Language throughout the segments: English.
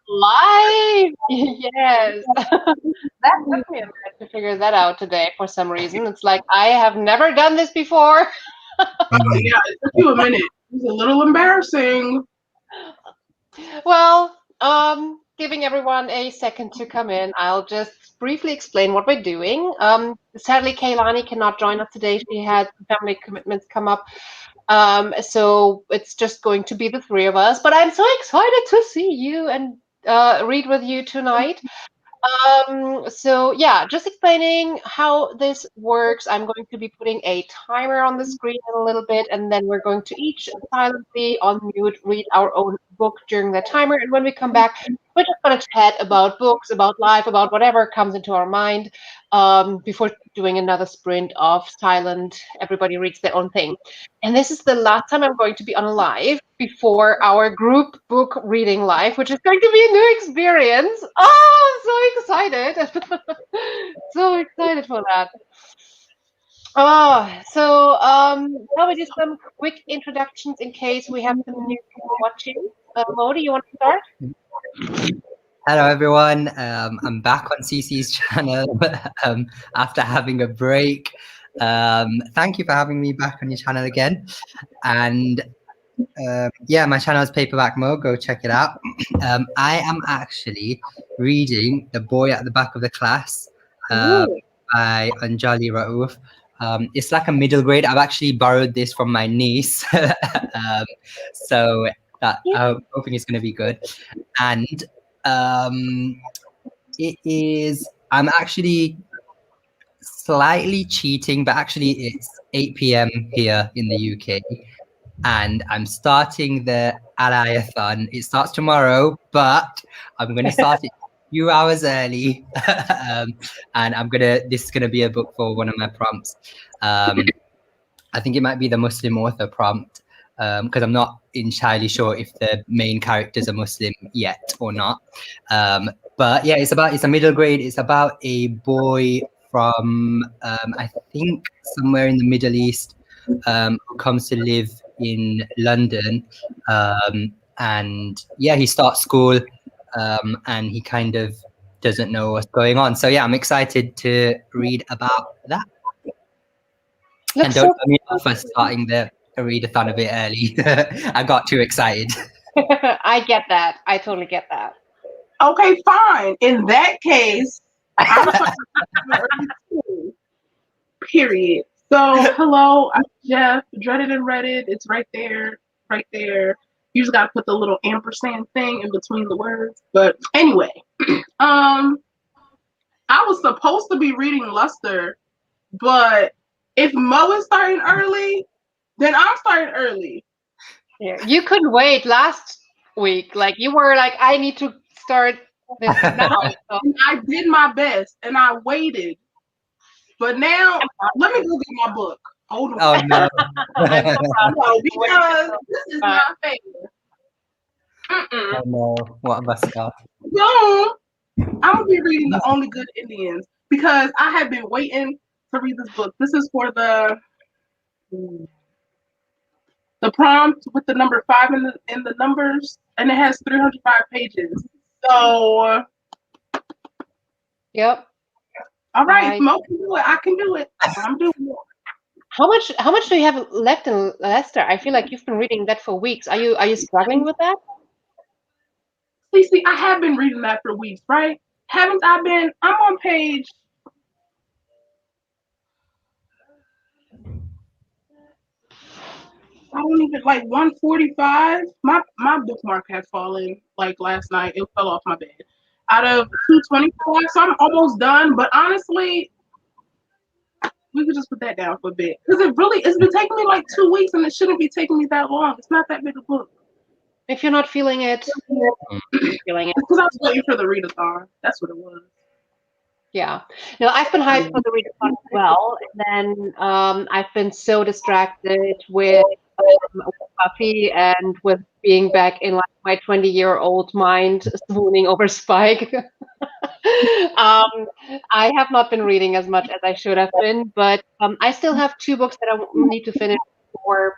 Live, yes. That took me a minute to figure that out today for some reason. It's like I have never done this before. Yeah, it took you a minute. It was a little embarrassing. Well, giving everyone a second to come in, I'll just briefly explain what we're doing. Sadly, Kaylani cannot join us today. She had family commitments come up. So it's just going to be the three of us. But I'm so excited to see you and read with you tonight. So yeah, just explaining how this works. I'm going to be putting a timer on the screen in a little bit, and then we're going to each silently on mute read our own book during the timer. And when we come back, we're just going to chat about books, about life, about whatever comes into our mind, before doing another sprint of silent, everybody reads their own thing. And this is the last time I'm going to be on live before our group book reading live, which is going to be a new experience. Oh, I'm so excited. So excited for that. Now we do some quick introductions in case we have some new people watching. Mo, do you want to start? Hello everyone, I'm back on CC's channel after having a break. Thank you for having me back on your channel again. And yeah, my channel is Paperback Mo, go check it out. I am actually reading The Boy at the Back of the Class by Anjali Rauf. It's like a middle grade. I've actually borrowed this from my niece. So that, I'm hoping it's going to be good. And it is, I'm actually slightly cheating, but actually it's 8 p.m. here in the UK, and I'm starting the Alayathon. It starts tomorrow, but I'm going to start it a few hours early. And this is going to be a book for one of my prompts. I think it might be the Muslim author prompt, because I'm not entirely sure if the main characters are Muslim yet or not. But yeah, it's a middle grade. It's about a boy from, I think, somewhere in the Middle East, who comes to live in London. And yeah, he starts school, and he kind of doesn't know what's going on. So yeah, I'm excited to read about that. And don't tell me off for starting the readathon a bit early. I got too excited. I get that. I totally get that. Okay, fine. In that case, I'm early too. Period. So, hello, I'm Jeff. Dreaded and Reddit. It's right there, right there. You just gotta put the little ampersand thing in between the words. But anyway, I was supposed to be reading Luster, but if Mo is starting early, then I'm starting early. Yeah, you couldn't wait last week. Like you were like, I need to start this now. So. I did my best and I waited. But now, let me go get my book. Hold on. Oh no. No, because this is not fair. Oh no, what a mess up. No, I'm gonna be reading The Only Good Indians because I have been waiting to read this book. This is for the prompt with the number 5 in the numbers, and it has 305 pages. So, yep. All right, Mo can do it. I can do it. I'm doing it. How much do you have left in Leicester? I feel like you've been reading that for weeks. Are you struggling with that? See, I have been reading that for weeks, right? Haven't I been? I'm on page. I don't even like 145. My bookmark has fallen like last night. It fell off my bed. Out of 225, so I'm almost done. But honestly, we could just put that down for a bit because it's been taking me like 2 weeks, and it shouldn't be taking me that long. It's not that big a book. If you're not feeling it, feeling it. Because I was waiting for the readathon. That's what it was. Yeah. No, I've been hyped for the readathon as well. And then I've been so distracted with Buffy and with being back in like my 20-year-old mind swooning over Spike. I have not been reading as much as I should have been, but I still have 2 books that I need to finish before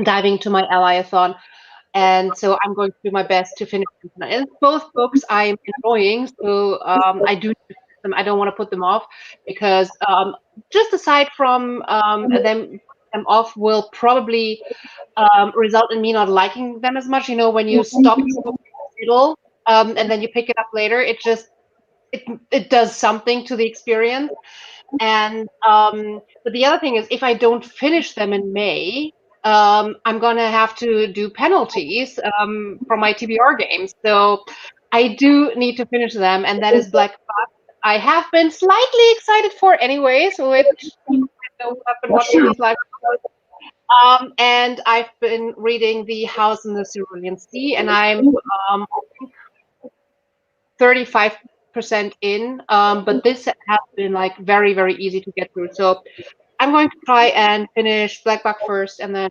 diving to my Alayathon. And so I'm going to do my best to finish them tonight. And both books I'm enjoying, so I do them. I don't want to put them off because just aside from them off will probably result in me not liking them as much. You know, when you stop the book in the middle and then you pick it up later, it does something to the experience. And but the other thing is, if I don't finish them in May, I'm gonna have to do penalties for my TBR games. So I do need to finish them, and that is Black Box. I have been slightly excited for, anyways, which I know I've been watching these live. And I've been reading The House in the Cerulean Sea, and I'm 35% in. But this has been like very, very easy to get through. So I'm going to try and finish Black Buck first, and then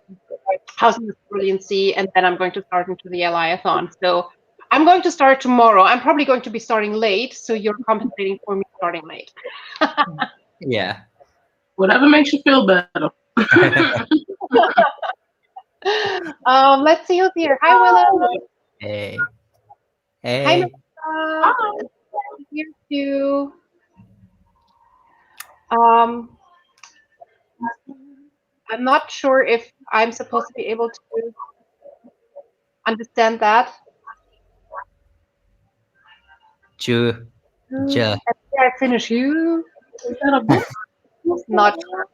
House in the Cerulean Sea, and then I'm going to start into the Eliathon. So I'm going to start tomorrow. I'm probably going to be starting late, so you're compensating for me starting late. Yeah. Whatever makes you feel better. Let's see who's here. Hi, Willow. Hey. Hi, Hey. Melissa. Here too. I'm not sure if I'm supposed to be able to understand that. Ju. Did I finish you? Is that a book? Not sure.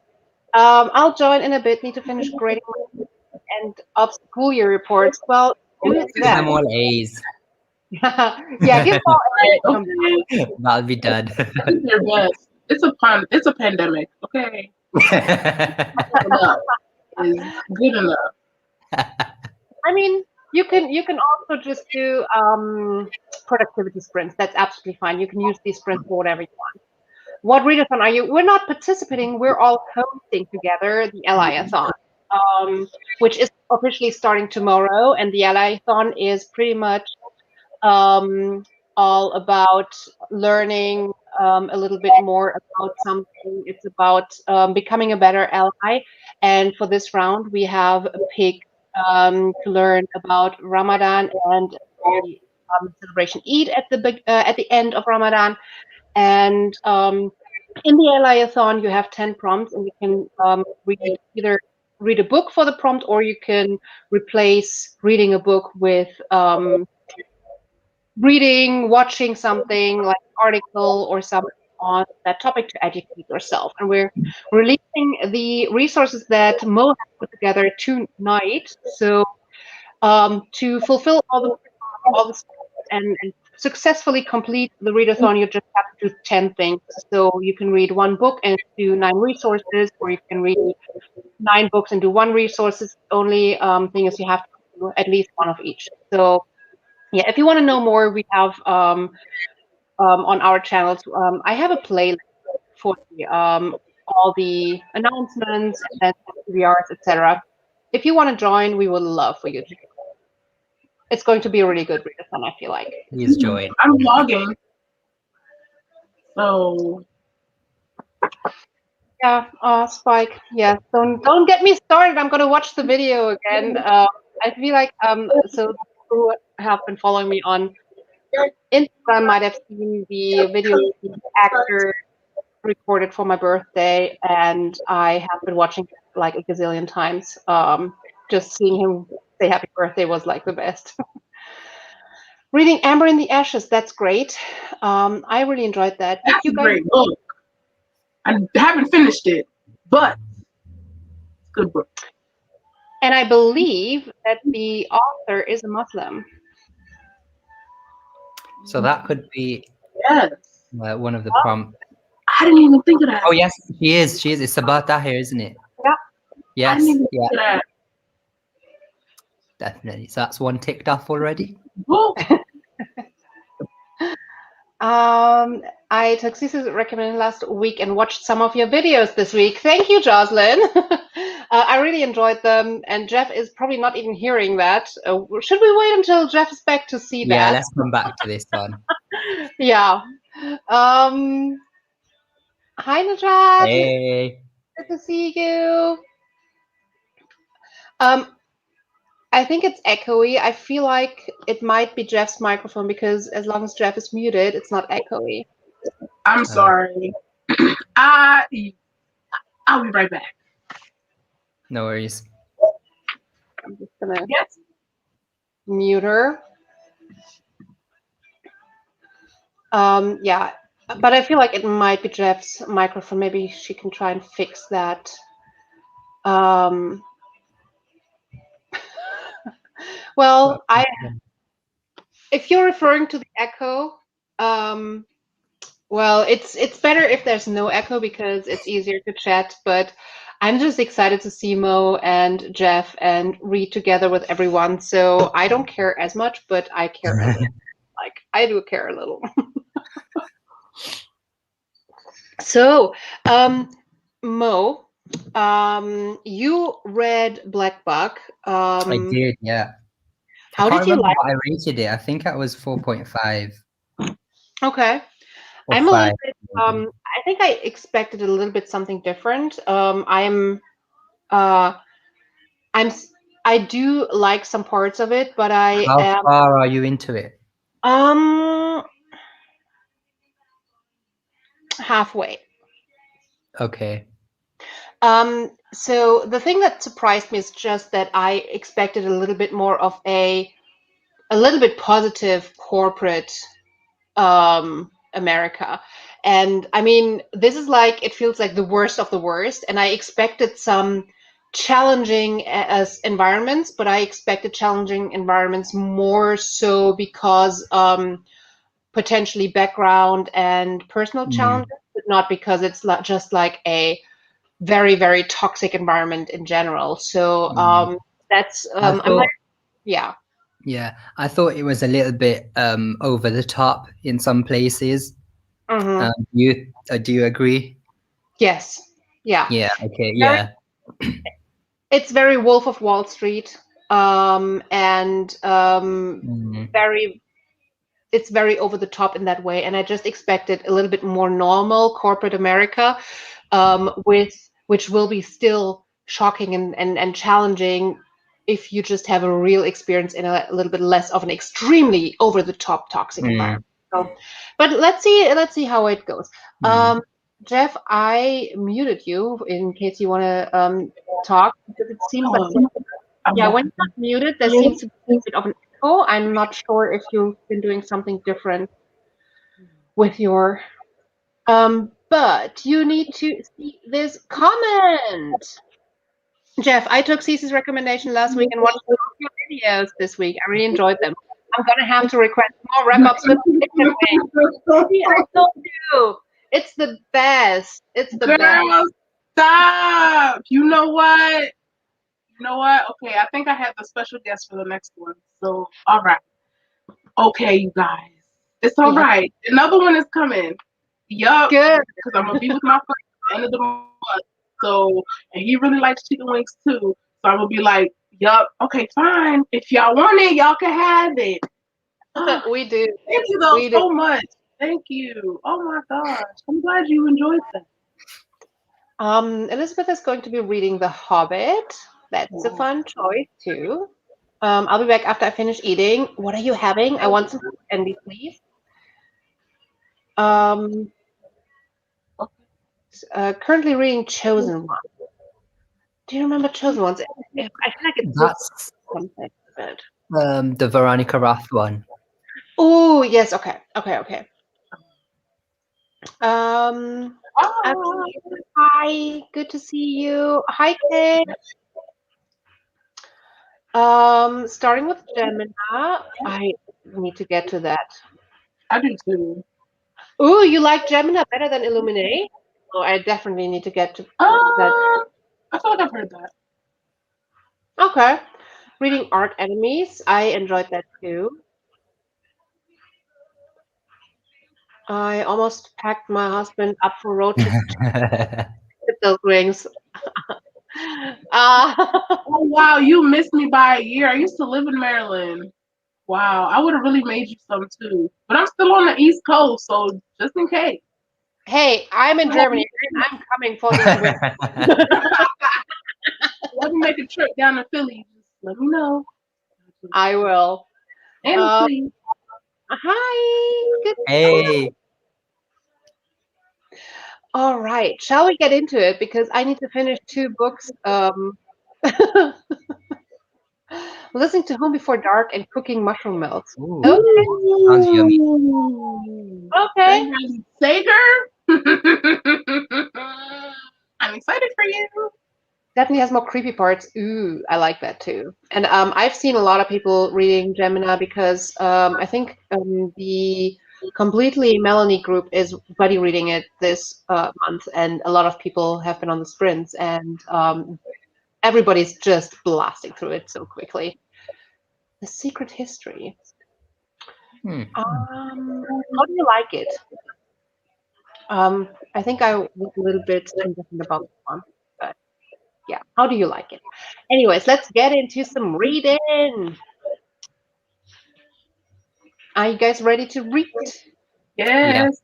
I'll join in a bit. Need to finish grading and of school year reports. Well, do Give that. them all A's. Yeah, give them all Okay. That'll be done. Do your best. It's a pandemic. Okay. Enough is good enough. I mean, you can also just do productivity sprints. That's absolutely fine. You can use these sprints for whatever you want. What readathon are you? We're not participating. We're all hosting together the Eliathon, which is officially starting tomorrow. And the Eliathon is pretty much all about learning a little bit more about something. It's about becoming a better ally. And for this round, we have picked to learn about Ramadan and the celebration Eid at the end of Ramadan. And in the Eliathon, you have 10 prompts, and you can either read a book for the prompt, or you can replace reading a book with watching something like an article or something on that topic to educate yourself. And we're releasing the resources that Mo has put together tonight. So to fulfill all the steps and successfully complete the readathon, you just have to do 10 things. So you can read one book and do 9 resources, or you can read 9 books and do 1 resources. Only thing is you have to do at least one of each. So yeah, if you want to know more, we have on our channels. I have a playlist for all the announcements and TBRs, etc. If you want to join, we would love for you to. It's going to be a really good readathon, I feel like. He's joined. I'm logging. So Yeah, Spike. Yeah, don't get me started. I'm gonna watch the video again. I feel like so who have been following me on Instagram might have seen the video the actor recorded for my birthday, and I have been watching it like a gazillion times. Just seeing him say happy birthday was like the best. Reading Amber in the Ashes, that's great. I really enjoyed that. Did that's you a guys? great book. I haven't finished it, but it's a good book. And I believe that the author is a Muslim. So that could be Yes. one of the prompts. I didn't even think of that. Oh yes, she is. She is. It's about that here, isn't it? Yeah. I Yes. didn't even Yeah. think of that. Definitely. So that's one ticked off already. Book. I took Cece's recommendation last week and watched some of your videos this week. Thank you, Jocelyn. I really enjoyed them, and Jeff is probably not even hearing that. Should we wait until Jeff is back to see Yeah, that? let's come back to this one. Yeah. Hi, Najat. Hey. Good to see you. I think it's echoey. I feel like it might be Jeff's microphone because as long as Jeff is muted, it's not echoey. I'm sorry. I'll be right back. No worries. I'm just gonna Yes. mute her. Yeah, but I feel like it might be Jeff's microphone. Maybe she can try and fix that. Well, if you're referring to the echo, well, it's better if there's no echo because it's easier to chat. But I'm just excited to see Mo and Jeff and read together with everyone. So I don't care as much, but I care a little. Like I do care a little. So, Mo, you read Black Buck. I did, yeah. How I can't did you remember like what I rated it. I think that was 4.5 Okay. or I'm a 5. little bit, I think I expected a little bit something different. I do like some parts of it, but I How am, far are you into it? halfway. Okay. So the thing that surprised me is just that I expected a little bit more of a little bit positive corporate America. And I mean, this is like, it feels like the worst of the worst. And I expected some challenging as environments, but I expected challenging environments more so because potentially background and personal challenges, but not because it's just like a very, very toxic environment in general. So that's, I I'm thought, like, yeah. yeah, I thought it was a little bit over the top in some places. Mhm. Do you agree? Yes. Yeah. Yeah. Okay. Very, Yeah. it's very Wolf of Wall Street, and Mm, very it's very over the top in that way. And I just expected a little bit more normal corporate America, with which will be still shocking and challenging if you just have a real experience in a little bit less of an extremely over the top toxic mm, environment. So, but let's see how it goes. mm. Jeff, I muted you in case you want to talk because it seems like yeah, when you're not muted, there seems to be a bit of an echo. I'm not sure if you've been doing something different with your but you need to see this comment. Jeff, I took Cece's recommendation last week and watched some of your videos this week. I really enjoyed them. I'm gonna have to request more wrap-ups with the See, I told you. It's the best. It's the best. Girl, stop. You know what? Okay, I think I have a special guest for the next one. So, all right. Okay, you guys. It's all Yeah. right. Another one is coming. Yup. Good. Because I'm going to be with my friend at the end of the month. So, and he really likes chicken wings too. So I'm going to be like, yup. Okay, fine. If y'all want it, y'all can have it. We do. Thank you though We do. so much. Thank you. Oh my gosh. I'm glad you enjoyed that. Elizabeth is going to be reading The Hobbit. That's a fun choice too. I'll be back after I finish eating. What are you having? I want some candy, please. Currently reading Chosen One. Do you remember Chosen Ones? I feel like it's That's something good. the Veronica Rath one. Oh yes, okay. Hi, good to see you. Hi, Kate. Starting with Gemina, I need to get to that. I do too. Oh, you like Gemina better than Illuminate? Oh, I definitely need to get to that. I feel like I've heard that. Okay. Reading Art Enemies, I enjoyed that too. I almost packed my husband up for road trip to those rings. Oh wow, you missed me by a year. I used to live in Maryland. Wow, I would have really made you some too. But I'm still on the East Coast, so just in case. Hey, I'm in Germany and I'm coming for these rings. Let me make a trip down to Philly. Just let me know. I will. And Um, please. Hi. Good. Hey. All right. Shall we get into it? Because I need to finish 2 books. Listening to Home Before Dark and cooking mushroom melts. Ooh, Okay. sounds yummy. Okay. Sager. I'm excited for you. Definitely has more creepy parts. Ooh, I like that too. And I've seen a lot of people reading Gemina because I think the Completely Melanie group is buddy reading it this month, and a lot of people have been on the sprints, and everybody's just blasting through it so quickly. The Secret History. Hmm. How do you like it? I think I was a little bit indifferent about this one, but yeah, how do you like it? Anyways, let's get into some reading. Are you guys ready to read? Yeah. Yes.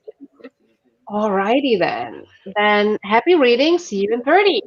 Alrighty then. Then happy reading. See you in 30.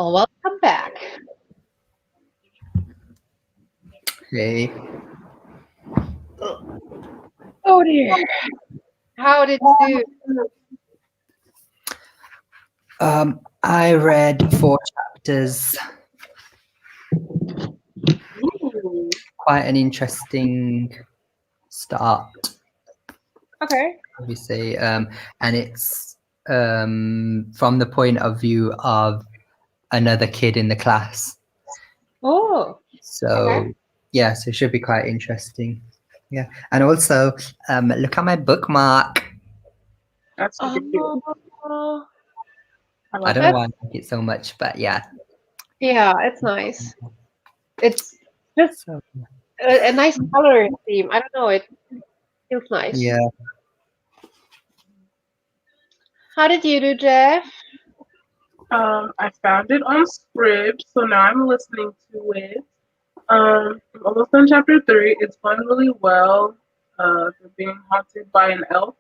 Well, welcome back. Okay. Oh dear. How did you do? I read 4 chapters. Ooh. Quite an interesting start, Okay. obviously. And it's from the point of view of another kid in the class. Oh. So Okay. yeah, so it should be quite interesting. Yeah. And also, look at my bookmark. That's super cute. Oh. I I like don't know that. why I like it so much, but yeah. Yeah, it's nice. It's just So a nice color theme. I don't know. It feels nice. yeah. How did you do, Jeff? I found it on Scribd, so now I'm listening to it. I'm almost on chapter 3. It's going really well. They're being haunted by an elk,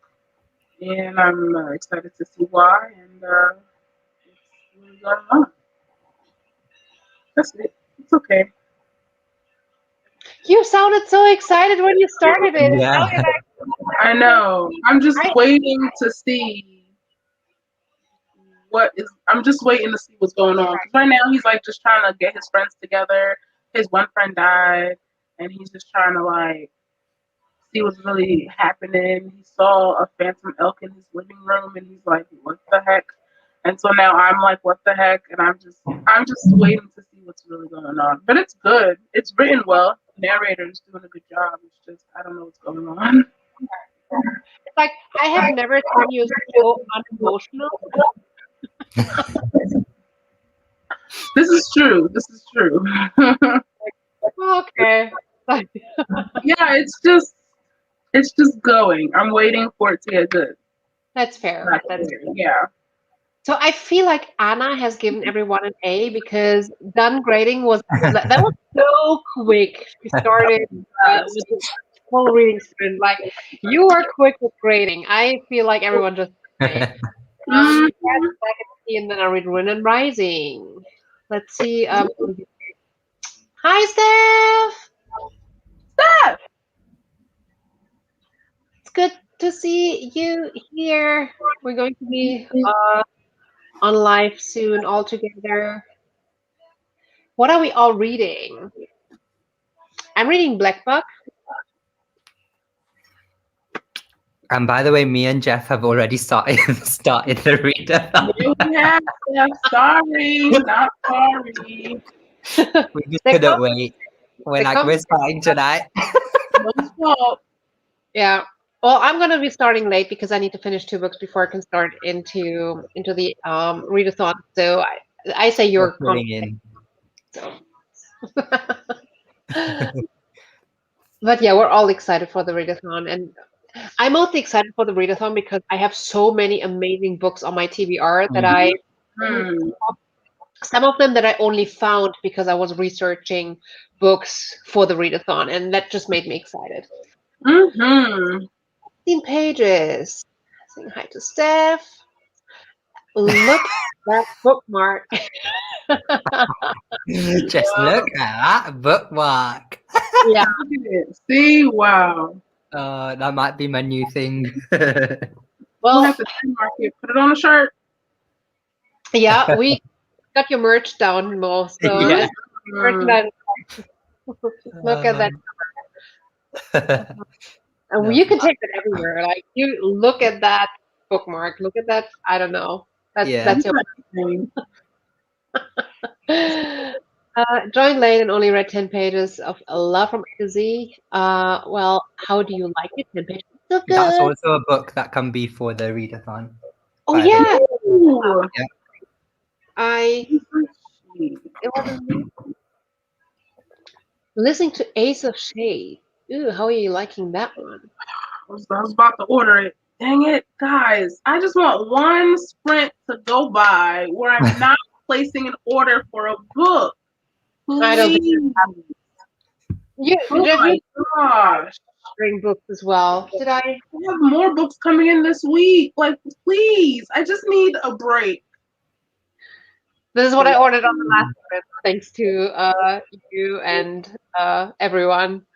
and I'm excited to see why. And it's really going on. That's it. It's okay. You sounded so excited when you started it. And now Yeah. I know. I'm just I, waiting to see what is. I'm just waiting to see what's going on. 'Cause right now he's like just trying to get his friends together. His one friend died, and he's just trying to like see what's really happening. He saw a phantom elk in his living room, and he's like, "What the heck?" And so now I'm like, "What the heck?" And I'm just waiting to see what's really going on. But it's good. It's written well. The narrator's doing a good job. It's just I don't know what's going on. it's like I have never seen you so unemotional. This is true. This is true. Okay. Yeah, it's just going. I'm waiting for it to get good. That's fair. That's Yeah. so. I feel like Anna has given everyone an A because done grading was that was so quick. She started with the full reading sprint. Like you were quick with grading. I feel like everyone just A. Mhm. And then I read Run and Rising. Let's see. Hi, Steph. Steph! It's good to see you here. We're going to be on live soon all together. What are we all reading? I'm reading Black Book. And by the way, me and Jeff have already started the reader. Yeah, Steph, sorry. Not sorry. We just They couldn't come, wait. We're they like, come. we're starting tonight. No fault. Yeah. Well, I'm gonna be starting late because I need to finish 2 books before I can start into the readathon. So I say We're you're filling in. so. But yeah, we're all excited for the readathon, and I'm mostly excited for the readathon because I have so many amazing books on my TBR that I Hmm. some of them that I only found because I was researching books for the readathon, and that just made me excited. Mm-hmm. 15 pages. Saying hi to Steph. Look at that bookmark. Just look at that bookmark. Yeah. See, wow. That might be my new thing. We'll have Well, to trademark it. Put it on a shirt. yeah, we got your merch down, Mo. So Yeah. it's merchandise. Look at that. And No, you can take that everywhere. Like you look at that bookmark. Look at that. I don't know. yeah. That's your. Joined late and only read 10 pages of A Love from A to Z. Well, how do you like it? 10 pages. So That's good. also a book that can be for the readathon. Oh By the way. yeah. Ooh. I it was amazing. Listening to Ace of Shades. Ooh, how are you liking that one? I was about to order it. Dang it, guys. I just want one sprint to go by where I'm not placing an order for a book. I don't think Please. you Oh Jeff, my you gosh. bring books as well. Did I? I have more books coming in this week. Like, please. I just need a break. This is what I ordered on the last trip, thanks to you and everyone.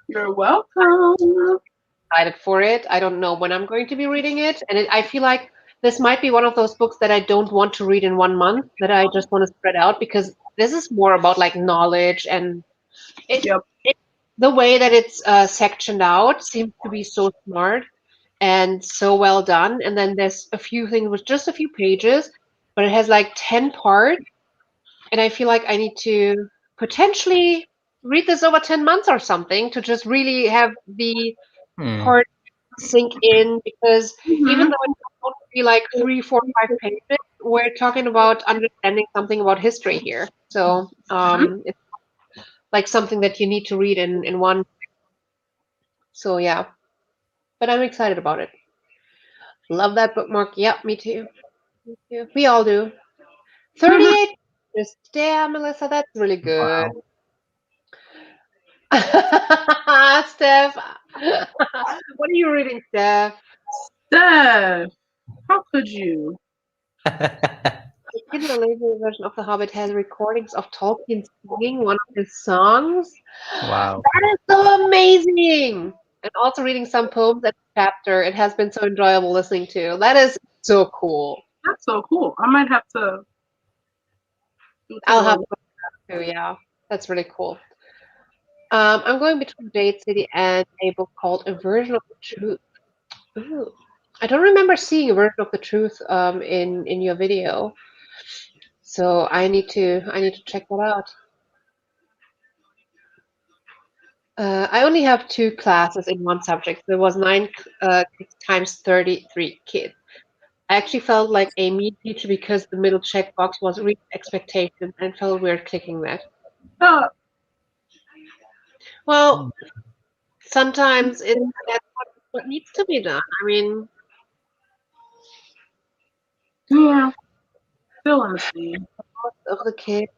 You're welcome. Excited for it. I don't know when I'm going to be reading it, and I feel like this might be one of those books that I don't want to read in 1 month, that I just want to spread out, because this is more about like knowledge, and it, Yep. the way that it's sectioned out seems to be so smart and so well done. And then there's a few things with just a few pages, but it has like 10 parts, and I feel like I need to potentially read this over 10 months or something to just really have the part sink in, because even Mhm. though it's only be like 3, 4, 5 pages, we're talking about understanding something about history here. So it's like something that you need to read in one. So yeah, but I'm excited about it. Love that bookmark. Yep, me too. Me too. We all do. 38 pages. Damn, Melissa, that's really good. Wow. Steph, what are you reading, Steph? Steph, how could you? The Kindle laser version of The Hobbit has recordings of Tolkien singing one of his songs. Wow. That is so amazing! And also reading some poems at the chapter. It has been so enjoyable listening to. That is so cool. That's so cool. I might have to take I'll a have look. to go too, yeah. That's really cool. I'm going between Jade City and a book called A Version of the Truth. Ooh. I don't remember seeing A Version of the Truth in your video. So I need to check that out. I only have 2 classes in one subject. There was 9 times 33 kids. I actually felt like a mean teacher because the middle checkbox was read expectations, and felt weird clicking that. Uh, Well, sometimes that's what needs to be done. I mean, yeah, still understand. most of the kids,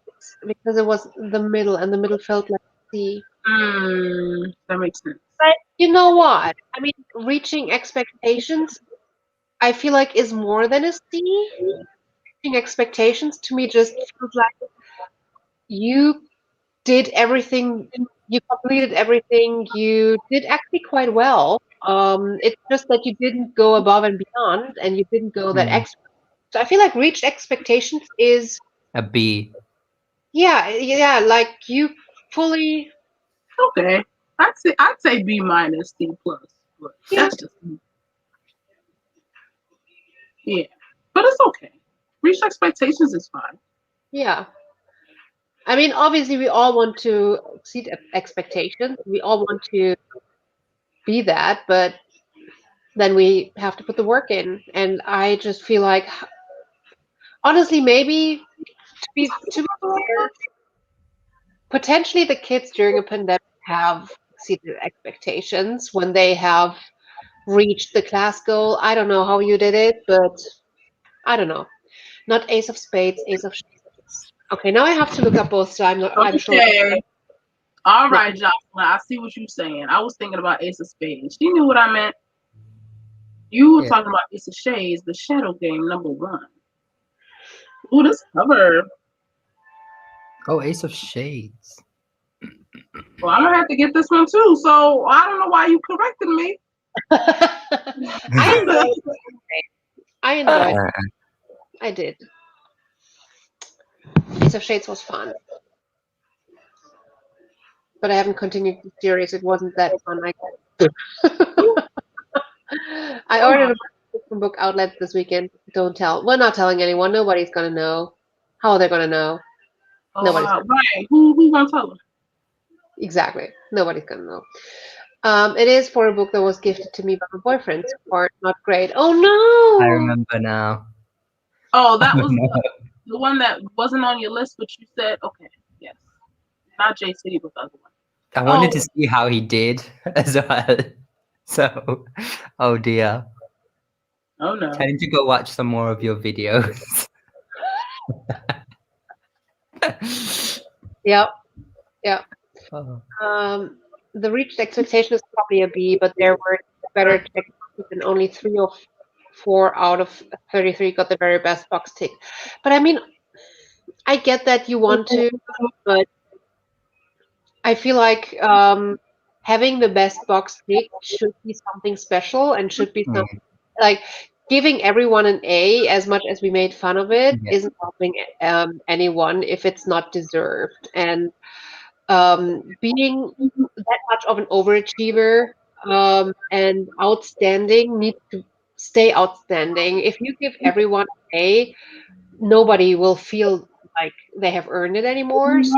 because it was the middle, and the middle felt like C. That makes sense. But you know what? I mean, reaching expectations, I feel like, is more than a C. Reaching expectations to me just feels like you did everything, you completed everything, you did actually quite well. It's just that you didn't go above and beyond, and you didn't go that extra. So I feel like reached expectations is, A B. yeah, like you fully, Okay, I'd say B minus, C plus, but yeah, that's just me. Yeah, but it's okay. Reach expectations is fine. yeah. I mean, obviously, we all want to exceed expectations. We all want to be that, but then we have to put the work in. And I just feel like, honestly, maybe to be fair, potentially the kids during a pandemic have exceeded expectations when they have reached the class goal. I don't know how you did it, but I don't know. Not Ace of Spades, Ace of Spades. Okay, now I have to look up both, so I'm sure. Okay, all No. right, Jocelyn. I see what you're saying. I was thinking about Ace of Spades. She knew what I meant. You were Yeah. talking about Ace of Shades, the Shadow Game #1. Ooh, this cover. Oh, Ace of Shades. Well, I'm gonna have to get this one too. So I don't know why you corrected me. I enjoyed it. I enjoyed it. I did. Ace of Shades was fun, but I haven't continued the series. It wasn't that fun. I ordered a book from Book Outlets this weekend. Don't tell. We're not telling anyone. Nobody's gonna know. How are they gonna know? Nobody's gonna. Right. Who gonna tell her? Exactly. Nobody's gonna know. It is for a book that was gifted to me by my boyfriend. So far, not great. Oh I no! remember now. Oh, that was the one that wasn't on your list, but you said okay, yes, not J City, but the other one. I wanted to see how he did as well. So, oh dear. Oh no. I need to go watch some more of your videos. Yep. Yep. Oh. The reached expectation is probably a B, but there were better checkboxes, and only 3 or 4 out of 33 got the very best box tick. But I mean, I get that you want to, but I feel like having the best box pick should be something special and should be Mm, something like giving everyone an A as much as we made fun of it yeah. isn't helping anyone if it's not deserved. And being that much of an overachiever and outstanding needs to stay outstanding. If you give everyone an A, nobody will feel like they have earned it anymore. So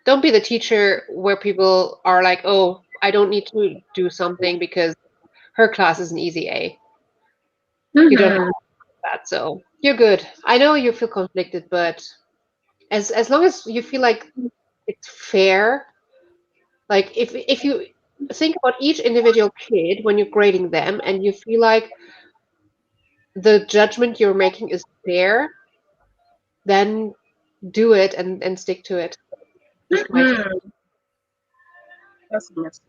don't be the teacher where people are like, oh, I don't need to do something because her class is an easy A. You don't have Mhm. that, so you're good. I know you feel conflicted, but as long as you feel like it's fair, like if you think about each individual kid when you're grading them and you feel like the judgment you're making is fair, then do it and stick to it. Just my take. Mhm. That's a message.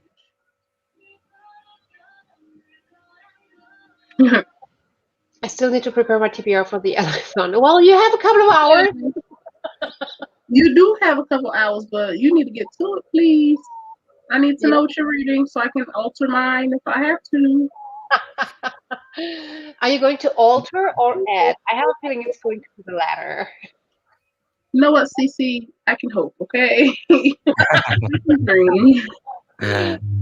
I still need to prepare my TBR for the Elephant. Well, you have a couple of hours. You do have a couple hours, but you need to get to it, please. I need to Yeah. know what you're reading so I can alter mine if I have to. Are you going to alter or add? I have a feeling it's going to be the latter. You know what, Cece? I can hope, okay? Dream.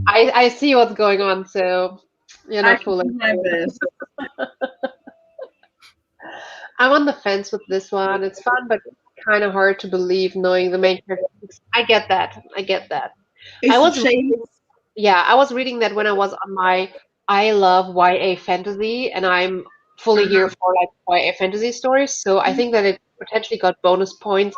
I see what's going on, so you're I not can do fooling my me. best. I'm on the fence with this one. It's fun, but kind of hard to believe knowing the main character. I get that. I get that. I It's the was chase. reading, yeah, I was reading that when I was on my I love YA fantasy, and I'm fully here Mhm. for like YA fantasy stories. So I think that it potentially got bonus points.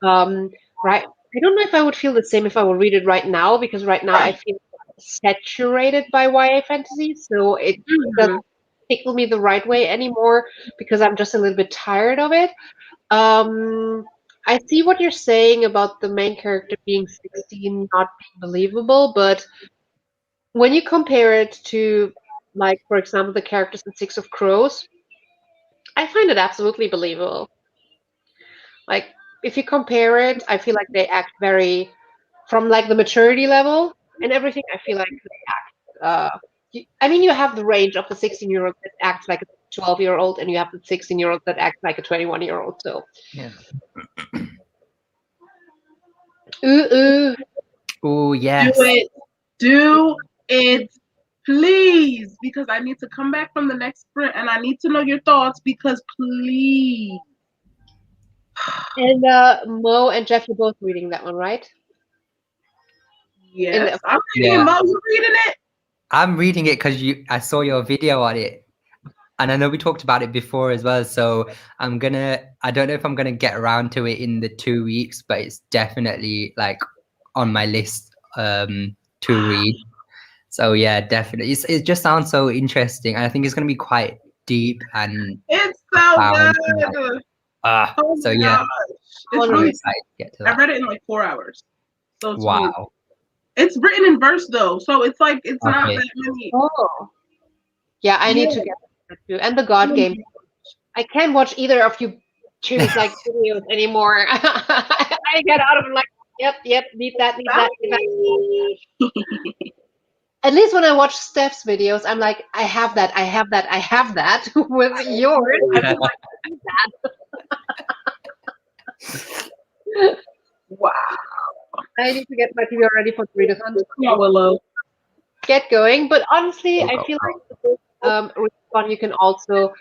Um, right. I don't know if I would feel the same if I would read it right now because right now I feel saturated by YA fantasy, so it Mhm. doesn't tickle me the right way anymore because I'm just a little bit tired of it. Um, I see what you're saying about the main character being 16 not being believable, but when you compare it to, like, for example, the characters in Six of Crows, I find it absolutely believable. Like, if you compare it, I feel like they act very, from like the maturity level and everything, I feel like they act, I mean, you have the range of the 16-year-old that acts like a 12-year-old, and you have the 16-year-old that acts like a 21-year-old. So, Yeah. ooh, ooh. Oh Do yes. it. Do it, please. Because I need to come back from the next sprint and I need to know your thoughts because please. And Mo and Jeff, you're both reading that one, right? In Yes, the I'm reading it. Yeah. Mo, you reading it? I'm reading it because I saw your video on it, and I know we talked about it before as well. So I don't know if I'm gonna get around to it in the 2 weeks, but it's definitely like on my list to read. So yeah, definitely. It just sounds so interesting. And I think it's gonna be quite deep and It's so profound. And like, good. Oh so my yeah, gosh. It's on I'm really, excited to get to I that. read it in like 4 hours. So it's really, Wow. it's written in verse though. So it's like, it's not Okay. that many. Oh, yeah, I need Yeah. to get that too. And the God Game. I can't watch either of you choose like videos anymore. I get out of it like, yep, need that, need that, need that. At least when I watch Steph's videos, I'm like, I have that, I have that, I have that. With yours, I'm like, Wow. I need to get my TV ready for the readathon. Come on, Willow. Get going. But honestly, Go, I go, feel go. like with this readathon, you can also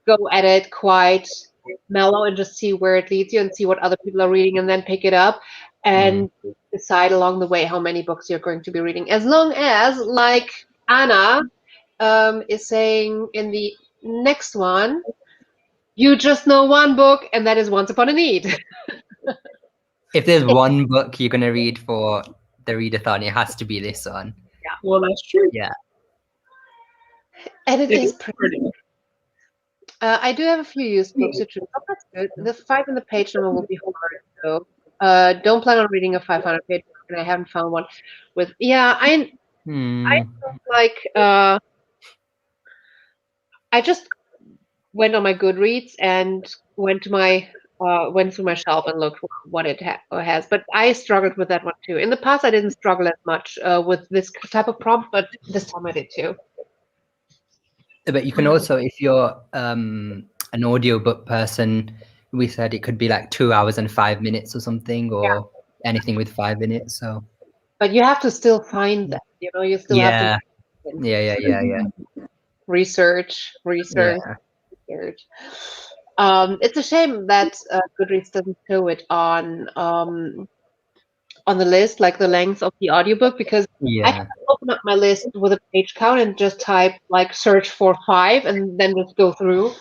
go at it quite mellow and just see where it leads you and see what other people are reading and then pick it up and decide along the way how many books you're going to be reading. As long as, like Anna is saying in the next one, you just know one book, and that is Once Upon a Need. If there's one book you're gonna read for the readathon, it has to be this one. Well, that's true. Yeah. And it It is is pretty. pretty. I do have a few used books to choose. Oh, that's good. The 5 in the page number will be hard, so don't plan on reading a 500-page book, and I haven't found one with. Yeah, I like. I just went on my Goodreads and went to my went through my shelf and looked what it has. But I struggled with that one too. In the past, I didn't struggle as much with this type of prompt, but this time I did too. But you can also, if you're an audiobook person, we said it could be like 2 hours and 5 minutes or something, or anything with 5 minutes. So, but you have to still find that. You still have to yeah. research. It's a shame that Goodreads doesn't show it on the list, like the length of the audiobook, because I can open up my list with a page count and just type like search for 5 and then just go through.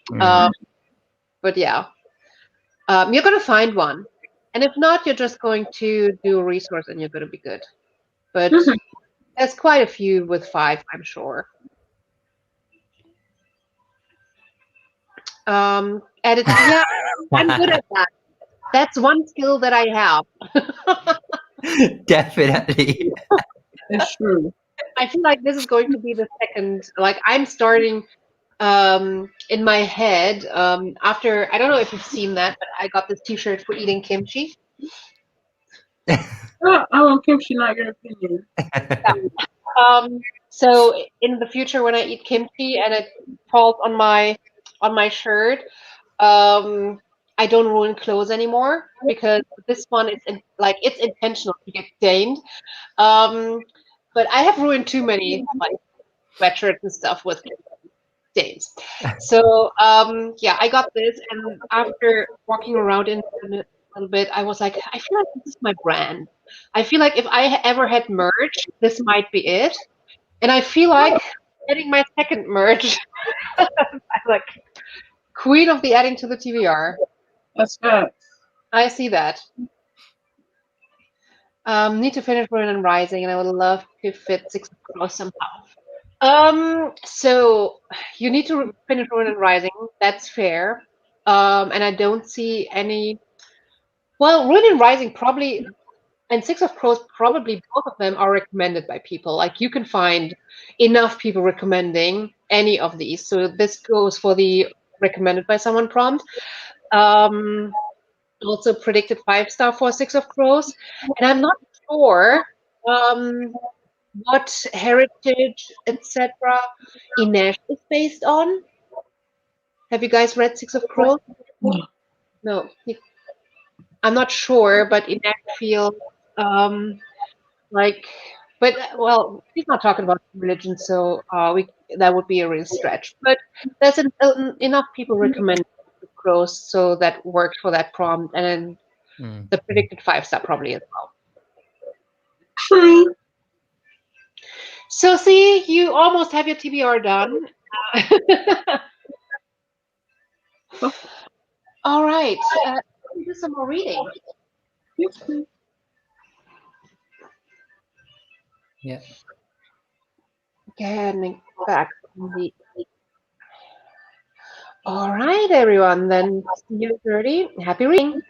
But yeah, you're going to find one. And if not, you're just going to do a resource and you're going to be good. But there's quite a few with 5, I'm sure. Edit. Yeah, I'm good at that. That's one skill that I have. Definitely. It's true. I feel like this is going to be the second. Like I'm starting in my head after. I don't know if you've seen that, but I got this T-shirt for eating kimchi. Oh, kimchi, not your opinion. So in the future, when I eat kimchi and it falls on my shirt, I don't ruin clothes anymore because this one is it's intentional to get stained. But I have ruined too many like sweatshirts and stuff with stains. So yeah, I got this, and after walking around in a little bit, I was like, I feel like this is my brand. I feel like if I ever had merch, this might be it. And I feel like getting my second merch. I'm like queen of the adding to the TBR. That's facts. I see that. Need to finish Burn and Rising, and I would love to fit 6 across somehow. So you need to finish Burn and Rising. That's fair. And I don't see any. Well, Ruin and Rising probably, and Six of Crows probably both of them are recommended by people. Like you can find enough people recommending any of these. So this goes for the recommended by someone prompt. Also predicted 5-star for Six of Crows, and I'm not sure what heritage, etc. Inesh is based on. Have you guys read Six of Crows? No, I'm not sure, but Inesh feels like, but well, he's not talking about religion, so that would be a real stretch. But there's enough people recommend Six of Crows, so that works for that prompt, and then the predicted 5-star probably as well. True. So see, you almost have your TBR done. All right, let me do some more reading. Yeah. Getting back on the. All right, everyone. Then see you 30. Happy reading.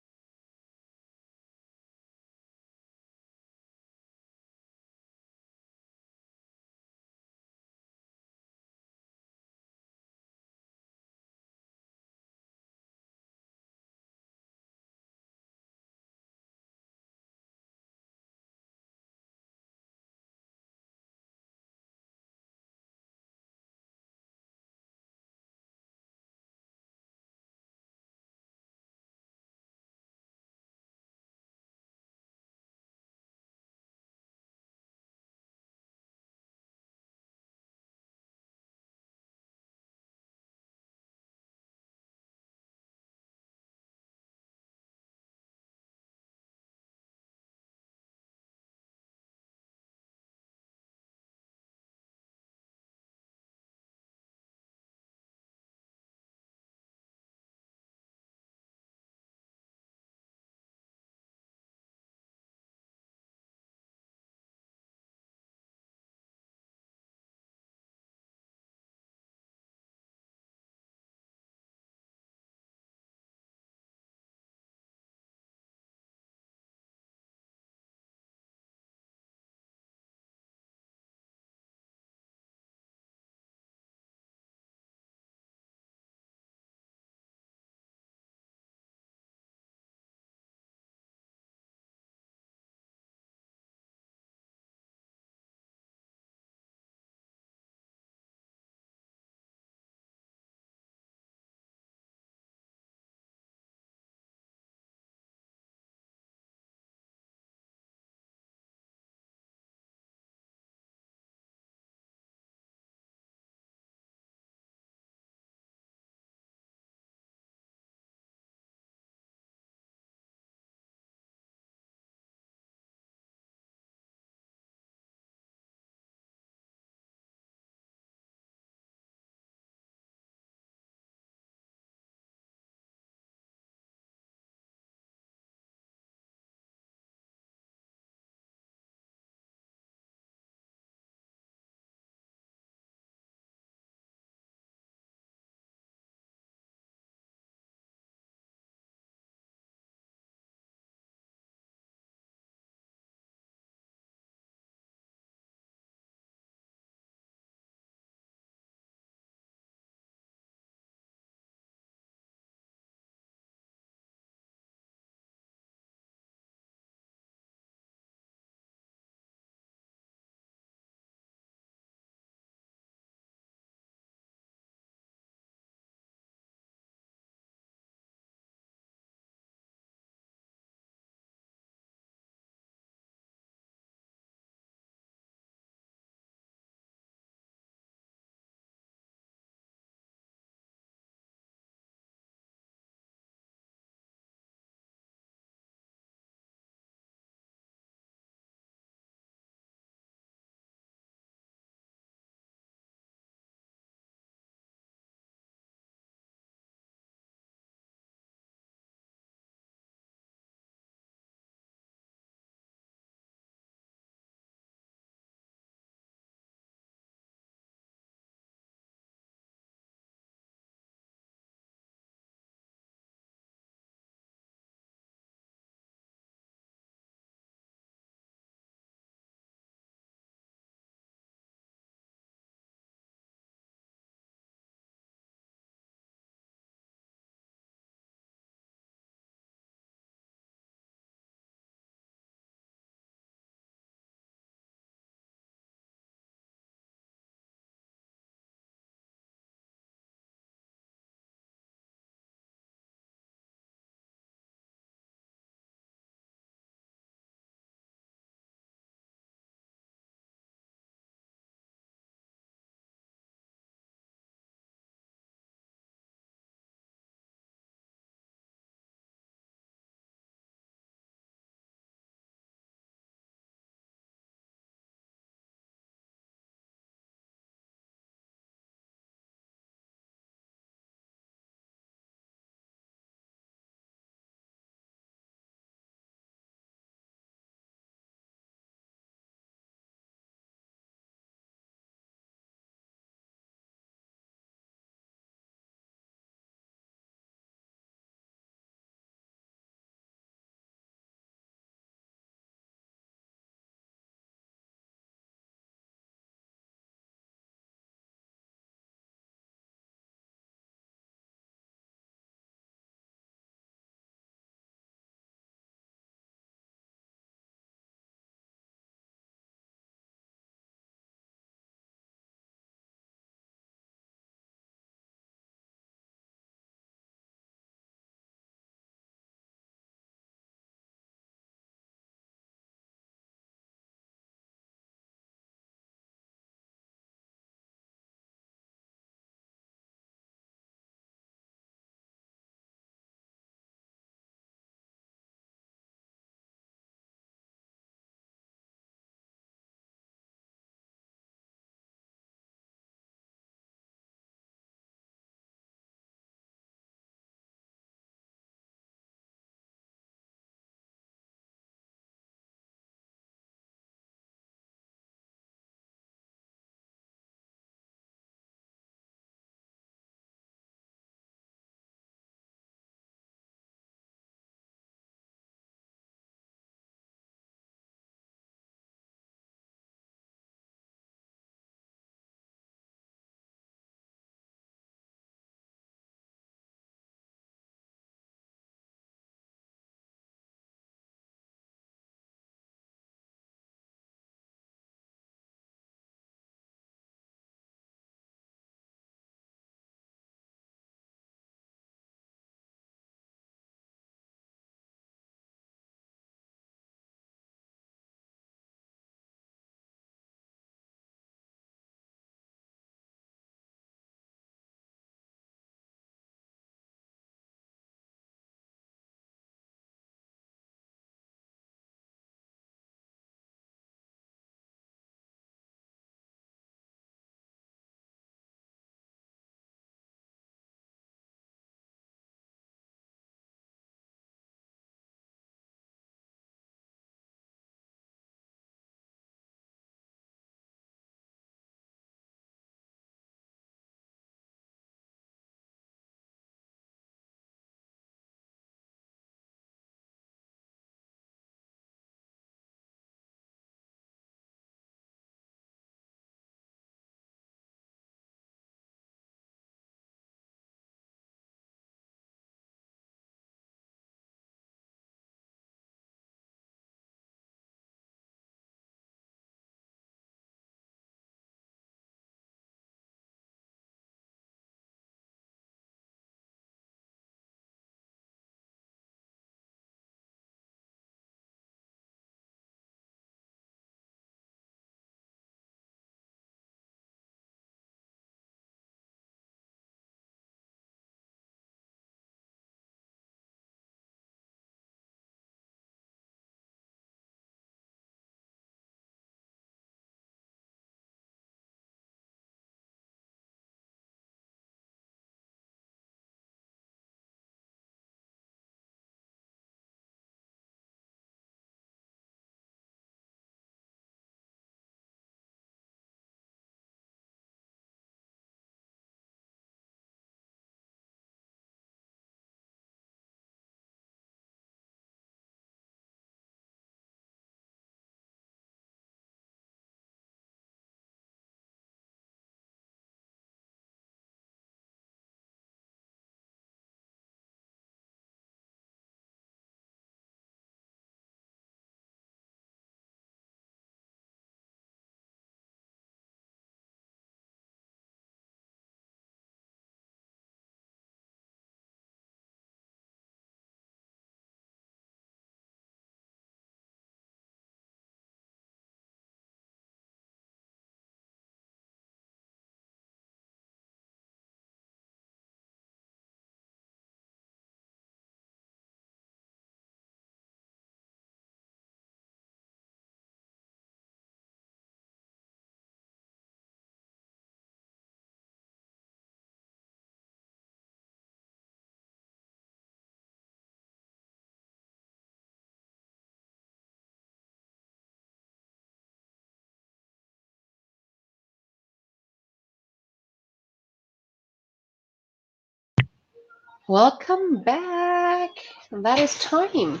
Welcome back. That is time.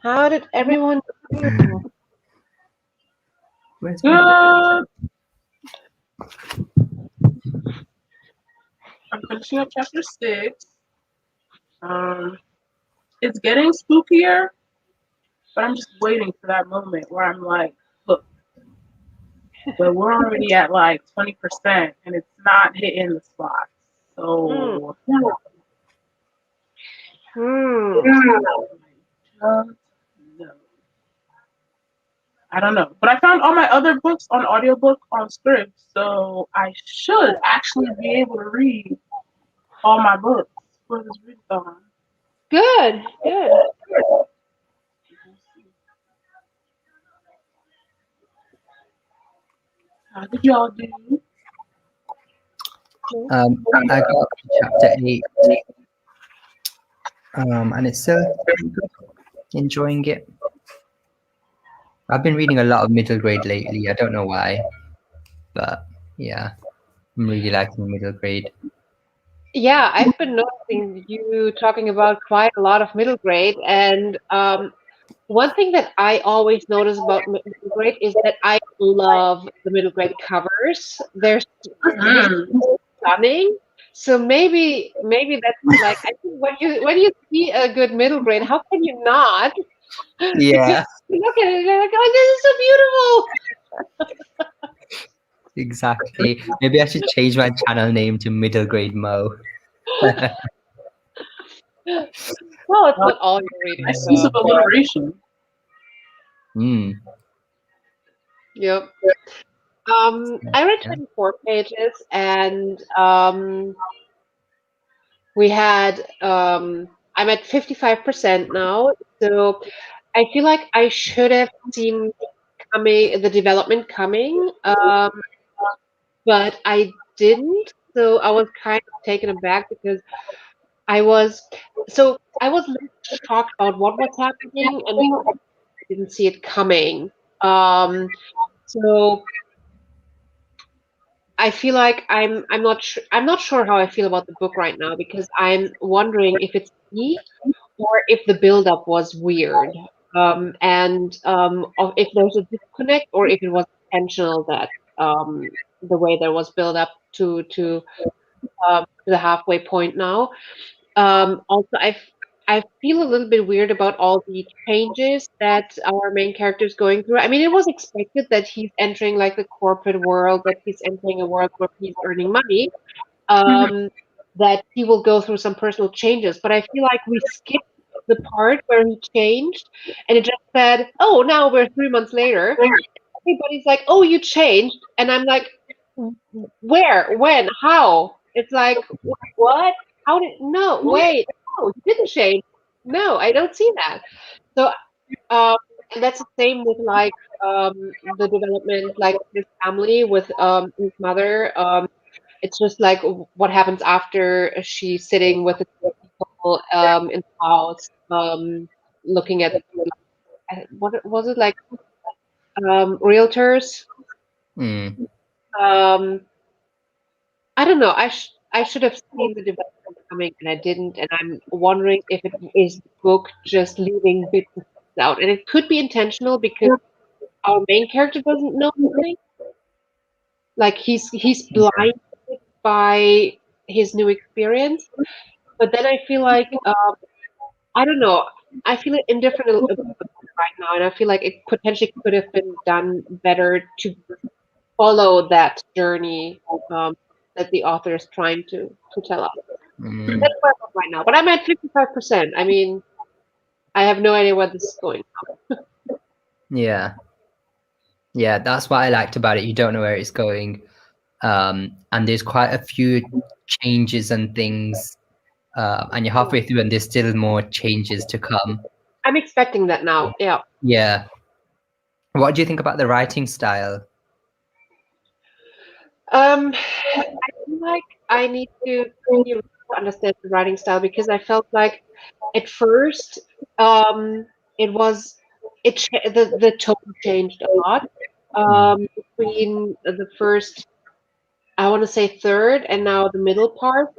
How did everyone do? Where's my I'm finishing up chapter 6. It's getting spookier, but I'm just waiting for that moment where I'm like, look, but we're already at like 20% and it's not hitting the spot. So, I don't know. But I found all my other books on audiobook on script, so I should actually be able to read all my books for this readathon. Good, good. How did y'all do? I got chapter 8, and it's still pretty good. Enjoying it. I've been reading a lot of middle grade lately. I don't know why, but yeah, I'm really liking middle grade. Yeah, I've been noticing you talking about quite a lot of middle grade, and one thing that I always notice about middle grade is that I love the middle grade covers. They're stunning. So maybe that's like, I think when you see a good middle grade, how can you not? Yeah, You look at it and you're like, oh, this is so beautiful. exactly. Maybe I should change my channel name to Middle Grade Mo. Well, it's not all you're reading. Nice use of alliteration. Yep. I read 24 pages, and we had I'm at 55% now, so I feel like I should have seen the development coming, but I didn't. So I was kind of taken aback because I was less shocked about what was happening, and I didn't see it coming. So I feel like I'm not sure how I feel about the book right now, because I'm wondering if it's me or if the build-up was weird, and if there's a disconnect or if it was intentional that the way there was build up to the halfway point now. Also, I feel a little bit weird about all the changes that our main character is going through. I mean, it was expected that he's entering like the corporate world, that he's entering a world where he's earning money, that he will go through some personal changes. But I feel like we skipped the part where he changed, and it just said, "Oh, now we're 3 months later." Everybody's like, "Oh, you changed," and I'm like, "Where? When? How?" It's like, "What? How did? No, wait, no, he didn't change. No, I don't see that." So um, that's the same with like the development, like his family with his mother. It's just like what happens after she's sitting with the people in the house, looking at what was it like realtors. Um, I don't know. I should have seen the development coming, and I didn't. And I'm wondering if it is the book just leaving bits and pieces out, and it could be intentional because our main character doesn't know anything. Like he's blinded by his new experience. But then I feel like I don't know. I feel indifferent about the book right now, and I feel like it potentially could have been done better to follow that journey that the author is trying to tell us. That's where I'm at right now. But I'm at 55%. I mean, I have no idea where this is going. Yeah, that's what I liked about it. You don't know where it's going, and there's quite a few changes and things, and you're halfway through, and there's still more changes to come. I'm expecting that now. Yeah. Yeah. What do you think about the writing style? I feel like I need to really understand the writing style, because I felt like at first it was the tone changed a lot between the first, I want to say third, and now the middle part.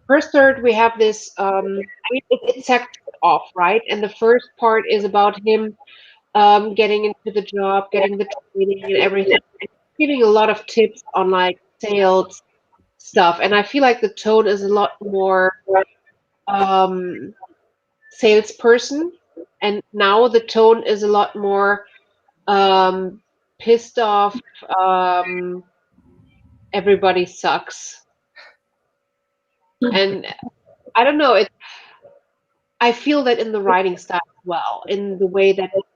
first third we have this. It's sectioned off, right? And the first part is about him getting into the job, getting the training and everything, and giving a lot of tips on like sales stuff. And I feel like the tone is a lot more um, salesperson, and now the tone is a lot more um, pissed off. Everybody sucks, and I don't know. I feel that in the writing style as well, in the way that it's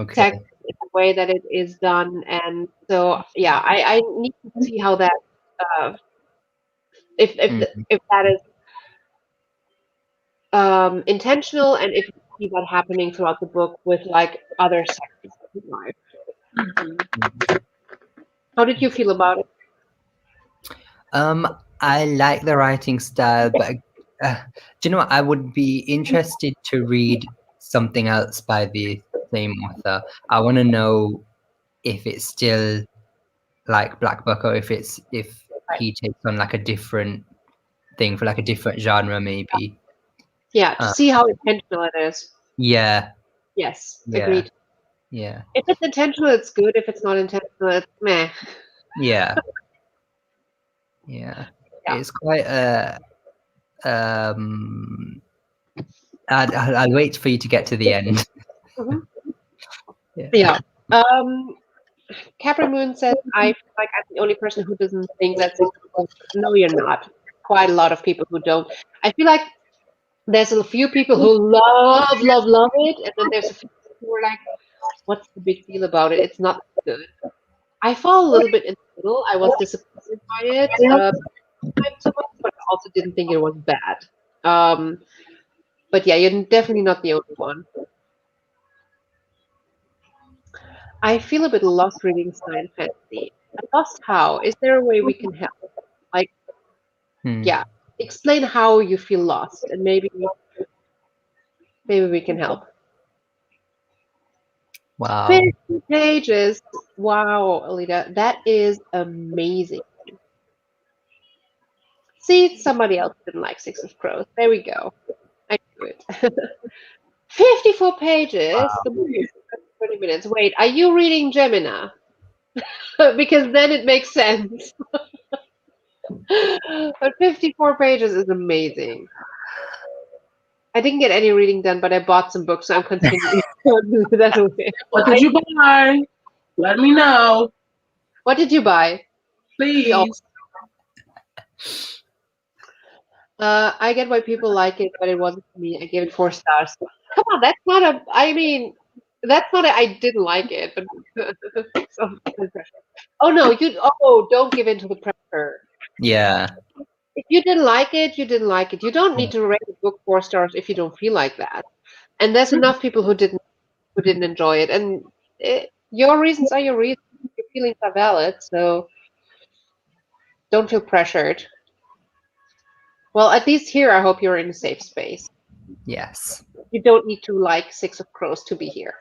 Okay. text, in the way that it is done, and so yeah, I need to see how that uh, if that is intentional, and if you see that happening throughout the book with like other sections of his life. How did you feel about it? I like the writing style, but do you know what? I would be interested to read something else by the same author. I want to know if it's still like Black Book, or if he takes on like a different thing for like a different genre, maybe. Yeah, to see how intentional it is. Yeah. Yes, Yeah. agreed. Yeah. If it's intentional, it's good. If it's not intentional, it's meh. Yeah. Yeah. It's quite I'll wait for you to get to the end. Mhm. Yeah. Yeah. Capri Moon says, I feel like I'm the only person who doesn't think that's no, you're not. Quite a lot of people who don't. I feel like there's a few people who love it, and then there's a few people who are like, what's the big deal about it? It's not good. I fall a little bit in the middle. I was disappointed by it. Not so much, but I also didn't think it was bad. But yeah, you're definitely not the only one. I feel a bit lost reading science fantasy. Lost how? Is there a way we can help? Like, yeah, explain how you feel lost, and maybe we can help. Wow. 50 pages. Wow, Alita, that is amazing. See, somebody else didn't like Six of Crows. There we go. I knew it. 54 pages. The book is 20 minutes. Wait, are you reading Gemina? Because then it makes sense. But 54 pages is amazing. I didn't get any reading done, but I bought some books, so I'm continuing to do that way. What did you buy? Let me know, What did you buy? please. I get why people like it, but it wasn't for me. I gave it 4 stars. Come on, that's not a. I mean, that's not a. I didn't like it, but. Oh no! Don't give in to the pressure. Yeah. If you didn't like it, you didn't like it. You don't need to rate a book 4 stars if you don't feel like that. And there's enough people who didn't enjoy it, and your reasons are your reasons. Your feelings are valid, so don't feel pressured. Well, at least here, I hope you're in a safe space. Yes. You don't need to like Six of Crows to be here.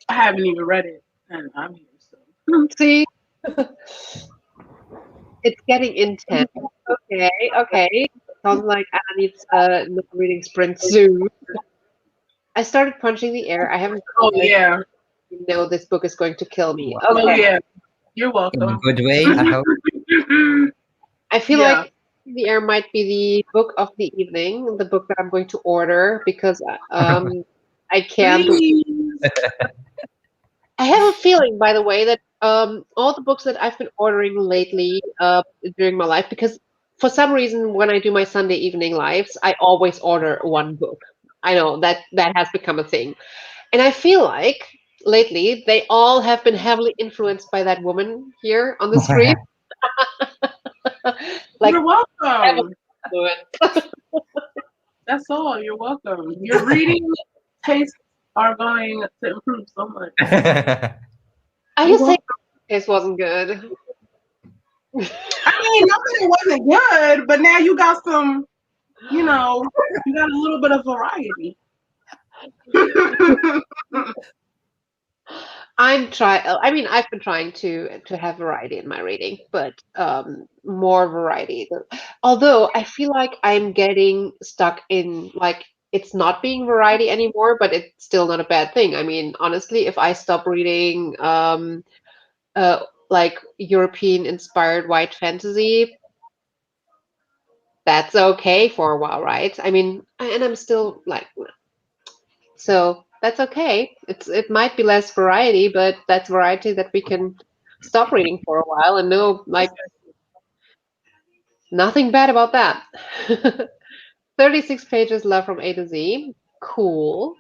I haven't even read it, and I'm here. So. See, it's getting intense. Okay. Sounds like Anna needs a reading sprint soon. I started punching the air. I haven't. Oh yeah. You know this book is going to kill me. Wow. Okay. Oh yeah. You're In a welcome. good way, I hope. I feel Yeah. like the air might be the book of the evening, the book that I'm going to order because I can't. Please. I have a feeling, by the way, that all the books that I've been ordering lately during my life, because for some reason when I do my Sunday evening lives, I always order one book. I know that has become a thing, and I feel like lately they all have been heavily influenced by that woman here on the screen. Like, You're welcome. influence. That's all. You're welcome. Your reading tastes are going to improve so much. I just say this wasn't good. I mean, not that it wasn't good, but now you got some, you got a little bit of variety. I've been trying to have variety in my reading, but more variety. Although I feel like I'm getting stuck in like it's not being variety anymore, but it's still not a bad thing. I mean, honestly, if I stop reading like European inspired white fantasy, that's okay for a while, right? I mean, and I'm still like, so that's okay. It might be less variety, but that's variety that we can stop reading for a while and no, like nothing bad about that. 36 pages love from A to Z. Cool.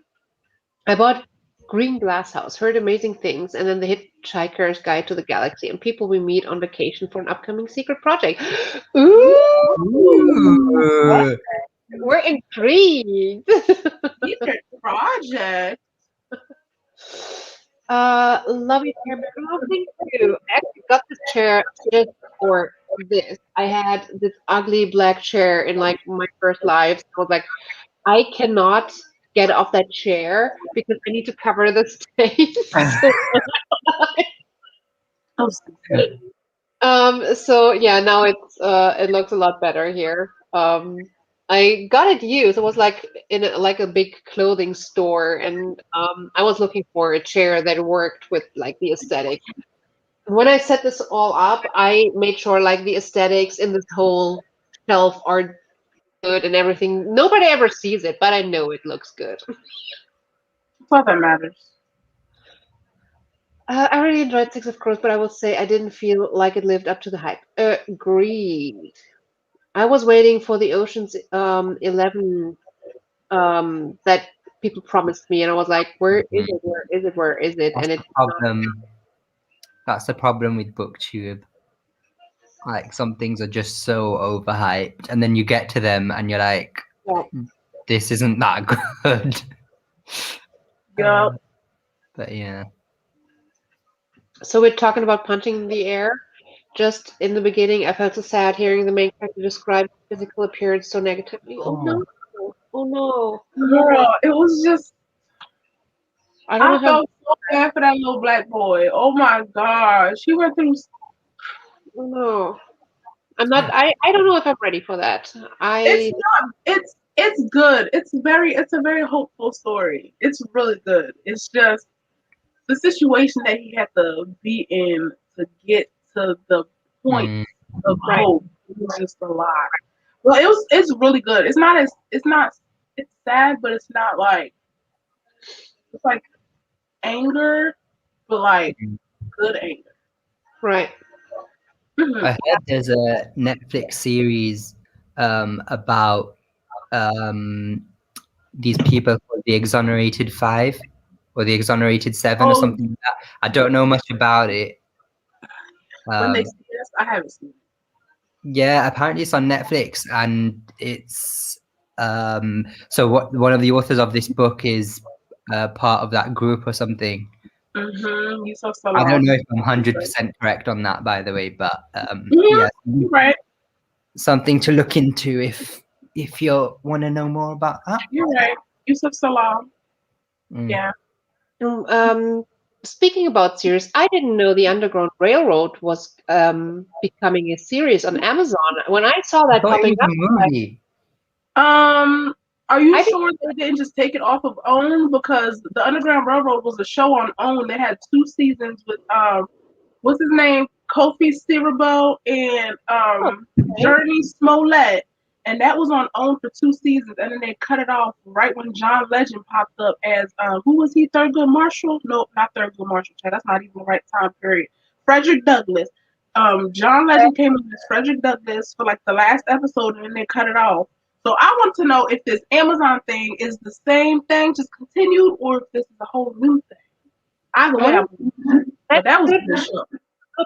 I bought Green Glass House, heard amazing things, and then the Hitchhiker's Guide to the Galaxy and people we meet on vacation for an upcoming secret project. Ooh, Ooh. we're intrigued. Secret project. Love your chair, oh, thank you. I actually got this chair just for this. I had this ugly black chair in like my first life. So I was like, I cannot get off that chair because I need to cover the space. Oh, So yeah, now it looks a lot better here. I got it used. It was like in like a big clothing store, and I was looking for a chair that worked with like the aesthetic. When I set this all up, I made sure like the aesthetics in this whole shelf are good and everything. Nobody ever sees it, but I know it looks good. that's all that matters. I really enjoyed Six of Crows, but I will say I didn't feel like it lived up to the hype. Agreed. I was waiting for the Ocean's 11 that people promised me, and I was like, where is it? Where is it? Where is it? That's And the it's not. problem. That's the problem with BookTube. Like some things are just so overhyped, and then you get to them and you're like, Yeah. this isn't that good. Yeah. But yeah. So we're talking about punching in the air. Just in the beginning, I felt so sad hearing the main character describe his physical appearance so negatively. Oh no! Oh no! Girl, it was just, I don't know I if I'm. felt so bad for that little black boy. Oh my gosh. He went through, Oh no! I'm not. I don't know if I'm ready for that. it's I not, it's good. It's a very hopeful story. It's really good. It's just the situation that he had to be in to get to the point Mm. of right. hope was just a lot. Well, it's really good. It's sad, but it's not like it's like anger, but like good anger. Right. Mhm. I heard there's a Netflix series about these people called the Exonerated Five or the Exonerated Seven or Oh, something like that. I don't know much about it. when they see this, I haven't seen it. Yeah, apparently it's on Netflix, and it's so one of the authors of this book is part of that group or something. You so I don't long. know if I'm 100% correct on that, by the way, but Yeah, yeah, you're right. something to look into if you want to know more about that. You're right. Yusuf Salam. Mm. Yeah. Um, Speaking about series, I didn't know the Underground Railroad was becoming a series on Amazon. When I saw I that thought it popping was a up, like, movie. Are you I didn't. sure they didn't just take it off of OWN? Because the Underground Railroad was a show on OWN. They had 2 seasons with what's his name? Kofi Siriboe and Oh, okay. Journey Smollett. And that was on OWN for 2 seasons, and then they cut it off right when John Legend popped up as who was he? Thurgood Marshall? No, not Thurgood Marshall. Chad. That's not even the right time period. Frederick Douglass. John Legend came in as Frederick Douglass for like the last episode, and then they cut it off. So I want to know if this Amazon thing is the same thing, just continued, or if this is a whole new thing. Either way, I I'm. don't. But That's that was a good good show.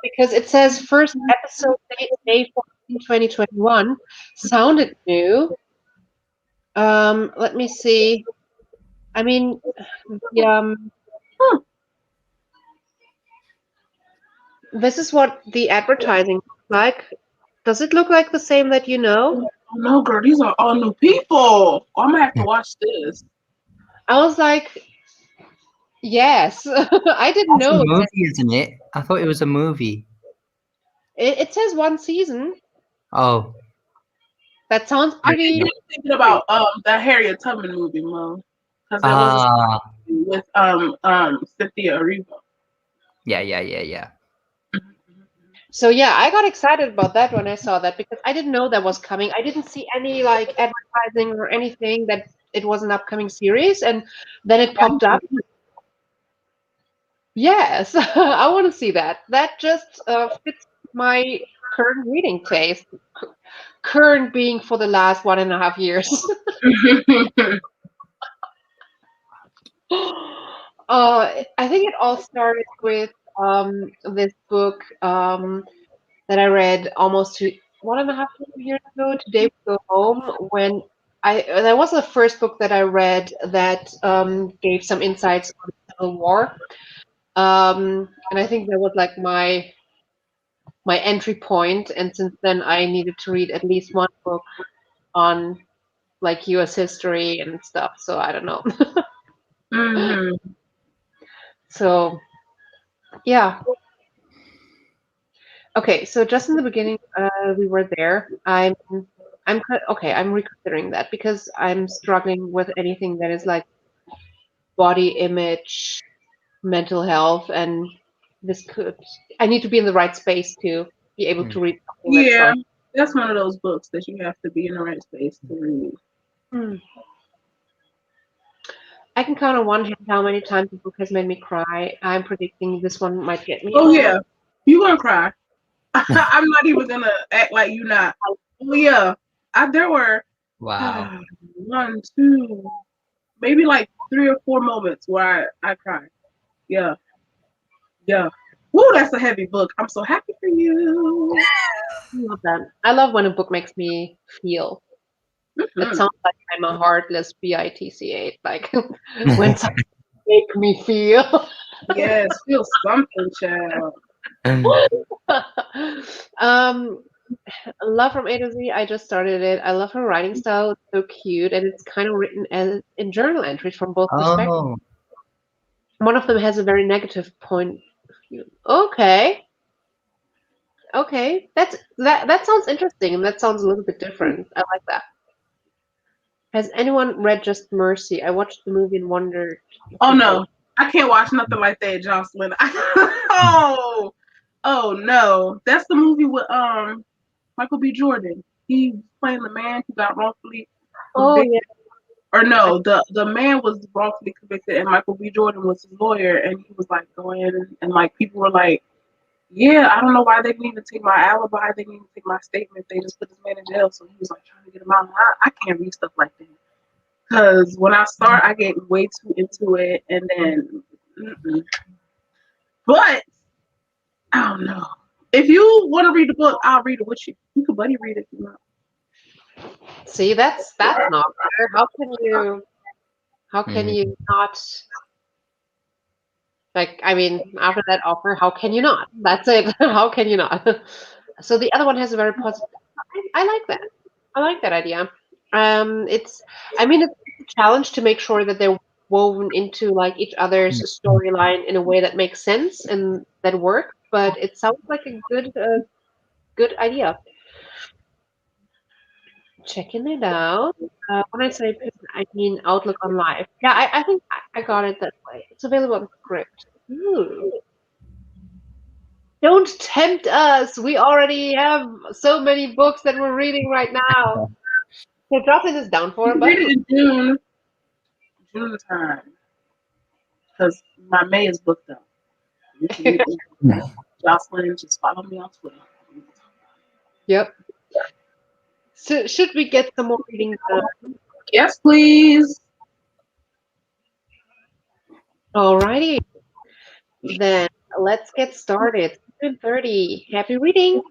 because it says first episode date May 14, 2021. Sounded new. Let me see. I mean, the, Hmm. this is what the advertising looks like. Does it look like the same that you know? No, girl, these are all new people. I'm gonna have to watch this. I was like, Yes, I didn't That's a know. movie, isn't it? I thought it was a movie. It says one season. Oh, That sounds I think pretty. you're thinking about the Harriet Tubman movie, Mo, because there was a ah, scene with Cynthia Erivo. yeah. So yeah, I got excited about that when I saw that because I didn't know that was coming. I didn't see any like advertising or anything that it was an upcoming series, and then it popped up. Yes, I want to see that. That just fits my current reading taste. Current being for the last 1.5 years. I think it all started with this book that I read almost 1.5 years ago. Today We Go Home. When that was the first book that I read that gave some insights on the Civil War. And I think that was like my entry point. And since then, I needed to read at least one book on like U.S. history and stuff. So I don't know. hmm So yeah. Okay. So just in the beginning, we were there. Okay. I'm reconsidering that because I'm struggling with anything that is like body image, mental health, and this could. I need to be in the right space to be able Hmm. to read something that Yeah, starts. that's one of those books that you have to be in the right space to read. Hmm. I can count on one hand how many times the book has made me cry. I'm predicting this one might get me Oh as well. yeah, you gonna cry. I'm not even gonna act like you not. Oh yeah, there were Wow. one, two, maybe like 3 or 4 moments where I cried. Yeah, yeah. Woo, that's a heavy book. I'm so happy for you. I love that. I love when a book makes me feel. It Mhm. sounds like I'm a heartless bitch. Like when something make me feel. Yes, feel something, child. um, Love from A to Z. I just started it. I love her writing style. It's so cute, and it's kind of written as in journal entries from both perspectives. Oh, One of them has a very negative point of view. Okay, okay, that sounds interesting, and that sounds a little bit different. I like that. Has anyone read Just Mercy? I watched the movie and wondered if Oh you both. no, I can't watch nothing like that, Jocelyn. Oh, oh no, that's the movie with Michael B. Jordan. He was playing the man who got wrongfully Oh yeah. convicted. Or no, the man was wrongfully convicted, and Michael B. Jordan was his lawyer, and he was like going and like people were like, yeah, I don't know why they didn't even take my alibi, they didn't even take my statement, they just put this man in jail. So he was like trying to get him out. I can't read stuff like that because when I start, I get way too into it, and then. Mm-mm. But I don't know. If you want to read the book, I'll read it with you. You can buddy read it if you want. See, that's not fair. How can mm. you not like I mean, after that offer, how can you not? That's it. How can you not? So the other one has a very positive I like that. I like that idea. It's I mean it's a challenge to make sure that they're woven into like each other's storyline in a way that makes sense and that works, but it sounds like a good idea. Checking it out. When I say pivot, I mean outlook on life. Yeah, I think I got it that way. It's available on script. Ooh. Don't tempt us. We already have so many books that we're reading right now. So Jocelyn is down for You a can read buddy. it in June time, because my May is booked up. You can read it. Jocelyn, just follow me on Twitter. Yep. So should we get some more reading done? Yes, please. Alrighty. Then let's get started. 7:30. Happy reading.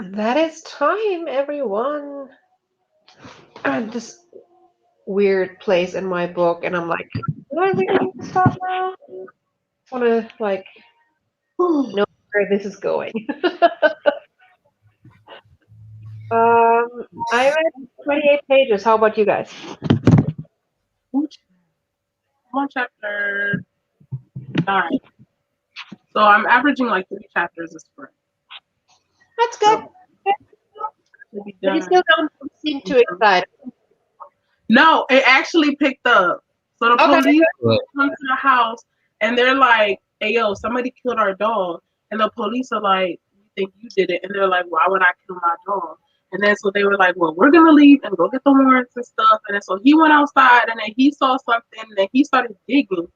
That is time, everyone. I'm at this weird place in my book, and I'm like, do I really need to stop now? I want to like know where this is going. I read 28 pages. How about you guys? I'm on chapter 9. So I'm averaging like 3 chapters a sprint. That's good. So we'll be But you done. still don't seem too excited. No, it actually picked up. So the Okay. police come to the house and they're like, "Hey, yo, somebody killed our dog." And the police are like, "You think you did it?" And they're like, "Why would I kill my dog?" And then so they were like, "Well, we're gonna leave and go get the warrants and stuff." And then so he went outside and then he saw something and then he started digging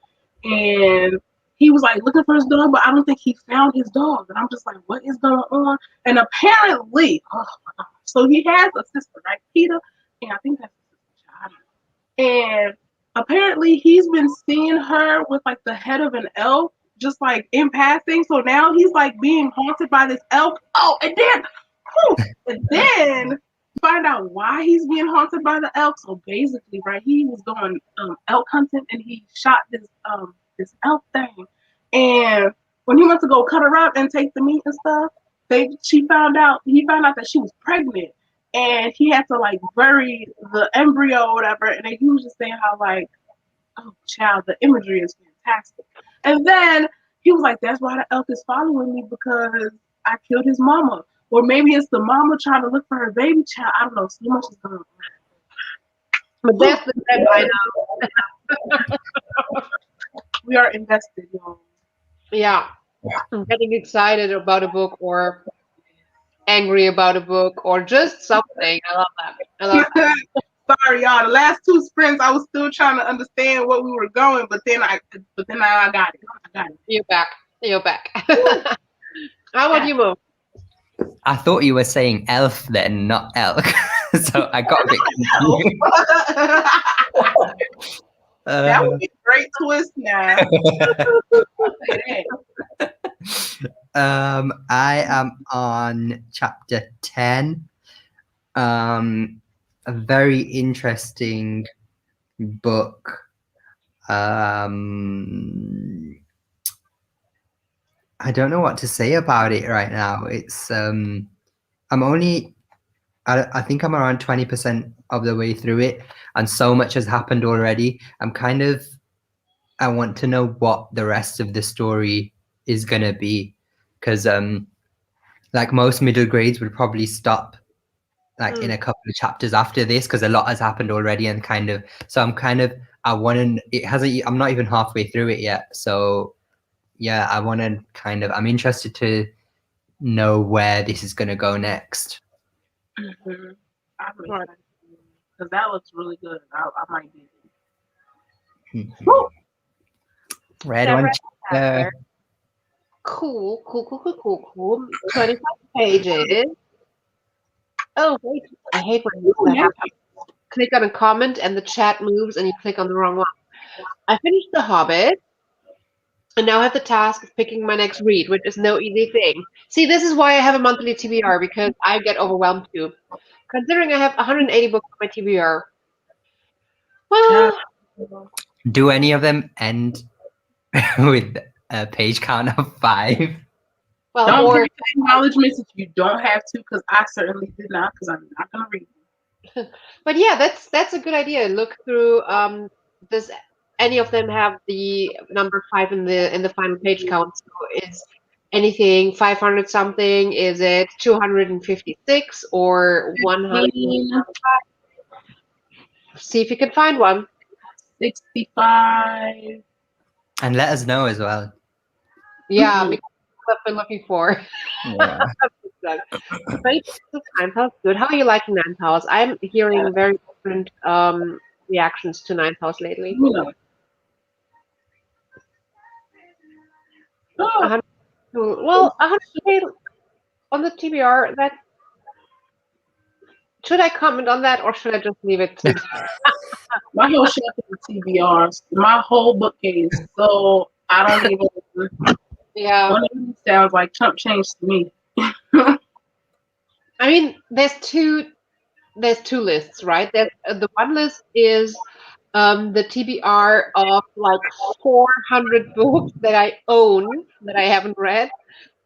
and he was like looking for his dog, but I don't think he found his dog. And I'm just like, what is going on? And apparently, oh my God. So he has a sister, right? Peter. And I think that's his sister. I don't know. And apparently he's been seeing her with like the head of an elk, just like in passing. So now he's like being haunted by this elk. Oh, and then find out why he's being haunted by the elk. So basically, right, he was going elk hunting and he shot this elk thing. And when he went to go cut her up and take the meat and stuff, he found out that she was pregnant and he had to like bury the embryo or whatever. And then he was just saying how like, oh child, the imagery is fantastic. And then he was like, that's why the elk is following me because I killed his mama. Or maybe it's the mama trying to look for her baby child. I don't know. So much is going on. But that's the step I know. We are invested, y'all. Yeah. I'm getting excited about a book or angry about a book or just something. I love that. I love that. Sorry, y'all. The last 2 sprints, I was still trying to understand what we were going, but then now I got it. You're back. You're back. How about you, Mo? I thought you were saying elf then, not elk. So I got a bit confused. That would be a great twist now. I am on chapter 10. A very interesting book. I don't know what to say about it right now. It's I think I'm around 20% of the way through it, and so much has happened already. I want to know what the rest of the story is gonna be, because like most middle grades would probably stop like in a couple of chapters after this, because a lot has happened already, and I'm not even halfway through it yet, so yeah, I'm interested to know where this is gonna go next. Mm-hmm. Because that looks really good. I might do it. Read one chapter. Cool. 25 pages. Oh, wait. I hate when that happens. Click on a comment and the chat moves and you click on the wrong one. I finished The Hobbit and now I have the task of picking my next read, which is no easy thing. See, this is why I have a monthly TBR, because I get overwhelmed too. Considering I have 180 books on my TBR. Well, do any of them end with a page count of 5? Well, don't give acknowledgments if you don't have to, because I certainly did not, because I'm not going to read them. But yeah, that's a good idea. Look through. Does any of them have the number 5 in the final page count? So is anything 500 something? Is it 256 or 100? See if you can find one. 65. And let us know as well. Yeah, because that's what I've been looking for. Yeah. Ninth House, good. How are you liking Ninth House? I'm hearing very different reactions to Ninth House lately. Oh. Well, 100K on the TBR. That should I comment on that or should I just leave it? My whole shelf is TBRs. My whole bookcase. So I don't even. Yeah. One of them sounds like chump change to me. I mean, there's two lists, right? There's the one list is the TBR of like 400 books that I own that I haven't read,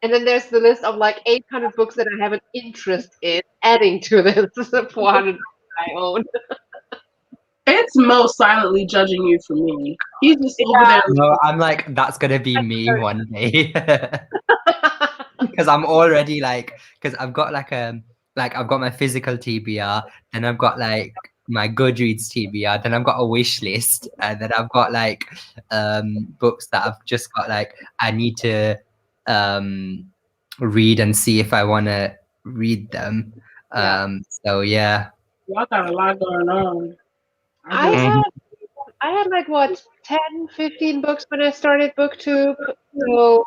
and then there's the list of like 800 books that I have an interest in adding to this 400 books I own. It's Mo silently judging you for me. He's just over Yeah. there. No, I'm like, that's gonna be me one day. Because I'm already like, because I've got I've got my physical TBR, then I've got like my Goodreads TBR, then I've got a wish list, and then I've got like books that I've just got like I need to read and see if I want to read them. Yeah. So yeah. Y'all got a lot going on. I just, had I had like what 10, 15 books when I started BookTube. So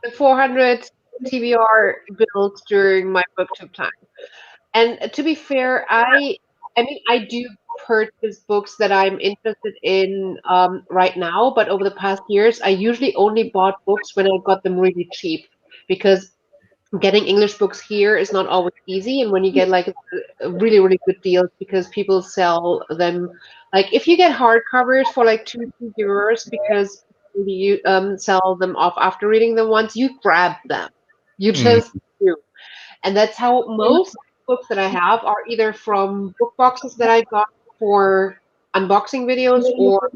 the 400 TBR built during my BookTube time. And to be fair, I mean I do purchase books that I'm interested in right now, but over the past years, I usually only bought books when I got them really cheap because getting English books here is not always easy. And when you get like really, really good deals because people sell them, like if you get hardcovers for like €2 because you sell them off after reading them once, you grab them. You Mm, just do. And that's how most books that I have are either from book boxes that I got for unboxing videos or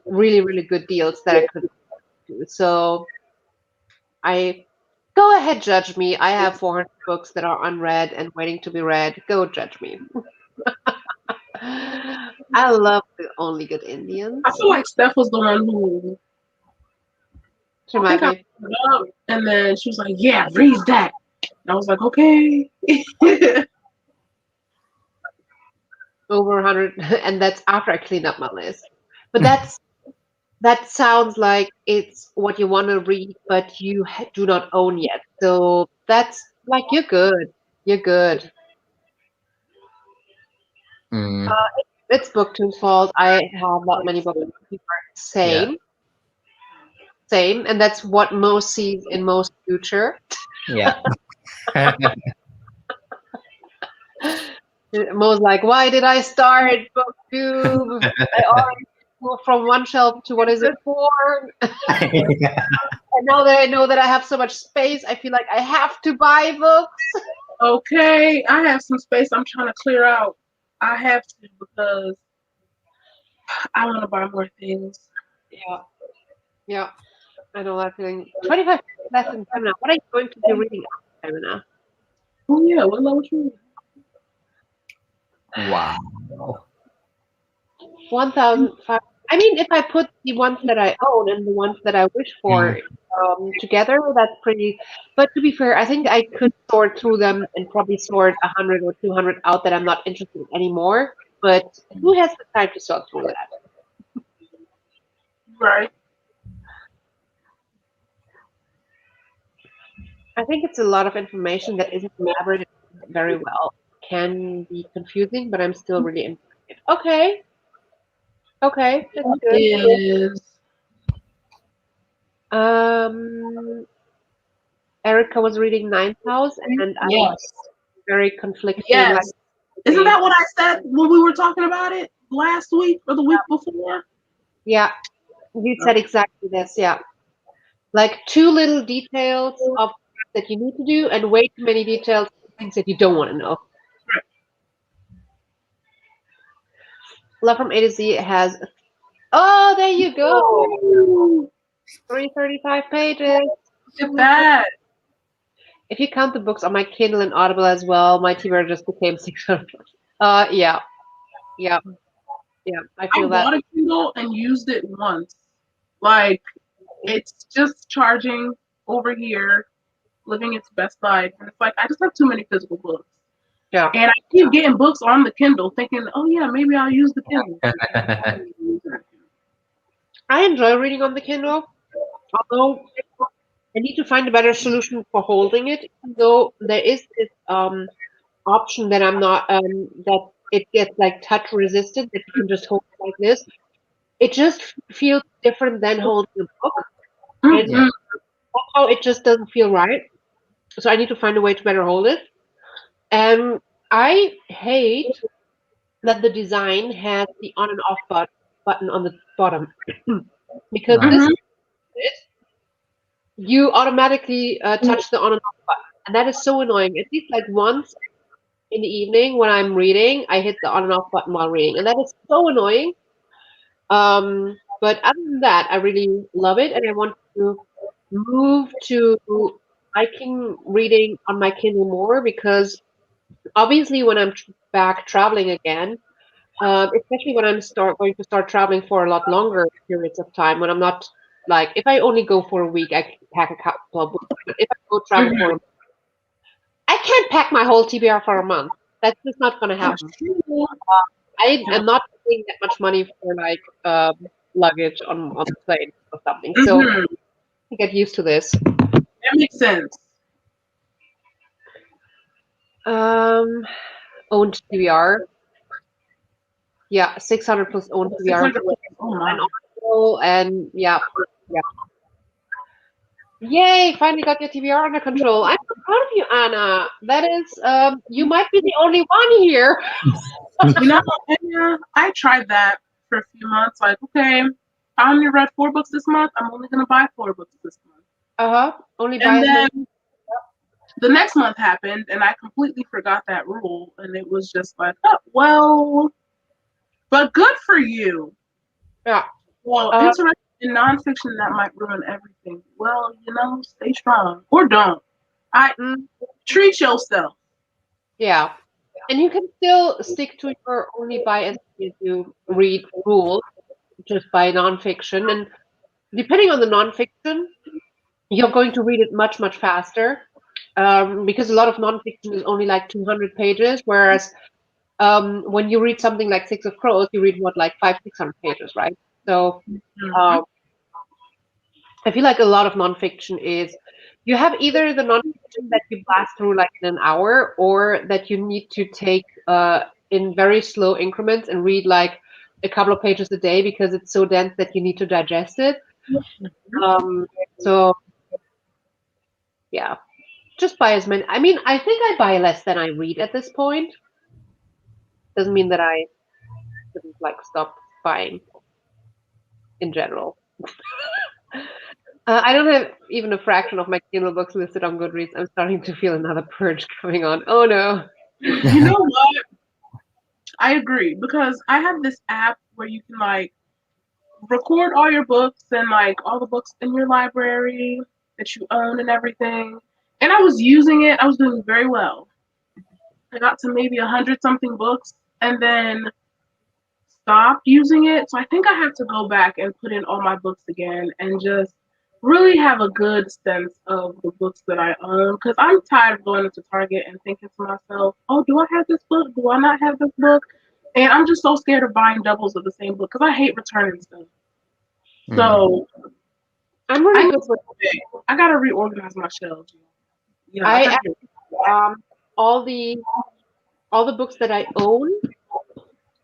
really, really good deals that I could do. So I go ahead, judge me. I have 400 books that are unread and waiting to be read. Go judge me. I love the Only Good Indians. I feel like Steph was the one who I Remind think I me, put it up, and then she was like, "Yeah, read that." And I was like, "Okay." over 100, and that's after I cleaned up my list. But that sounds like it's what you want to read, but you do not own yet. So that's like you're good. You're good. mm, It's BookTube's fault. I have not many books. yeah. Same, same, and that's what most sees in most future. Yeah. Mo's like, why did I start BookTube? I already moved from one shelf to what is it, four? And now that I know that I have so much space, I feel like I have to buy books. Okay, I have some space I'm trying to clear out. I have to because I want to buy more things. Yeah, yeah, I know that feeling. 25 less than seminar. What are you going to be reading after seminar? Oh yeah, what about you? Wow. 1,500. I mean, if I put the ones that I own and the ones that I wish for together, that's pretty. But to be fair, I think I could sort through them and probably sort 100 or 200 out that I'm not interested in anymore. But who has the time to sort through that? Right. I think it's a lot of information that isn't elaborated very well. Can be confusing, but I'm still really interested. Okay, okay, that's good. Is Um, Erica was reading Ninth House, and I was yes, very conflicting. Like, yes. Isn't that what I said when we were talking about it last week or the week before? yeah, you said exactly this. Yeah, like too little details of that you need to do, and way too many details of things that you don't want to know. Love from A to Z has. Oh, there you go. Ooh, 335 pages. look at that. If you count the books on my Kindle and Audible as well, my TBR just became 600. Yeah, yeah, yeah. I I feel that. bought a Kindle and used it once. Like it's just charging over here, living its best life. And it's like I just have too many physical books. Yeah. And I keep getting books on the Kindle thinking, oh yeah, maybe I'll use the Kindle. I enjoy reading on the Kindle, although I need to find a better solution for holding it. Even though there is this option that I'm not that it gets like touch resistant that you can just hold it like this. It just feels different than holding a book. And Yeah. Mhm. somehow it just doesn't feel right. So I need to find a way to better hold it. And I hate that the design has the on and off button on the bottom because this Right. Mhm. is you automatically touch the on and off button, and that is so annoying. At least like once in the evening when I'm reading, I hit the on and off button while reading, and that is so annoying. But other than that, I really love it, and I want to move to liking reading on my Kindle more because obviously when I'm back traveling again, especially when I'm going to start traveling for a lot longer periods of time, when I'm not like if I only go for a week, I can pack a couple of books. But if I go travel for, Mhm. I can't pack my whole TBR for a month. That's just not going to That's happen. true. I Yeah. am not paying that much money for like luggage on the plane or something. So Mhm. I get used to this. That makes sense. Um, Owned TBR. Yeah, 600 plus owned TBR 600. Oh and my. Audible and yeah, yeah. Yay! Finally got your TBR under control. I'm so proud of you, Anna. That is, you might be the only one here. You know, I tried that for a few months. Like, okay, I only read 4 books this month. I'm only gonna buy 4 books this month. Uh-huh. Only buy And as many. then the next month happened, and I completely forgot that rule. And it was just like, oh, well, but good for you. Yeah. Well, Uh, interested in nonfiction that might ruin everything. Well, stay strong or don't. I mm, treat yourself. yeah. And you can still stick to your only buy as many as you read rule, just by nonfiction. And depending on the nonfiction, you're going to read it much, much faster. Because a lot of nonfiction is only like 200 pages, whereas when you read something like Six of Crows, you read what, like 600 pages, right? So Mhm. um, I feel like a lot of nonfiction is you have either the nonfiction that you blast through like in an hour, or that you need to take in very slow increments and read like a couple of pages a day because it's so dense that you need to digest it. Um, so yeah, just buy as many. I mean, I think I buy less than I read at this point. Doesn't mean that I shouldn't like stop buying in general. I don't have even a fraction of my Kindle books listed on Goodreads. I'm starting to feel another purge coming on. Oh no. You know what? I agree because I have this app where you can like record all your books and like all the books in your library that you own and everything. And I was using it. I was doing very well. I got to maybe 100 something books and then stopped using it. So I think I have to go back and put in all my books again and just really have a good sense of the books that I own. Because I'm tired of going into Target and thinking to myself, oh, do I have this book? Do I not have this book? And I'm just so scared of buying doubles of the same book because I hate returning stuff. Mm. So I'm I really need good with to, I gotta reorganize my shelves. Yeah, I I gotta. um all the all the books that I own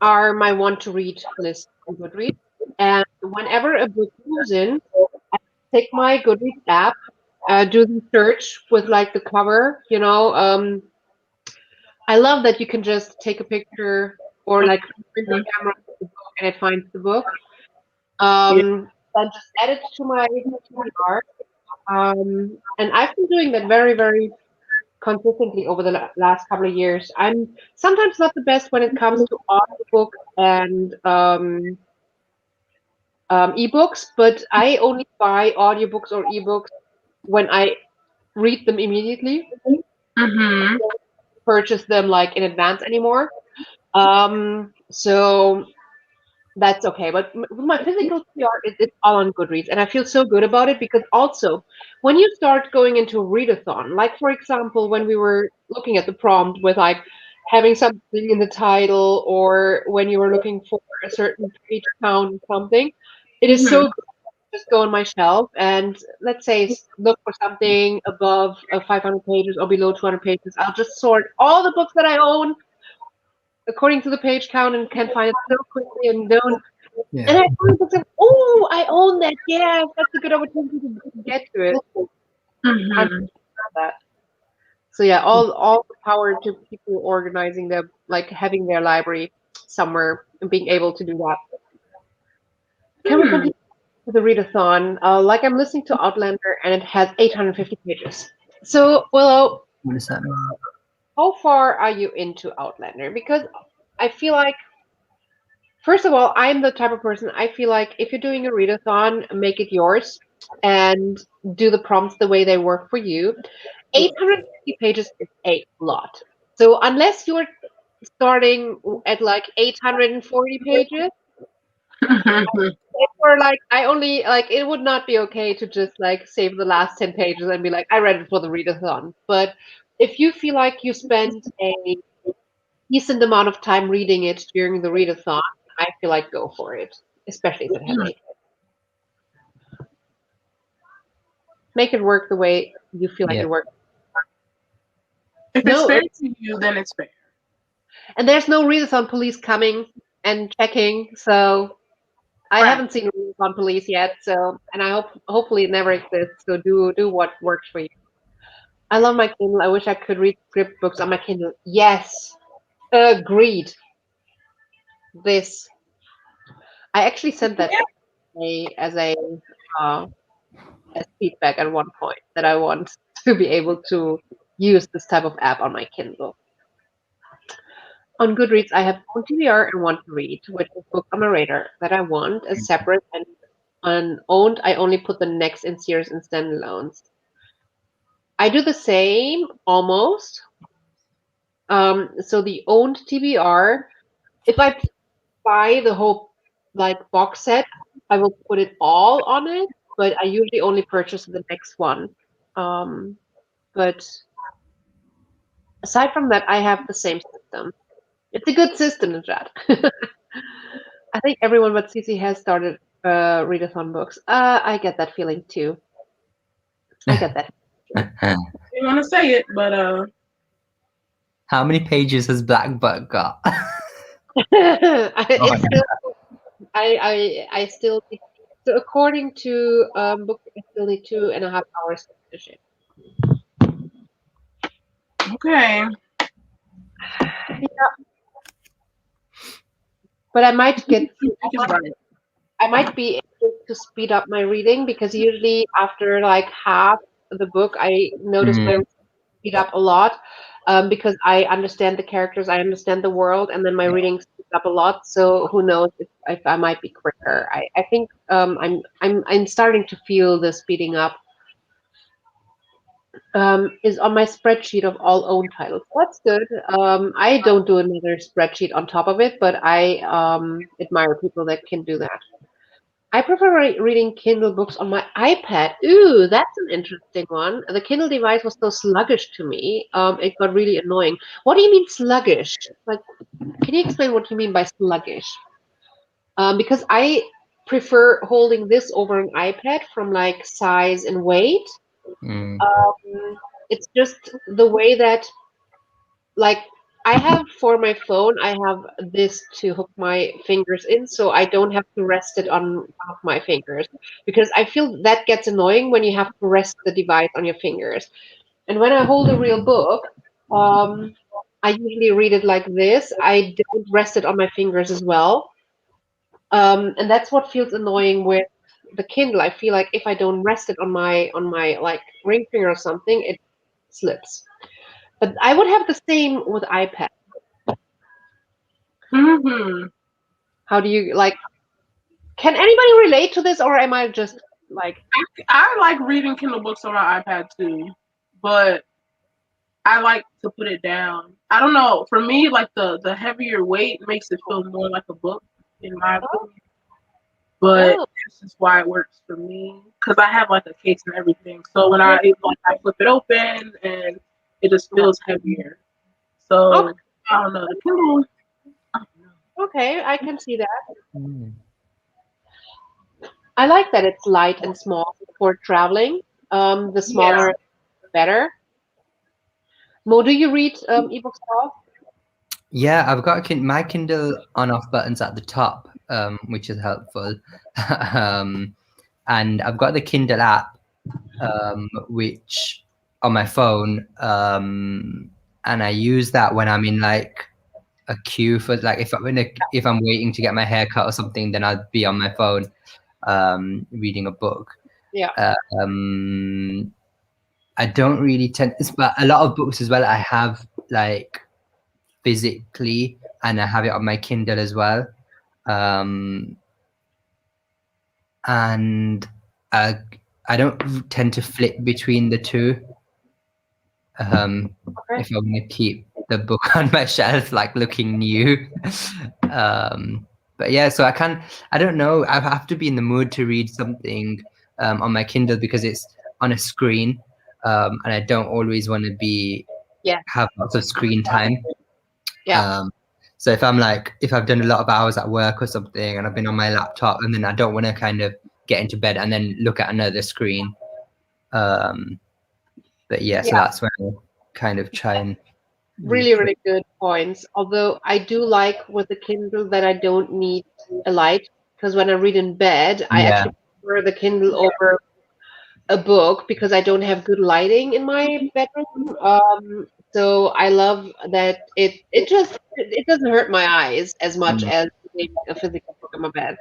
are my want to read list on Goodreads. And whenever a book moves in, take my Goodreads app, do the search with like the cover, I love that you can just take a picture or like print the camera of the book and it finds the book. Yeah. Then just add it to my TBR. And I've been doing that very, very consistently over the last couple of years. I'm sometimes not the best when it comes to audiobook and ebooks, but I only buy audiobooks or ebooks when I read them immediately, Mhm. purchase them like in advance anymore. So that's okay. But with my physical PR, it's all on Goodreads, and I feel so good about it because also when you start going into a readathon, like for example, when we were looking at the prompt with like having something in the title, or when you were looking for a certain page count or something, it is so Mhm. good to just go on my shelf and let's say look for something above 500 pages or below 200 pages. I'll just sort all the books that I own according to the page count and can find it so quickly and don't. And Yeah. I find books like, oh, I own that. Yes, that's a good opportunity to get to it. I'm Mhm. proud of that. So yeah, all the power to people organizing their like having their library somewhere and being able to do that. Can we continue with the readathon? Like I'm listening to Outlander and it has 850 pages. So Willow, What does that mean? how far are you into Outlander? Because I feel like, first of all, I'm the type of person, I feel like if you're doing a readathon, make it yours and do the prompts the way they work for you. 850 pages is a lot. So unless you're starting at like 840 pages, or like I only like it would not be okay to just like save the last 10 pages and be like, I read it for the readathon. But if you feel like you spent a decent amount of time reading it during the readathon, I feel like go for it, especially if it has eight. Make it work the way you feel like Yeah. it works. If it's fair to you, then it's fair. And there's no readathon police coming and checking, so I Right. haven't seen readathon police yet. So, and I hopefully it never exists. So do what works for you. I love my Kindle. I wish I could read script books on my Kindle. Yes, agreed. This I actually sent that as feedback at one point that I want to be able to use this type of app on my Kindle. On Goodreads, I have one TBR and one to read, which is book on my radar that I want as separate, and on owned, I only put the next in series and standalones. I do the same almost. So the owned TBR, if I buy the whole like box set, I will put it all on it, but I usually only purchase the next one. But aside from that, I have the same system. It's a good system, Najat. I think everyone but Cece has started readathon books. I get that feeling too. I get that. You want to say it, but How many pages has Black Buck got? I still so according to book I still need 2.5 hours to finish it. okay. Yeah. But I might get I might be able to speed up my reading because usually after like half the book I notice my speed up a lot because I understand the characters, I understand the world, and then my reading speeds up a lot. So who knows if I might be quicker. I think I'm starting to feel the speeding up. Is on my spreadsheet of all owned titles. That's good. I don't do another spreadsheet on top of it, but I admire people that can do that. I prefer reading Kindle books on my iPad. Ooh, that's an interesting one. The Kindle device was so sluggish to me. It got really annoying. What do you mean sluggish? Like, can you explain what you mean by sluggish? Because I prefer holding this over an iPad from like size and weight. It's just the way that, like, I have for my phone, I have this to hook my fingers in, so I don't have to rest it on one of my fingers because I feel that gets annoying when you have to rest the device on your fingers. And when I hold a real book, I usually read it like this. I don't rest it on my fingers as well, and that's what feels annoying with the Kindle. I feel like if I don't rest it on my like ring finger or something, it slips. But I would have the same with iPad. How do you like? Can anybody relate to this, or am I just like? I like reading Kindle books on my iPad too, but I like to put it down. I don't know. For me, like the heavier weight makes it feel more like a book, in my opinion. But this is why it works for me because I have like a case and everything. So when I flip it open and it just feels heavier. So I don't know. The Kindle. Okay, I can see that. I like that it's light and small for traveling. The smaller, the better. Mo, do you read ebooks at all? Yeah, I've got my Kindle on-off buttons at the top, which is helpful. And I've got the Kindle app, which on my phone, and I use that when I'm in like a queue for like if I'm waiting to get my hair cut or something, then I'd be on my phone reading a book. Yeah. I don't really tend, but a lot of books as well I have like physically, and I have it on my Kindle as well. And I don't tend to flip between the two. If I want to keep the book on my shelf like looking new. But yeah, so I don't know, I have to be in the mood to read something on my Kindle because it's on a screen, and I don't always want to have lots of screen time. So if I've done a lot of hours at work or something and I've been on my laptop, and then I don't want to kind of get into bed and then look at another screen. But yeah, so that's when I kind of try and really good points. Although I do like with the Kindle that I don't need a light, because when I read in bed, I actually prefer the Kindle over a book because I don't have good lighting in my bedroom. So I love that it doesn't hurt my eyes as much as reading a physical book in my bed.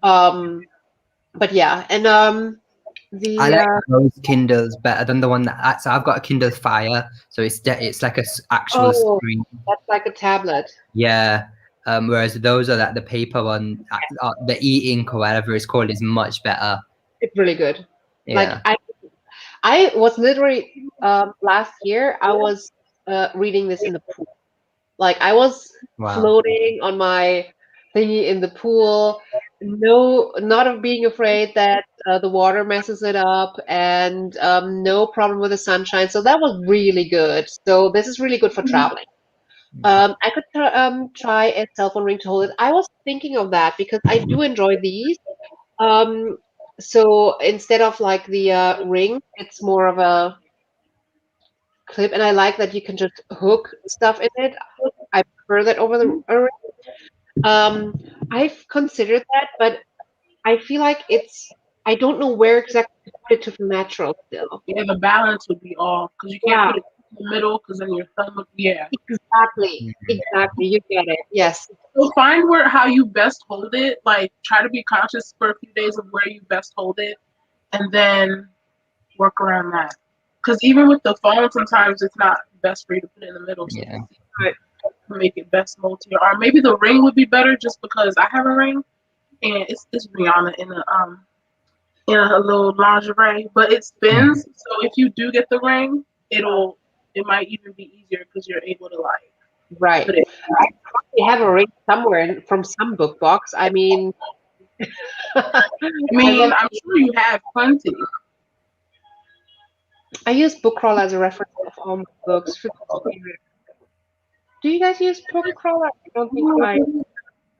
But yeah, and I like those Kindles better than the one that. So I've got a Kindle Fire, so it's like a actual screen. That's like a tablet. Yeah. Whereas those are like the paper one, the e-ink or whatever it's called, is much better. It's really good. Yeah. Like I was literally last year I was reading this in the pool. Like I was floating on my thingy in the pool, not being afraid that the water messes it up, and no problem with the sunshine. So that was really good. So this is really good for traveling. I could try a cell phone ring to hold it. I was thinking of that because I do enjoy these. So instead of like the ring, it's more of a clip, and I like that you can just hook stuff in it. I prefer that over the ring. I've considered that, but I feel like I don't know where exactly to put it to feel natural still. Yeah, the balance would be off because you can't put it in the middle because then your thumb would, Exactly, you get it, yes. So find how you best hold it, like try to be conscious for a few days of where you best hold it, and then work around that. Because even with the phone, sometimes it's not best for you to put it in the middle. So make it best mold to your arm. Maybe the ring would be better just because I have a ring and it's Rihanna in a little lingerie, but it spins. So if you do get the ring, it might even be easier because you're able to right. put it. I probably have a ring somewhere from some book box. I mean, I'm sure you have plenty. I use Bookcrawl as a reference of all my books. Do you guys use Bookcrawl? I don't think I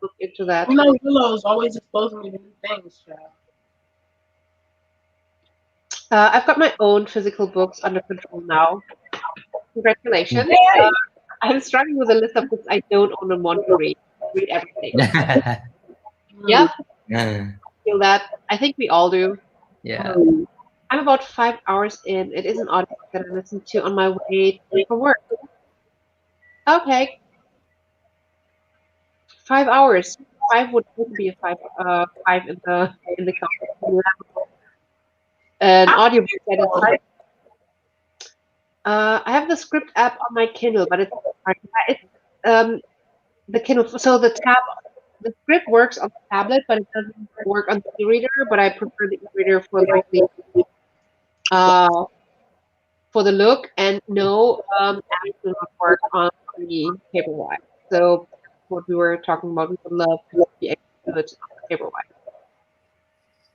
looked into that. Willow's always exposing me to new things, child. I've got my own physical books under control now. Congratulations. I'm struggling with a list of books I don't own and want to read. Read everything. Yep. Feel that. I think we all do. Yeah. I'm about 5 hours in. It is an audiobook that I listen to on my way for work. Okay. 5 hours. 5 would be a 5 in the company. An audiobook that is like I have the script app on my Kindle, but it's the Kindle. So the script works on the tablet, but it doesn't work on the e-reader. But I prefer the e-reader for the look, and no, apps do not work on the Paperwhite. So what we were talking about, we would love to be able to do it on Paperwhite.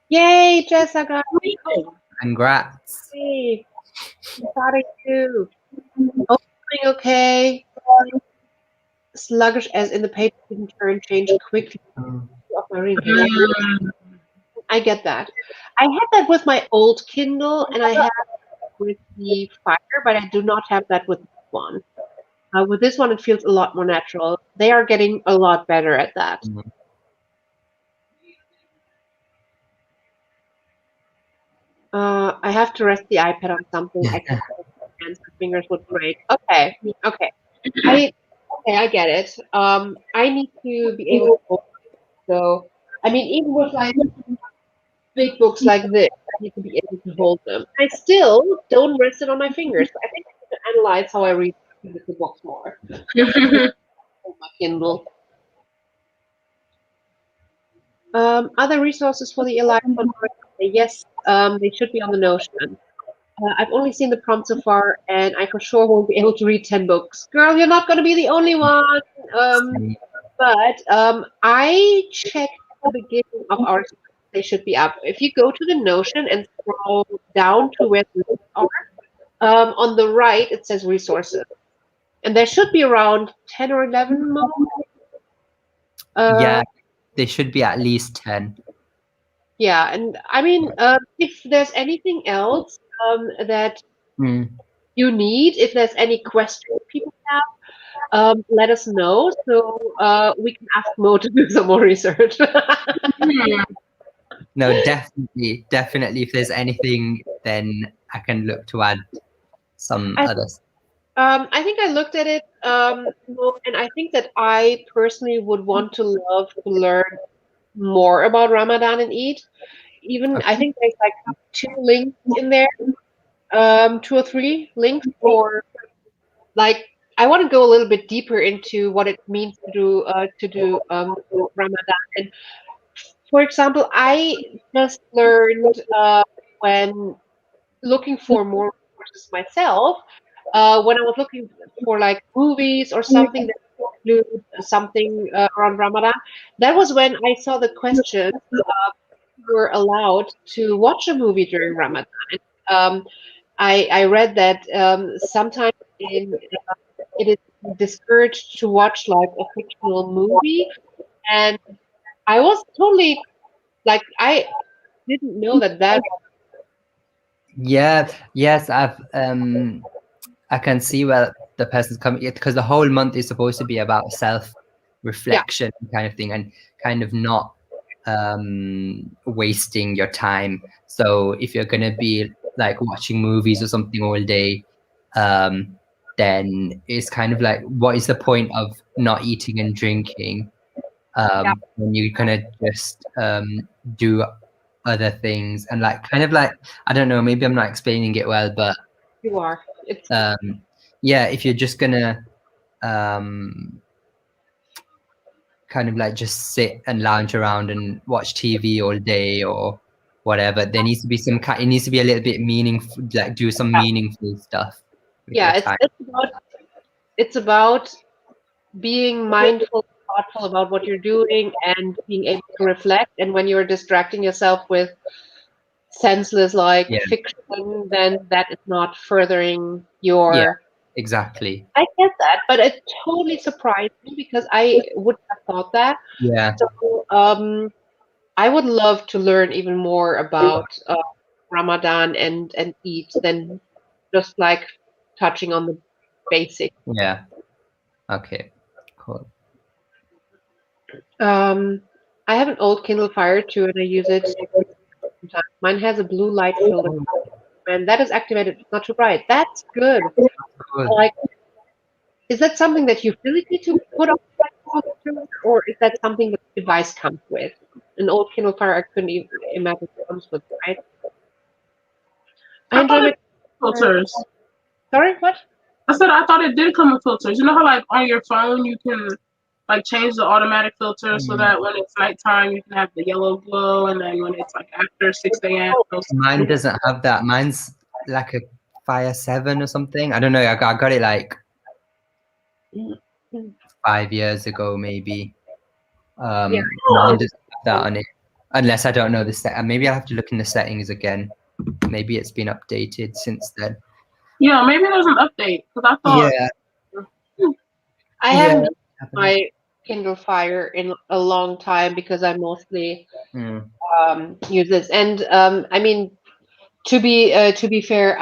Yay, Jessica! Congrats. Hey, proud of you. Okay. Sluggish as in the page didn't turn, changed quickly. I get that. I had that with my old Kindle, and I had with the Fire, but I do not have that with this one. With this one, it feels a lot more natural. They are getting a lot better at that. I have to rest the iPad on something. I can't hands, my fingers would break. Okay. I get it. I need to be able to hold. So, I mean, even with like big books like this, I need to be able to hold them. I still don't rest it on my fingers. I think I need to analyze how I read the books more. On my Kindle. Other resources for the Elite yes, they should be on the Notion. I've only seen the prompt so far, and I for sure won't be able to read 10 books. Girl, you're not going to be the only one. But I checked at the beginning of our they should be up. If you go to the Notion and scroll down to where the links are, on the right it says resources, and there should be around 10 or 11 more. Yeah, they should be at least 10. Yeah, and I mean, if there's anything else that you need, if there's any questions people have, let us know so we can ask Mo to do some more research. No, definitely. If there's anything, then I can look to add some others. I think I looked at it, and I think that I personally would want to love to learn more about Ramadan and Eid. Even I think there's like 2 links in there, 2 or 3 links for like I want to go a little bit deeper into what it means to do Ramadan. And for example, I just learned when looking for more resources myself. When I was looking for like movies or something that include something around Ramadan, that was when I saw the question were allowed to watch a movie during Ramadan. Um, I read that sometimes it is discouraged to watch like a fictional movie, and I was totally like I didn't know that. Yeah. Yes, I can see where the person's coming, because the whole month is supposed to be about self-reflection kind of thing, and kind of not wasting your time. So if you're gonna be like watching movies or something all day, then it's kind of like, what is the point of not eating and drinking when you kind of just do other things, and like kind of like, I don't know, maybe I'm not explaining it well, but You are. yeah, if you're just gonna kind of like just sit and lounge around and watch TV all day or whatever, there needs to be it needs to be a little bit meaningful, like do some meaningful stuff with your time. It's about being mindful, thoughtful about what you're doing, and being able to reflect. And when you're distracting yourself with senseless fiction, then that is not furthering your. Exactly. I get that, but it totally surprised me because I wouldn't have thought that. Yeah. So I would love to learn even more about Ramadan and Eid than just like touching on the basics. Yeah. Okay. Cool. I have an old Kindle Fire too, and I use it sometimes. Mine has a blue light filter, and that is activated. It's not too bright. That's good. Cool. Like, is that something that you really need to put on, or is that something that the device comes with? An old Kindle Fire, I couldn't even imagine it comes with, right? I enjoy filters. Sorry, what? I said I thought it did come with filters. You know how like on your phone you can like change the automatic filter so that when it's nighttime you can have the yellow glow, and then when it's like after 6 a.m. Mine doesn't have that. Mine's like a Fire 7 or something. I don't know. I got it like 5 years ago, maybe. Mine doesn't have that on it, unless I don't know the set. Maybe I'll have to look in the settings again. Maybe it's been updated since then. Yeah, maybe there's an update, because I thought. Yeah. I haven't used my Kindle Fire in a long time because I mostly use this. And I mean, to be fair,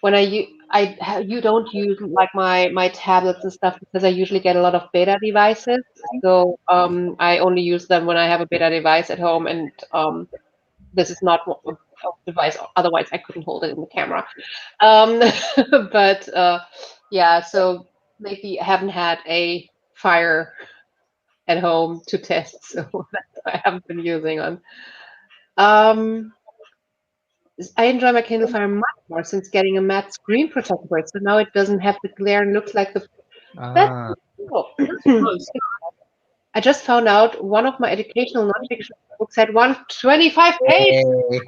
when you don't use like my tablets and stuff, because I usually get a lot of beta devices. So I only use them when I have a beta device at home, and this is not of device. Otherwise, I couldn't hold it in the camera. Um, but yeah, so lately I haven't had a fire at home to test, so that's what I haven't been using on. Um, I enjoy my Kindle Fire much more since getting a matte screen protector for it, so now it doesn't have the glare and looks like the. That's Ah, cool. Really I just found out one of my educational nonfiction books had 125 pages. yay.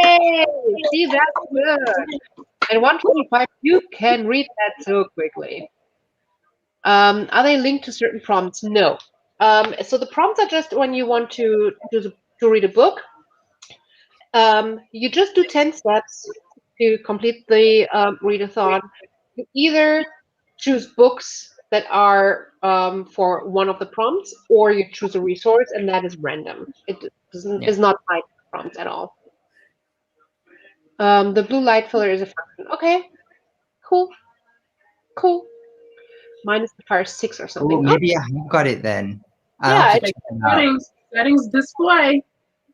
Yay! See, that's good. And 125, you can read that so quickly. Are they linked to certain prompts? No. So the prompts are just when you want to read a book. You just do 10 steps to complete the readathon. You either choose books that are for one of the prompts, or you choose a resource, and that is random. It Yeah. is not tied to the prompts at all. The blue light filler is a function. Okay, cool, cool. Mine is the fire 6 or Oh, something. Oh, maybe I have got it then. I'll yeah, have to it's check it out. settings display.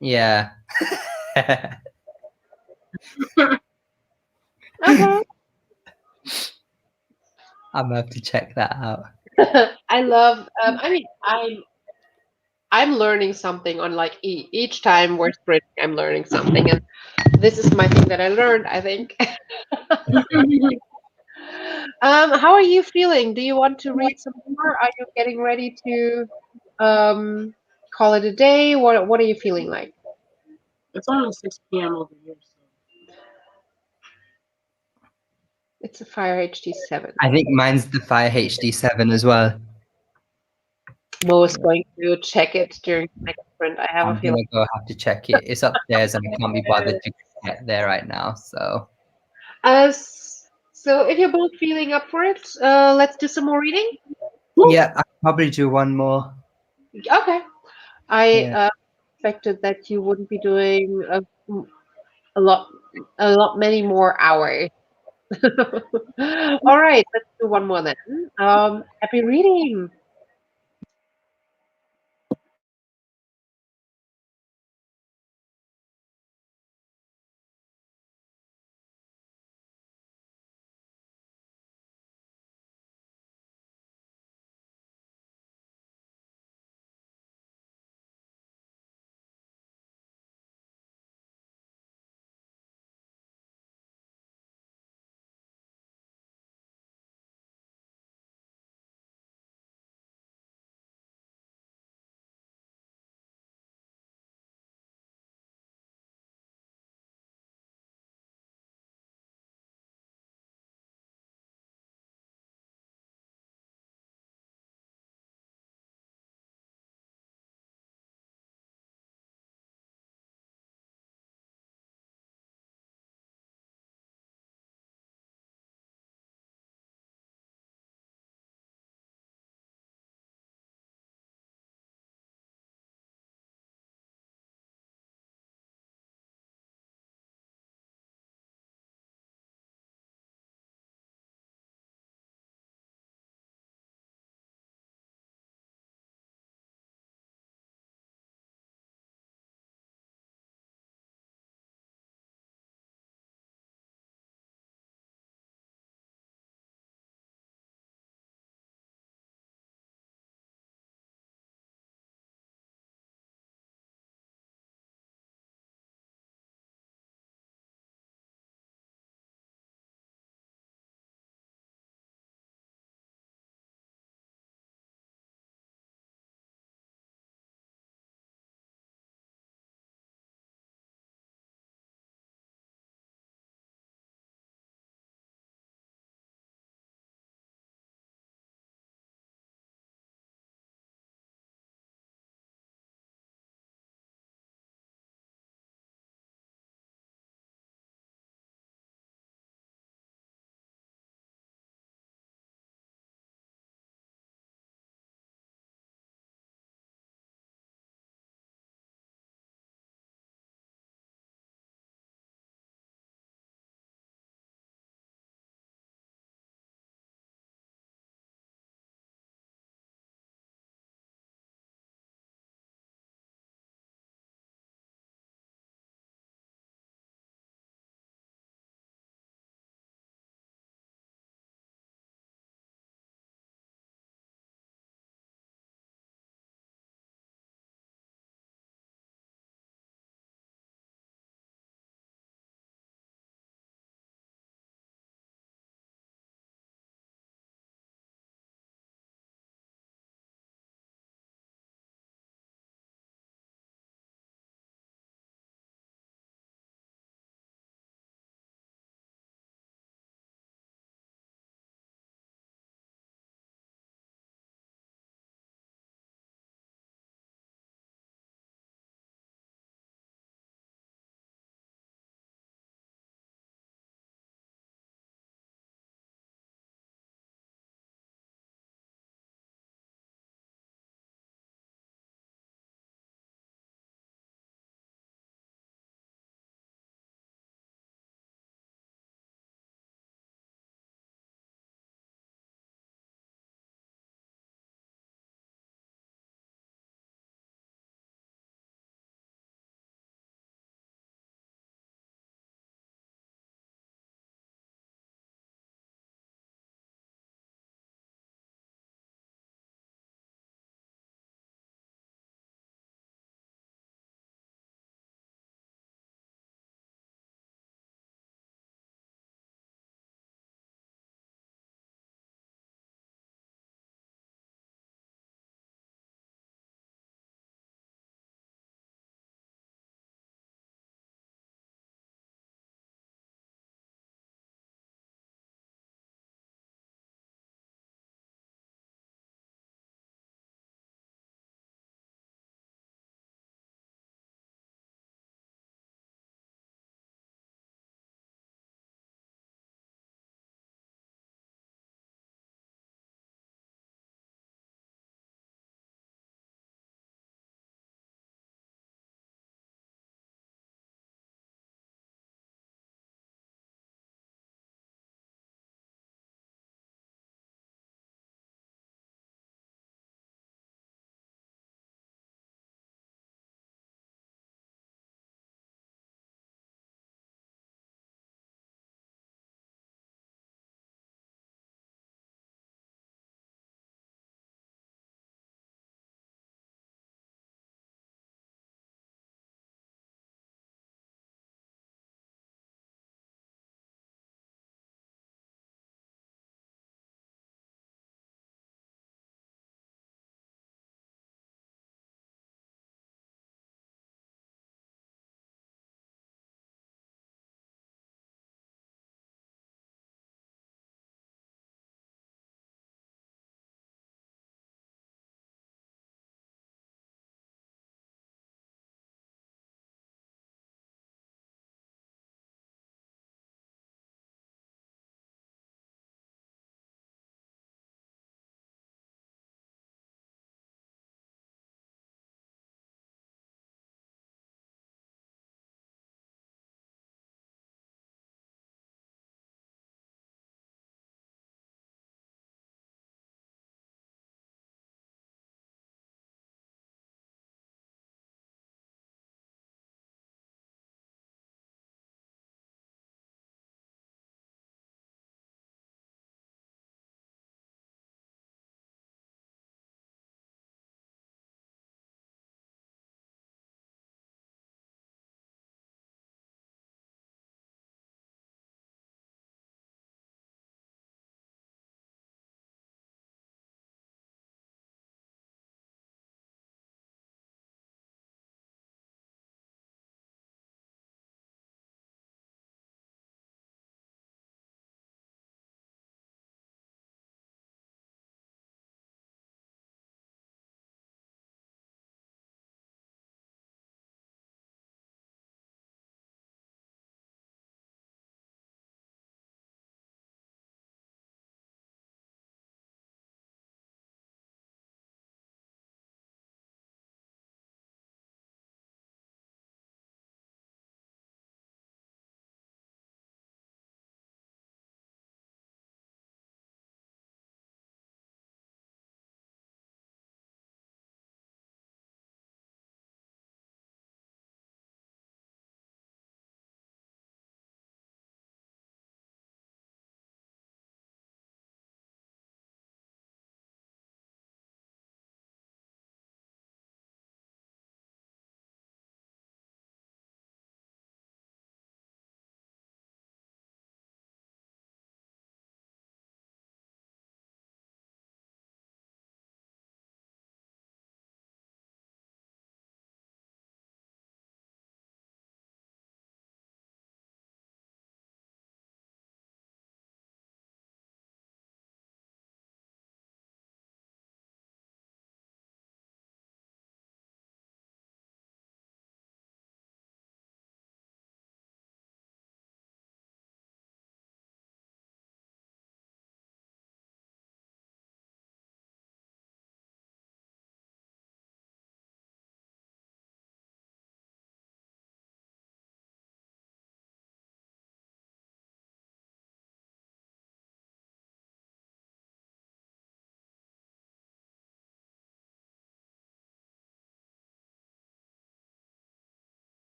Yeah. okay. I'm gonna have to check that out. I love. I mean, I'm learning something on like each time we're sprinting. I'm learning something, and this is my thing that I learned. I think. How are you feeling? Do you want to read some more? Are you getting ready to call it a day? What are you feeling like? It's only 6 p.m. over here. So. It's a Fire HD7. I think mine's the Fire HD7 as well. Mo is going to check it during the next sprint. I have a I'm feeling. gonna go have to check it. It's upstairs and I can't be bothered to get there right now. So So if you're both feeling up for it, let's do some more reading. yeah, I'll probably do one more. Okay. I Yeah. expected that you wouldn't be doing a lot many more hours. All right, let's do one more then. Happy reading.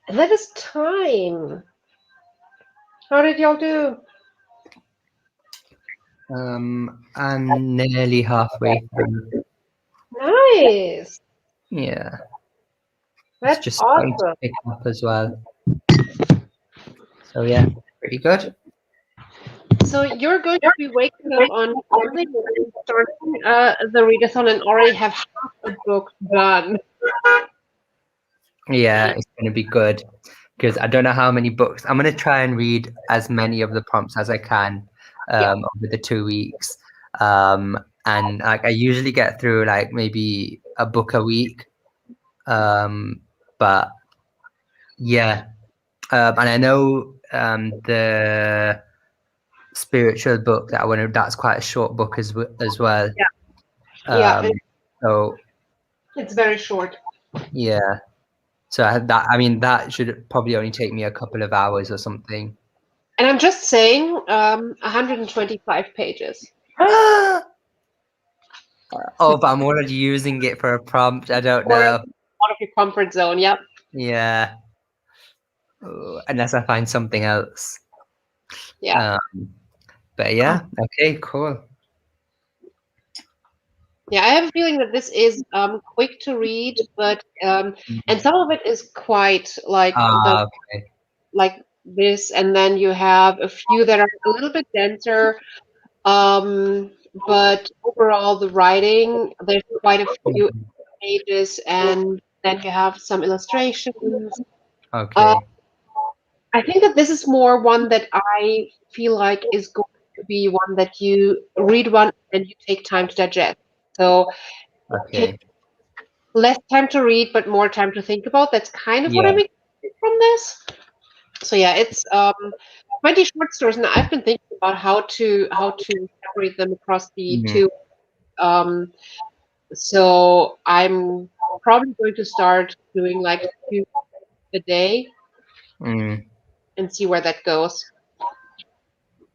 And that is time. How did y'all do? I'm nearly halfway through. Nice. Yeah, it's That's just starting to awesome. pick up as well. So yeah, pretty good. So you're going to be waking up on Sunday morning, starting the readathon, and already have half the book done. Yeah, it's going to be good because I don't know how many books. I'm going to try and read as many of the prompts as I can Yeah. over the 2 weeks. And like I usually get through like maybe a book a week. But yeah, and I know the spiritual book that I want to. That's quite a short book as well. Yeah, So it's very short. yeah. So I mean, that should probably only take me a couple of hours or something. And I'm just saying, 125 pages. Oh, but I'm already using it for a prompt. I don't Or know. out of your comfort zone. Yep. Yeah. Unless I find something else. Yeah. But yeah, okay, cool. Yeah, I have a feeling that this is quick to read, but and some of it is quite Okay. like this, and then you have a few that are a little bit denser. But overall, the writing, there's quite a few pages, and then you have some illustrations. Uh, Okay. I think that this is more one that I feel like is going to be one that you read one and you take time to digest. So take Okay. less time to read, but more time to think about. That's kind of what Yeah. I'm expecting from this. So yeah, it's 20 short stories, and I've been thinking about how to separate them across the Mm, two. Um, so I'm probably going to start doing like 2 a day mm. and see where that goes.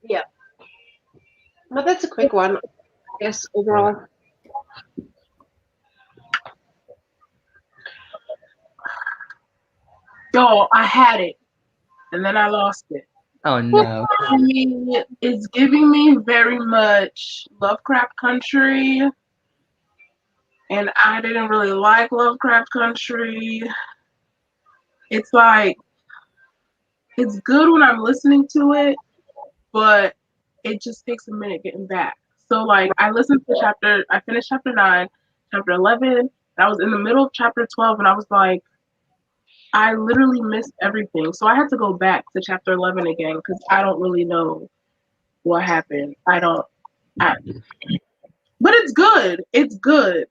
Yeah, but that's a quick one. I guess Yeah. overall. Yo, I had it, and then I lost it. Oh no. It's giving me very much Lovecraft Country, and I didn't really like Lovecraft Country. It's like it's good when I'm listening to it, but it just takes a minute getting back. So like I finished chapter 9, chapter 11, and I was in the middle of chapter 12, and I was like, I literally missed everything. So I had to go back to chapter 11 again because I don't really know what happened. But it's good. It's good.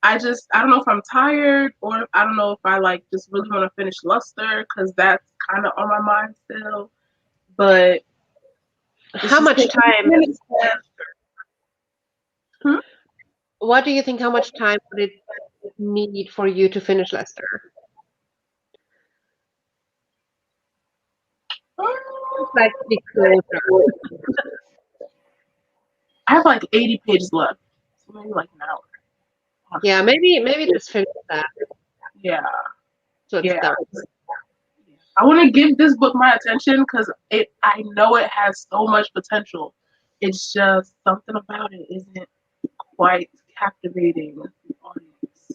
I don't know if I'm tired or I don't know if I like just really want to finish Luster because that's kind of on my mind still. But it's How just much taking time? minutes. Hmm? What do you think? How much time would it need for you to finish Lester? It's like the closer. I have like 80 pages left, so maybe like an hour. Yeah, maybe just finish that Yeah, so it's yeah. done. I want to give this book my attention because I know it has so much potential. It's just something about it isn't quite captivating the audience.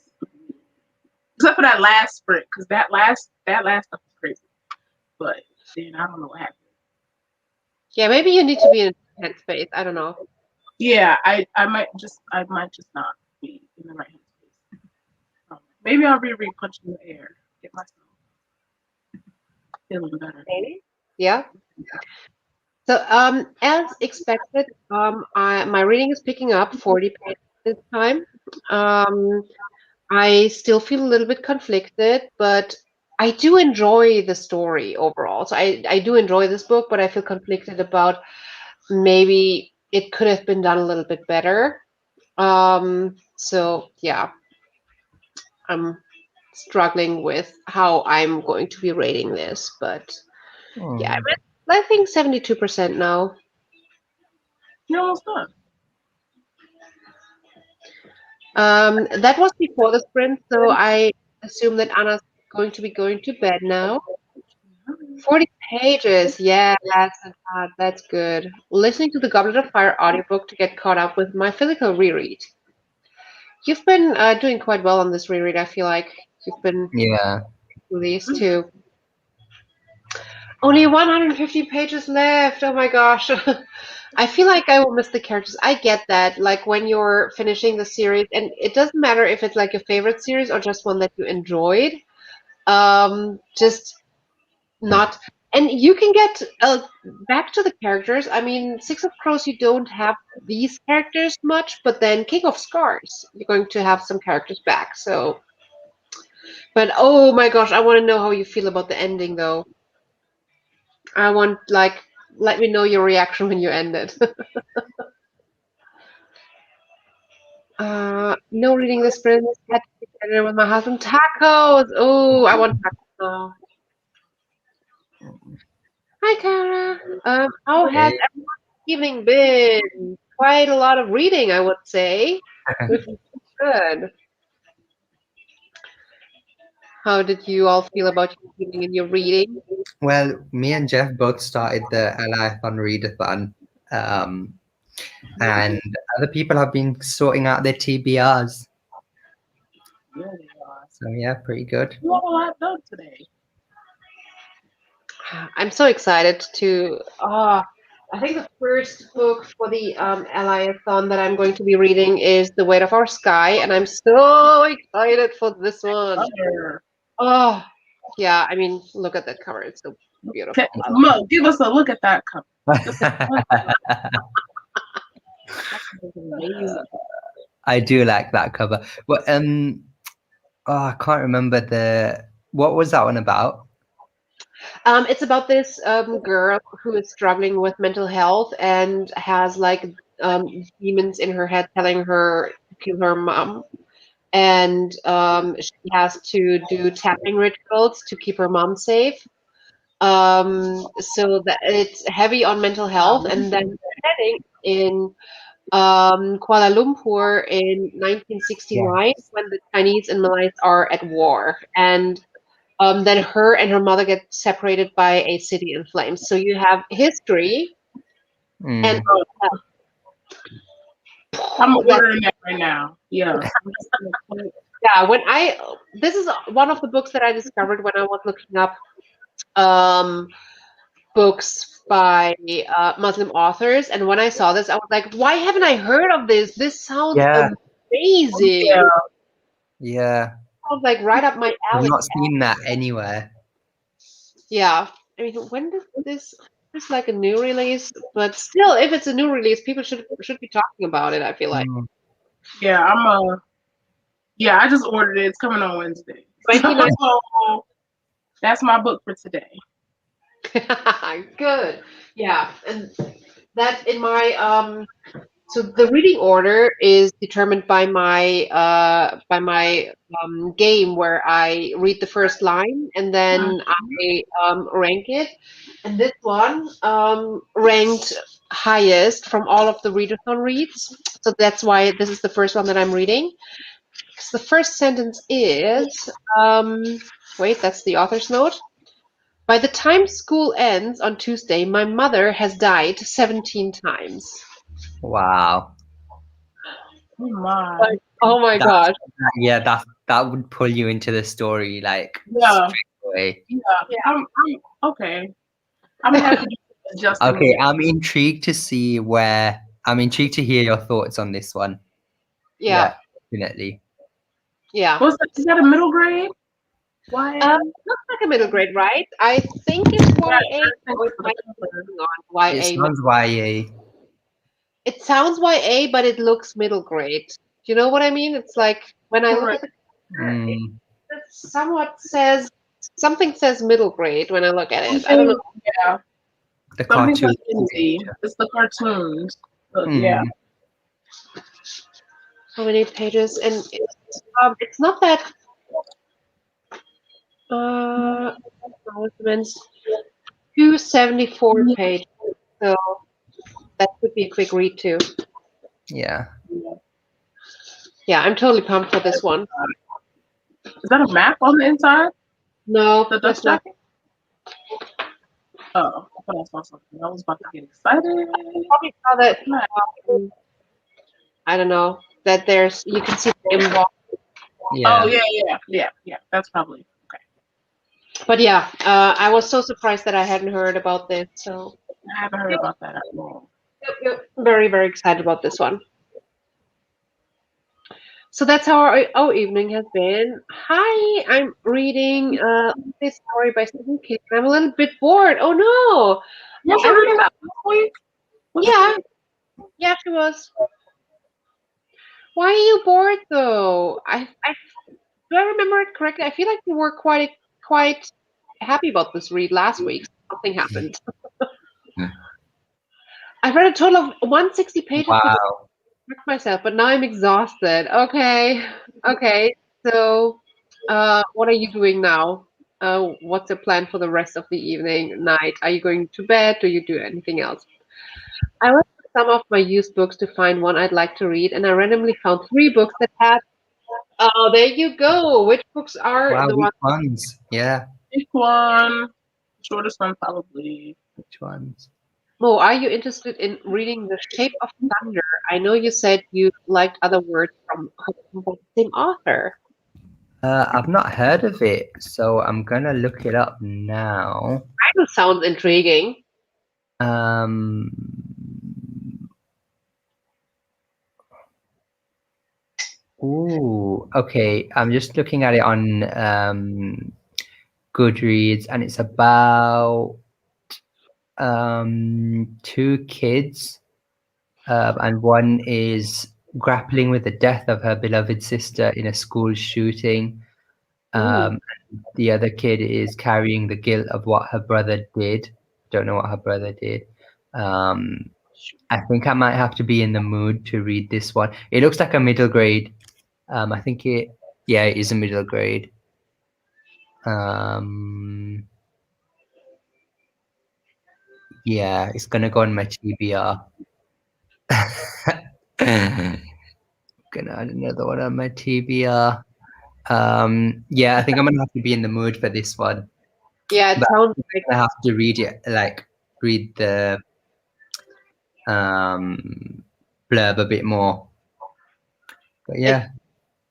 Except for that last sprint, because that last stuff was crazy. But then I don't know what happened. Yeah, maybe you need to be in a headspace. I don't know. Yeah, I might just not be in the right headspace. Maybe I'll reread Punch in the Air, get myself feeling better. Maybe. Yeah. So, as expected, my reading is picking up 40 pages this time. Um, I still feel a little bit conflicted, but I do enjoy the story overall. So I do enjoy this book, but I feel conflicted about maybe it could have been done a little bit better. So yeah, I'm struggling with how I'm going to be rating this, but yeah, Mm. I think 72% now. You're almost done. That was before the sprint, so I assume that Anna's going to be going to bed now. 40 pages. Yeah, that's good. Listening to the Goblet of Fire audiobook to get caught up with my physical reread. You've been doing quite well on this reread, I feel like. You've been Yeah. through these too. Only 150 pages left. Oh my gosh. I feel like I will miss the characters. I get that. Like when you're finishing the series, and it doesn't matter if it's like your favorite series or just one that you enjoyed. Just not. And you can get back to the characters. I mean, Six of Crows, you don't have these characters much, but then King of Scars, you're going to have some characters back. So, but oh my gosh, I want to know how you feel about the ending, though. I want, like, let me know your reaction when you end it. No reading this sprint. Had to be together with my husband. Tacos. Oh, I want tacos now. Hi, Kara. How has Hey. everyone's evening been? Quite a lot of reading, I would say. Which is good. How did you all feel about your evening and your reading? Well, me and Jeff both started the Eliathon Readathon, and other people have been sorting out their TBRs. Yeah, they are. So yeah, pretty good. You have a lot done today. I'm so excited to. I think the first book for the Eliathon that I'm going to be reading is The Weight of Our Sky, and I'm so excited for this one. Other. Oh, yeah. I mean, look at that cover. It's so beautiful. Mo, give us a look at that cover. Amazing. I do like that cover. But I can't remember what was that one about? It's about this girl who is struggling with mental health and has like demons in her head telling her to kill her mom. And she has to do tapping rituals to keep her mom safe. So that it's heavy on mental health. And then setting in Kuala Lumpur in 1969 when the Chinese and Malays are at war. And then her and her mother get separated by a city in flames. So you have history and I'm ordering that right now. Yeah. yeah. This is one of the books that I discovered when I was looking up books by Muslim authors, and when I saw this, I was like, "Why haven't I heard of this? This sounds amazing." Yeah. Sounds like right up my alley. I've not seen that anywhere. Yeah, I mean, when does this? It's like a new release, but still, if it's a new release, people should be talking about it. I feel like. Yeah, I just ordered it. It's coming on Wednesday. So that's my book for today. Good. Yeah, and that in my so the reading order is determined by my game where I read the first line and then I rank it. And this one ranked highest from all of the readathon reads. So that's why this is the first one that I'm reading. So the first sentence is wait, that's the author's note. By the time school ends on Tuesday, my mother has died 17 times. Wow. Oh my. Like, oh my gosh. Yeah, that would pull you into the story like straight away. Yeah. I'm okay. I'm gonna have to adjust. Okay, I'm intrigued to hear your thoughts on this one. Yeah, definitely. Yeah. Is that a middle grade? Why? Looks like a middle grade, right? I think it's YA. Or it might be on YA. It sounds YA. It sounds YA, but it looks middle grade. Do you know what I mean? It's like when I look at the it somewhat says something says middle grade when I look at it. I don't know. Yeah. The cartoon. It's the cartoons. Yeah. How many pages? And it's not that. 274 pages. So that could be a quick read too. Yeah. Yeah, I'm totally pumped for this one. Is that a map on the inside? No, The that's dust not. jacket? Oh, I thought I saw something. I was about to get excited. Probably saw that. I don't know that there's. You can see the inbox. Yeah. Oh yeah. That's probably okay. But yeah, I was so surprised that I hadn't heard about this. So I haven't heard about that at all. yep, very, very excited about this one. So that's how our evening has been. Hi, I'm reading this story by Stephen King. I'm a little bit bored. Oh no! Was I you was, reading that last week? Was it? yeah, yeah, she was. Why are you bored though? I do I remember it correctly? I feel like you were quite happy about this read last week. Something happened. I've read a total of 160 pages for Wow. myself, but now I'm exhausted. Okay, okay. So, what are you doing now? What's the plan for the rest of the evening, night? Are you going to bed? Do you do anything else? I went through some of my used books to find one I'd like to read, and I randomly found three books that had. Oh, there you go. Which books are Wow, the which ones? ones? Yeah, Big one, shortest one probably. which ones? Oh, are you interested in reading The Shape of Thunder? I know you said you liked other words from the same author. I've not heard of it, so I'm gonna look it up now. Kind of sounds intriguing. Um, ooh, okay. I'm just looking at it on Goodreads, and it's about two kids, and one is grappling with the death of her beloved sister in a school shooting. The other kid is carrying the guilt of what her brother did. Don't know what her brother did. I think I might have to be in the mood to read this one. It looks like a middle grade. I think it is a middle grade. Yeah, it's gonna go on my TBR. Gonna add another one on my TBR. Yeah, I think I'm gonna have to be in the mood for this one. Yeah, it But sounds like I have to read it, like read the blurb a bit more. But yeah,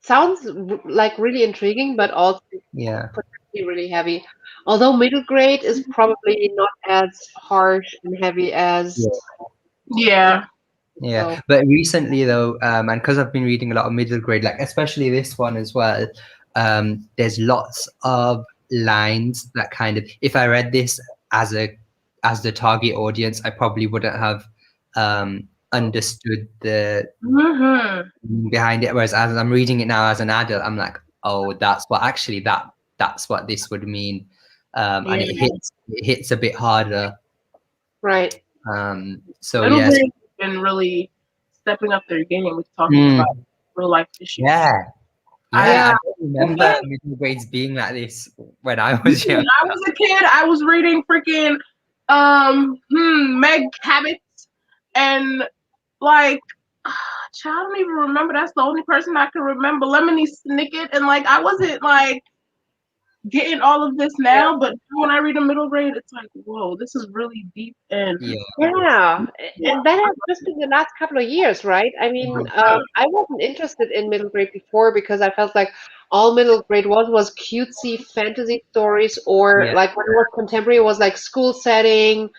sounds like really intriguing, but also yeah, potentially really heavy. Although middle grade is probably not as harsh and heavy as. Yeah. yeah. So, But recently though, and because I've been reading a lot of middle grade, like especially this one as well, there's lots of lines that kind of, if I read this as the target audience, I probably wouldn't have understood the behind it. Whereas as I'm reading it now as an adult, I'm like, oh, that's what this would mean. And it hits a bit harder. right. So Middle yes. grade has been really stepping up their game with talking about real life issues. Yeah. Yeah. I don't remember middle grades being like this when I was young. When I was a kid, I was reading freaking Meg Habits and like child, I don't even remember. That's the only person I can remember. Lemony Snicket, and like I wasn't like getting all of this now, but when I read a middle grade, it's like, whoa, this is really deep and Yeah, and that has just been the last couple of years, right? I mean, I wasn't interested in middle grade before because I felt like all middle grade was cutesy fantasy stories, or like when it was contemporary, it was like school setting,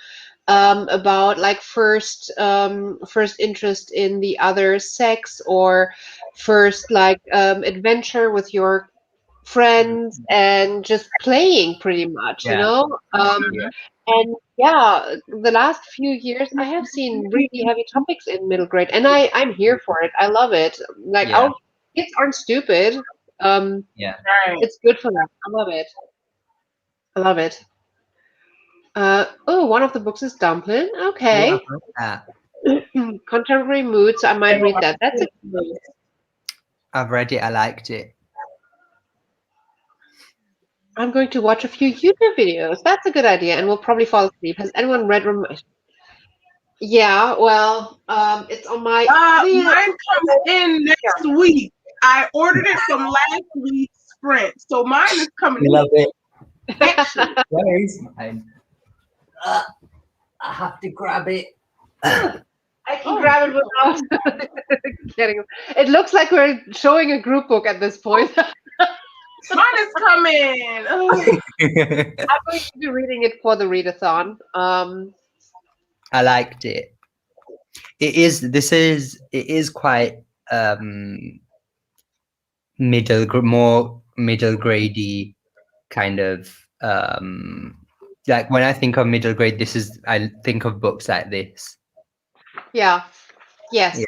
about like first interest in the other sex, or first like adventure with your friends and just playing pretty much, you know? And yeah, the last few years I have seen really heavy topics in middle grade, and I'm here for it. I love it. Like our kids aren't stupid. It's good for them. I love it. I love it. Oh, one of the books is Dumpling. Okay. Contemporary mood, so I might read that. That's a good book. I've read it. I liked it. I'm going to watch a few YouTube videos. That's a good idea, and we'll probably fall asleep. Has anyone read? Yeah, well, it's on my. Mine comes in next week. I ordered it from last week's Sprint, so mine is coming. Love it. Actually, Where is mine? I have to grab it. I can grab it without getting it. It looks like we're showing a group book at this point. mine is coming. Ugh. I'm going to be reading it for the readathon. I liked it. It is quite more middle grade-y kind of like when I think of middle grade, I think of books like this. Yeah. Yes. Yeah.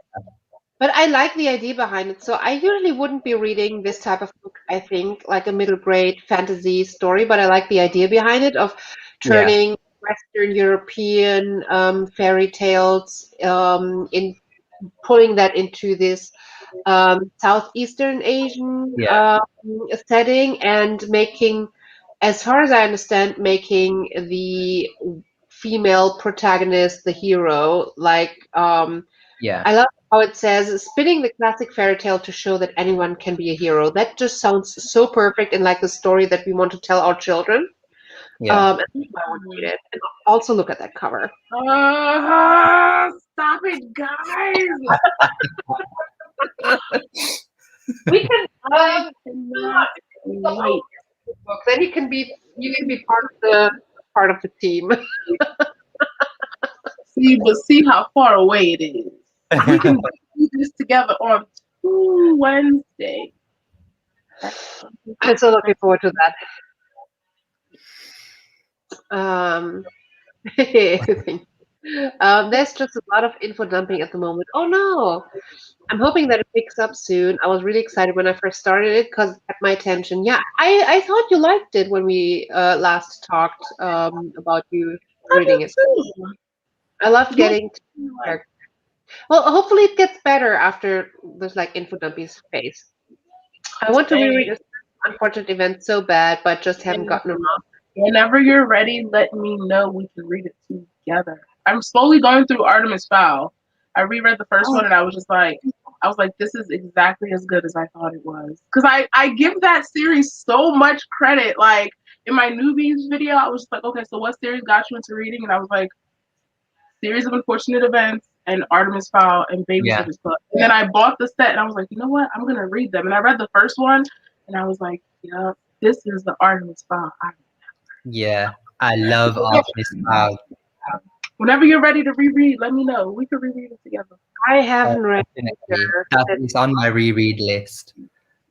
But I like the idea behind it. So I usually wouldn't be reading this type of book, I think, like a middle grade fantasy story, but I like the idea behind it of Yeah. turning Western European fairy tales in pulling that into this Southeastern Asian Yeah. setting and making, as far as I understand, making the female protagonist the hero. Like, Yeah. I love how it says, spinning the classic fairy tale to show that anyone can be a hero. That just sounds so perfect and like the story that we want to tell our children. Yeah. And that's why I want to read it. And also look at that cover. Stop it, guys. We can I cannot wait. book. Then you can be part of the team. See how far away it is. We can do this together on Wednesday. I'm so looking forward to that. There's just a lot of info dumping at the moment. Oh no! I'm hoping that it picks up soon. I was really excited when I first started it because it kept my attention. Yeah, I thought you liked it when we last talked about you reading it. I loved getting to character. Well, hopefully it gets better after this like info dumping phase. I want to reread a unfortunate event so bad, but just haven't gotten around. Whenever you're ready, let me know. We can read it together. I'm slowly going through Artemis Fowl. I reread the first one and I was like, this is exactly as good as I thought it was. Because I give that series so much credit. Like in my newbies video, I was just like, okay, so what series got you into reading? And I was like, Series of Unfortunate Events and Artemis Fowl and Babysitter's Club. And then I bought the set and I was like, you know what? I'm going to read them. And I read the first one and I was like, yeah, this is the Artemis Fowl. Yeah. I love Artemis Fowl. Whenever you're ready to reread, let me know. We can reread it together. I haven't read It's on my reread list.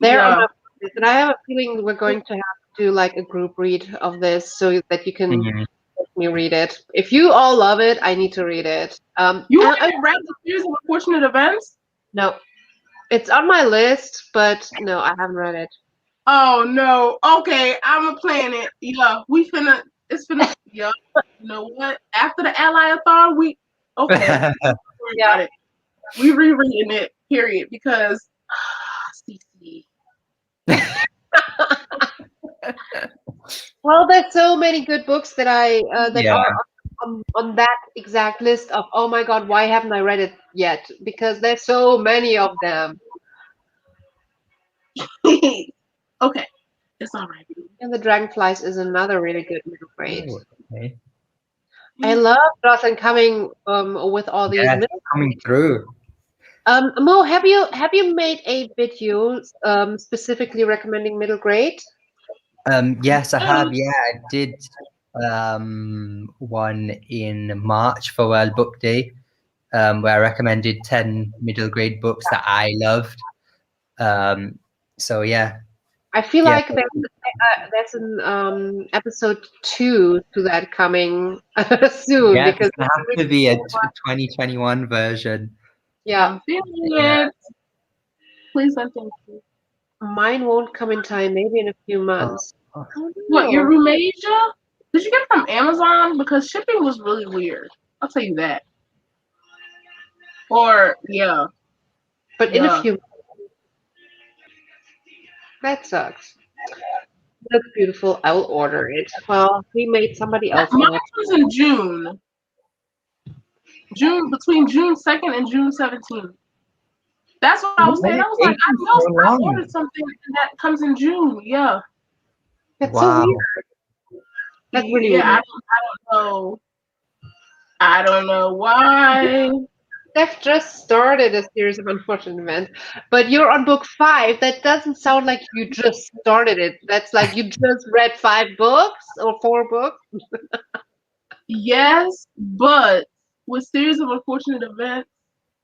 There on my list, and I have a feeling we're going to have to do like a group read of this so that you can let me read it. If you all love it, I need to read it. You haven't read the Series of Unfortunate Events? No. It's on my list, but no, I haven't read it. Oh no. Okay, I'm plan it. Yeah, it's finna yeah. You know what? After the Ally-a-thon, we Yeah. We rereading it, period, because CC. Well, there's so many good books that are on that exact list of, oh my god, why haven't I read it yet? Because there's so many of them. Okay, it's all right. And the Dragonflies is another really good middle grade. Oh, okay. I love Jocelyn coming with all these middle coming through. Mo, have you made a video specifically recommending middle grade? Yes, I have. Yeah, I did one in March for World Book Day, where I recommended 10 middle grade books that I loved. So yeah. I feel like there's an episode 2 to that coming soon. Yeah, because it has to be a 2021 version. Yeah. Please and thank you. Mine won't come in time, maybe in a few months. What, your Rumasia? Did you get it from Amazon? Because shipping was really weird. I'll tell you that. Or, yeah. But in a few months. That sucks. That's beautiful. I will order it. Well, we made somebody else. Mine was in June. Between June 2nd and June 17th. That's what I was saying. I was like, I know I ordered something that comes in June. Yeah. That's so weird. That's really Yeah, weird. I don't know why. Steph just started a series of unfortunate events, but you're on book 5. That doesn't sound like you just started it. That's like you just read 5 books or 4 books. Yes, but with series of unfortunate events,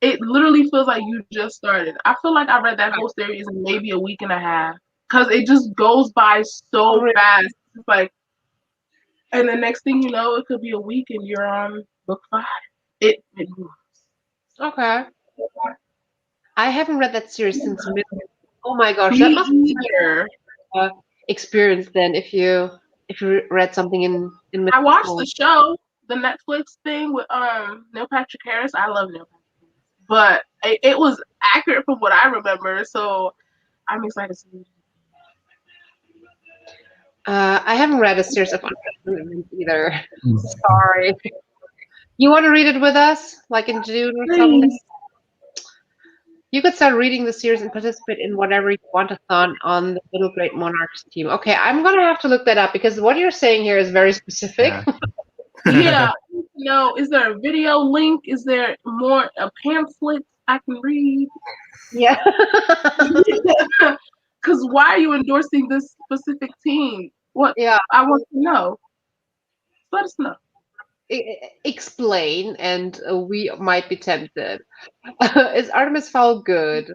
it literally feels like you just started. I feel like I read that whole series in maybe a week and a half because it just goes by so Really? fast. It's like, and the next thing you know, it could be a week and you're on book 5. It moves. Okay. I haven't read that series since mid. Oh my gosh, that Me must be either. a experience then if you read something in I middle watched school. the show, the Netflix thing with Neil Patrick Harris. I love Neil Patrick Harris, but it was accurate from what I remember. So I'm excited to read it. I haven't read a series of unfortunate events either. Sorry. You want to read it with us, like in June or something? Please. You could start reading the series and participate in whatever you want-a-thon on the Middle Great Monarchs team. Okay, I'm gonna have to look that up because what you're saying here is very specific. Yeah. Yeah. No, is there a video link? Is there a pamphlet I can read? Yeah. Because why are you endorsing this specific team? What Yeah. I want to know. Let us know. Explain, and we might be tempted. Is Artemis Fowl good?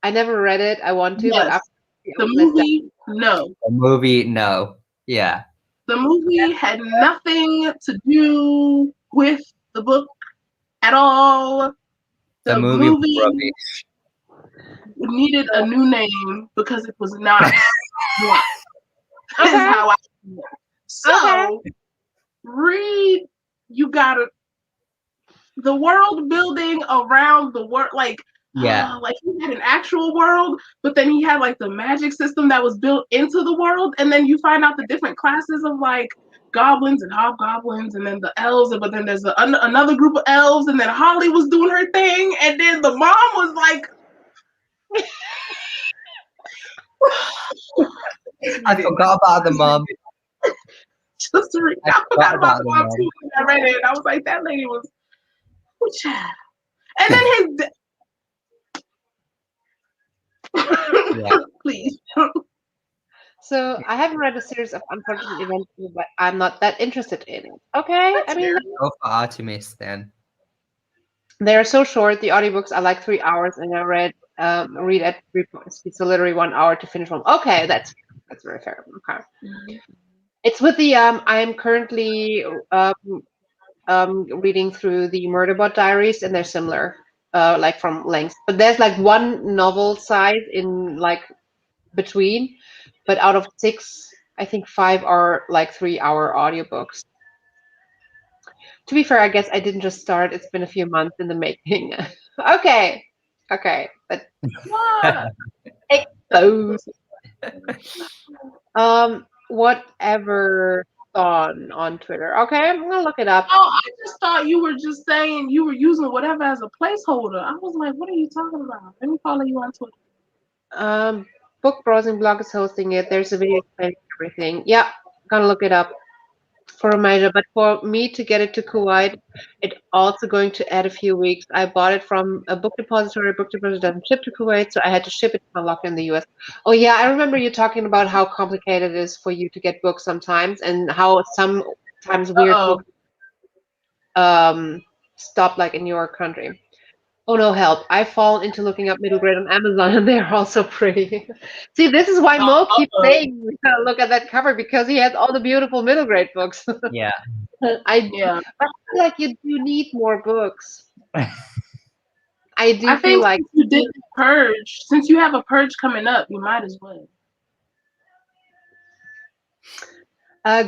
I never read it. I want to, but Yes. after The I let down. movie, no. The movie, no. Yeah. The movie had nothing to do with the book at all. The The movie was movie rubbish. needed a new name because it was not one. Is Okay. how I feel. So Okay. read. You gotta the world building around the world, like Yeah. like he had an actual world, but then he had like the magic system that was built into the world, and then you find out the different classes of like goblins and hobgoblins, and then the elves, but then there's another group of elves, and then Holly was doing her thing, and then the mom was like, I forgot about the mom. just to read. I I forgot forgot about about the the mom mom. too when I read it. I was like, that lady was, oh, child. And then Yeah. please. So I haven't read a series of unfortunate events, but I'm not that interested in it. Okay, I mean Go for Artemis then. they are so short. The audiobooks are like 3 hours, and I read at 3 points. It's literally 1 hour to finish one. Okay, that's very fair. Okay, it's with the I am currently reading through the Murderbot Diaries, and they're similar, like from length. But there's like one novel size in like between, but out of 6, I think 5 are like 3-hour audiobooks. To be fair, I guess I didn't just start. It's been a few months in the making. Okay, but What? exposed. Whatever on Twitter. Okay, I'm gonna look it up. Oh, I just thought you were just saying you were using whatever as a placeholder. I was like, what are you talking about? Let me follow you on Twitter. Book browsing blog is hosting it. There's a video explaining everything. Yeah, gonna look it up for a measure. But for me to get it to Kuwait, it's also going to add a few weeks. I bought it from a book depository. Book depository doesn't ship to Kuwait, so I had to ship it to unlock in the US. Oh yeah, I remember you talking about how complicated it is for you to get books sometimes, and how sometimes weird Uh-oh. books stop like in your country. Oh no, help. I've fallen into looking up middle grade on Amazon and they're also pretty. See, this is why Mo keeps Uh-oh. saying we gotta look at that cover because he has all the beautiful middle grade books. Yeah. I Yeah. feel like you do need more books. I do I feel think like since you did the purge, since you have a purge coming up, you might as well.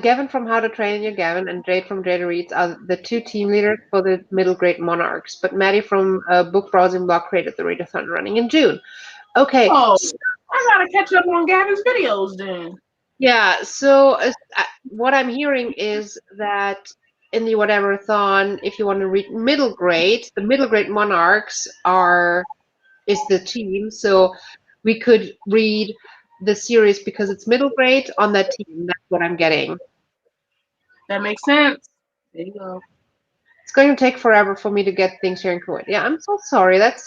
Gavin from How to Train Your Gavin and Jade from Jade Reads are the 2 team leaders for the middle grade monarchs, but Maddie from Book Browsing Blog created the readathon running in June. Okay, Oh, I gotta catch up on Gavin's videos then. yeah, so what I'm hearing is that in the whatever-thon, if you want to read middle grade, the middle grade monarchs is the team. So we could read the series because it's middle grade on that team. That's what I'm getting. That makes sense. There you go. It's going to take forever for me to get things here in Kuwait. Yeah, I'm so sorry. That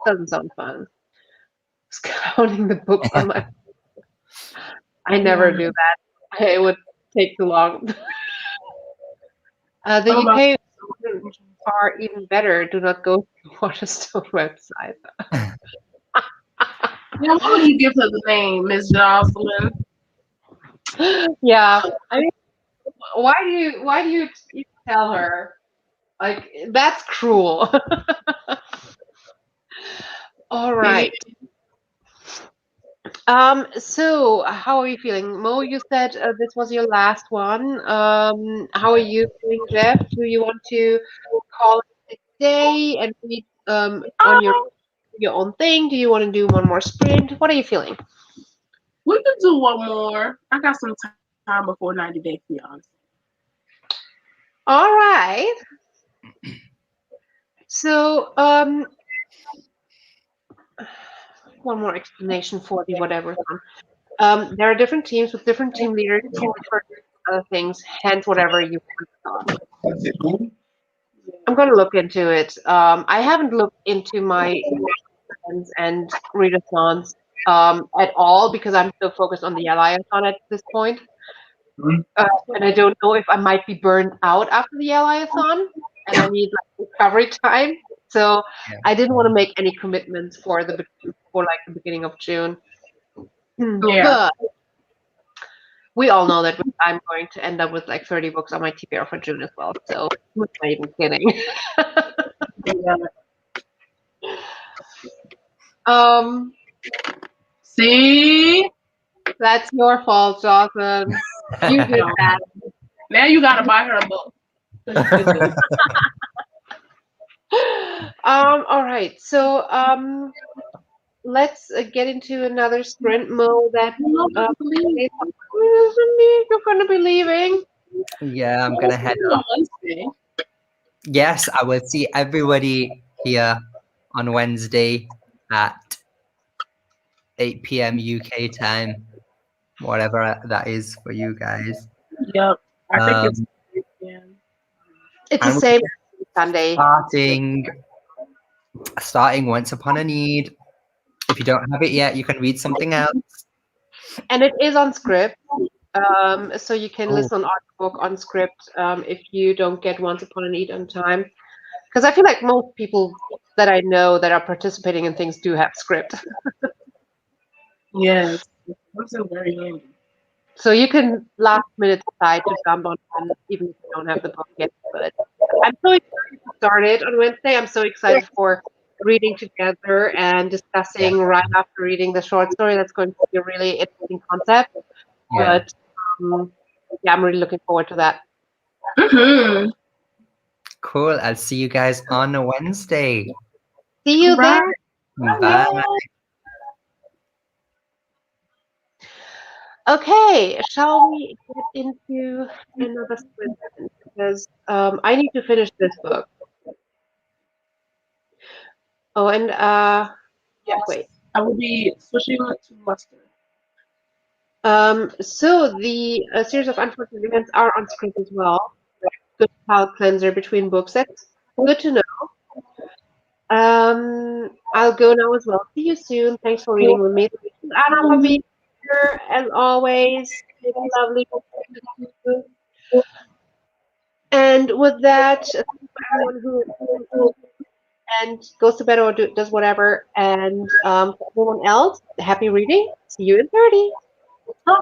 doesn't sound fun. Just counting the books on my. I never do that. It would take too long. The Oh, my- UK are even better. Do not go to the Waterstone website. Now, why would you give her the name, Miss Jocelyn? Yeah, I mean, why do you tell her? Like, that's cruel. All right. So how are you feeling? Mo, you said this was your last one. How are you feeling, Jeff? Do you want to call it a day and read on your own thing? Do you want to do one more sprint? What are you feeling? We could do one more. I got some time before 90 days, to be honest. All right. So, one more explanation for the whatever. There are different teams with different team leaders for other things, hence whatever you want. I'm going to look into it. I haven't looked into my friends and readathons at all because I'm so focused on the Ally-a-thon at this point. And I don't know if I might be burned out after the Ally-a-thon and I need like recovery time. So I didn't want to make any commitments for like the beginning of June. Yeah. But we all know that I'm going to end up with like 30 books on my TBR for June as well. So who am I even kidding? um, See? that's your fault, Jocelyn. You did that. Now you gotta buy her a book. All right. So let's get into another sprint mode that you're gonna be leaving. Yeah, I'm gonna head up. Yes, I will see everybody here on Wednesday at 8 p.m. UK time, whatever that is for you guys. Yep. I think It's the And same Sunday. starting Once Upon a Need. If you don't have it yet, you can read something else. And it is on script. So you can listen on audiobook on script if you don't get Once Upon a Need on time. Because I feel like most people that I know that are participating in things do have script. yes. Those are very handy. So you can last minute decide to jump on one even if you don't have the book yet. But I'm so excited to start it on Wednesday. I'm so excited for reading together and discussing right after reading the short story. That's going to be a really interesting concept. Yeah. But yeah, I'm really looking forward to that. Mm-hmm. Cool. I'll see you guys on a Wednesday. See you Bye. there. Bye. Okay, shall we get into another sprint? Because I need to finish this book. Oh, and Yes. wait. I will be switching to mustard. So the series of unfortunate events are on script as well. Good palate cleanser between books. That's good to know. I'll go now as well. See you soon. Thanks for reading with me. Thanks, Anna, for being here as always. It's lovely. And with that, everyone who and goes to bed or does whatever, and for everyone else, happy reading. See you in 30. Oh.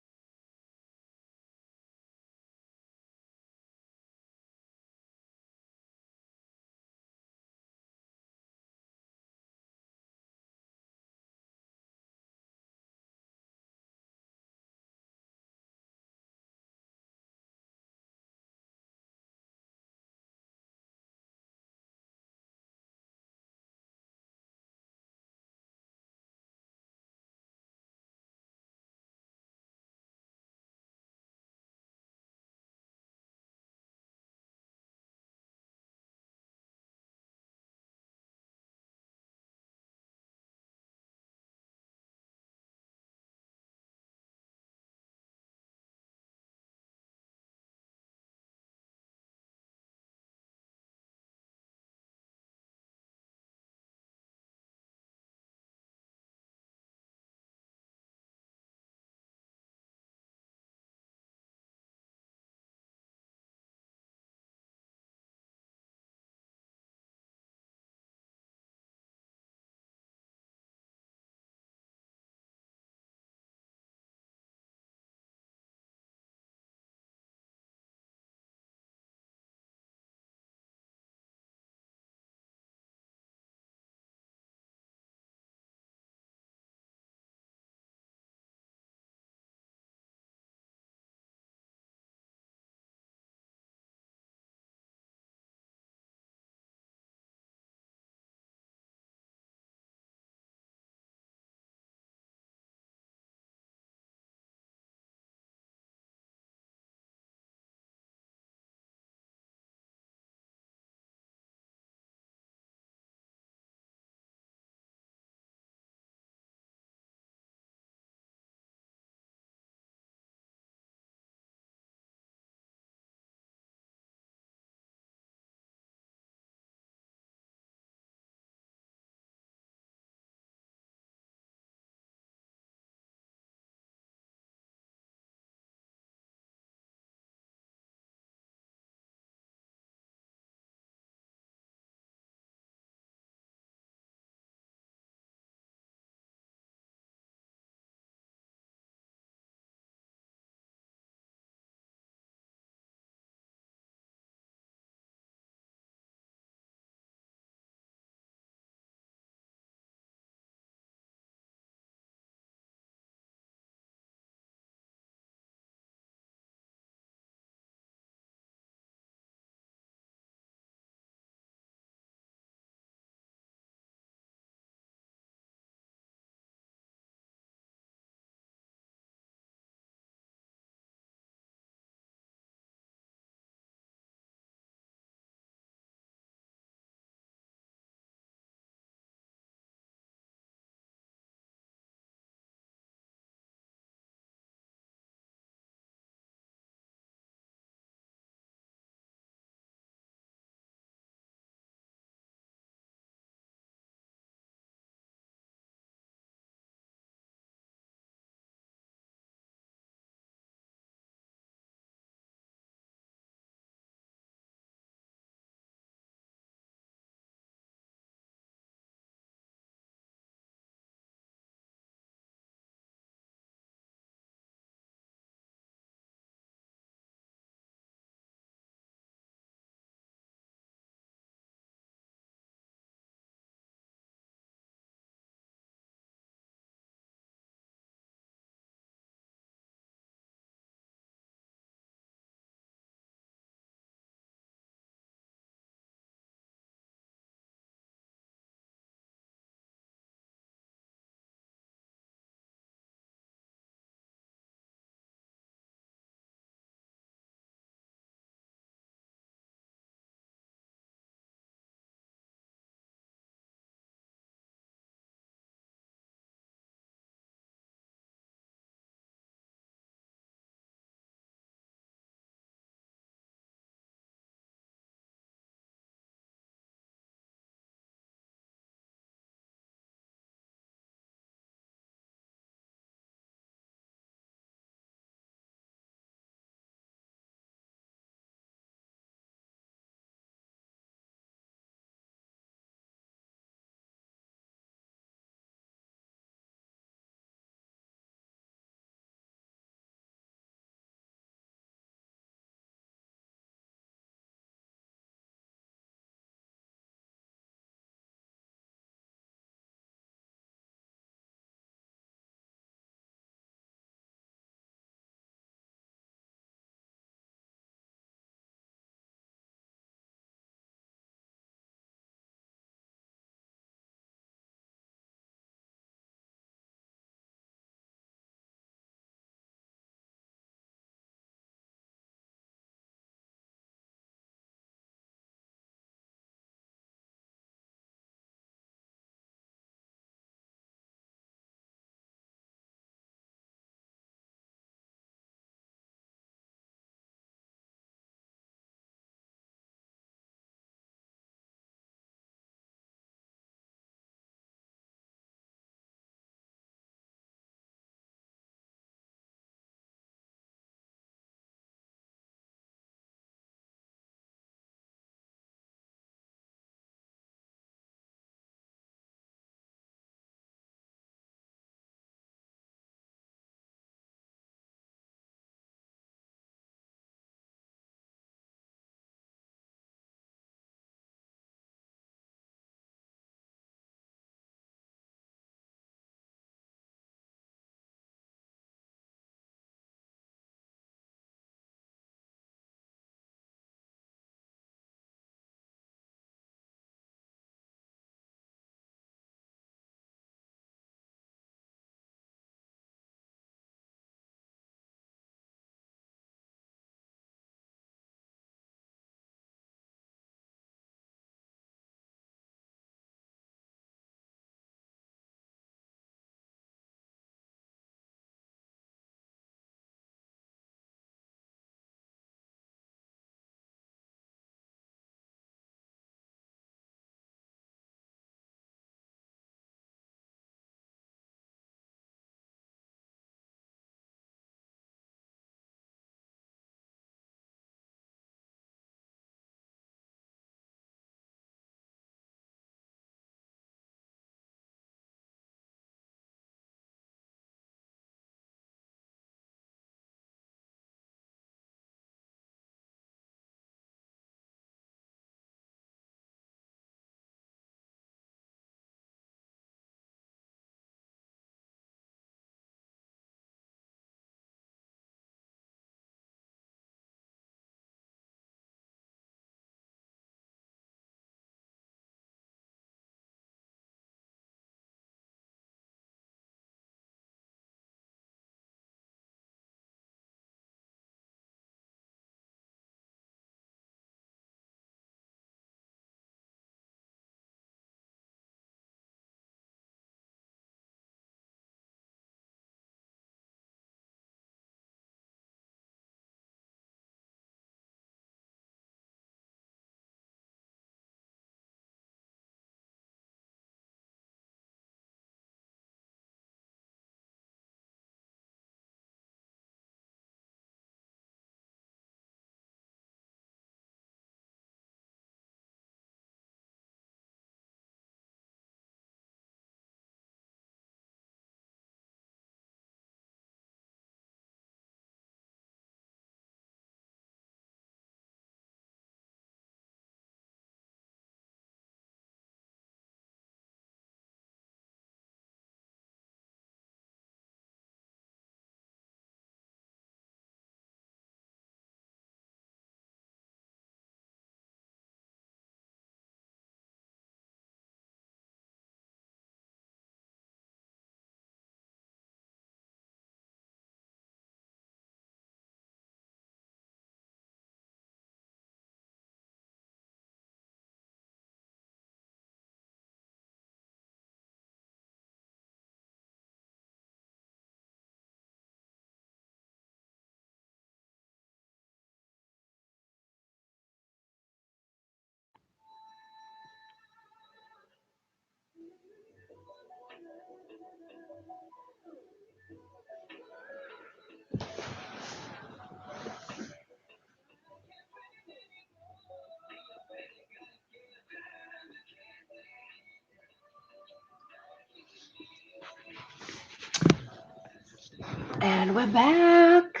Back.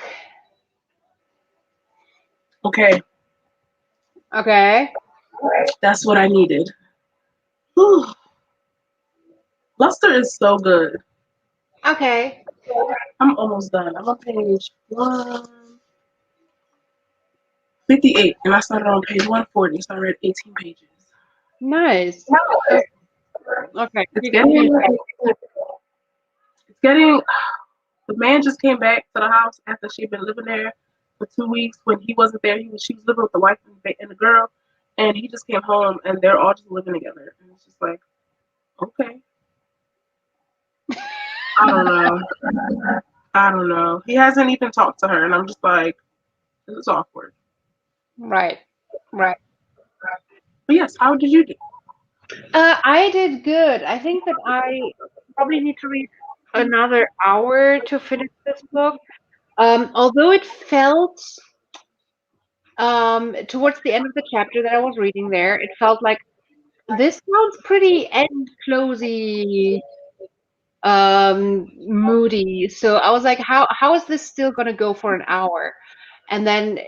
Okay, Okay. that's what I needed. Whew. Luster is so good. Okay. I'm almost done. I'm on page 158, and I started on page 140, so I read 18 pages. Nice. Okay. It's You got me. getting. The man just came back to the house after she'd been living there for 2 weeks. When he wasn't there, she was living with the wife and the girl, and he just came home, and they're all just living together. And it's just like, okay, I don't know. I don't know. He hasn't even talked to her, and I'm just like, this is awkward. Right. Right. But yes, how did you do? I did good. I think that I probably need to read another hour to finish this book. Although it felt towards the end of the chapter that I was reading there, it felt like this sounds pretty end closey, moody. So I was like, how is this still gonna go for an hour? And then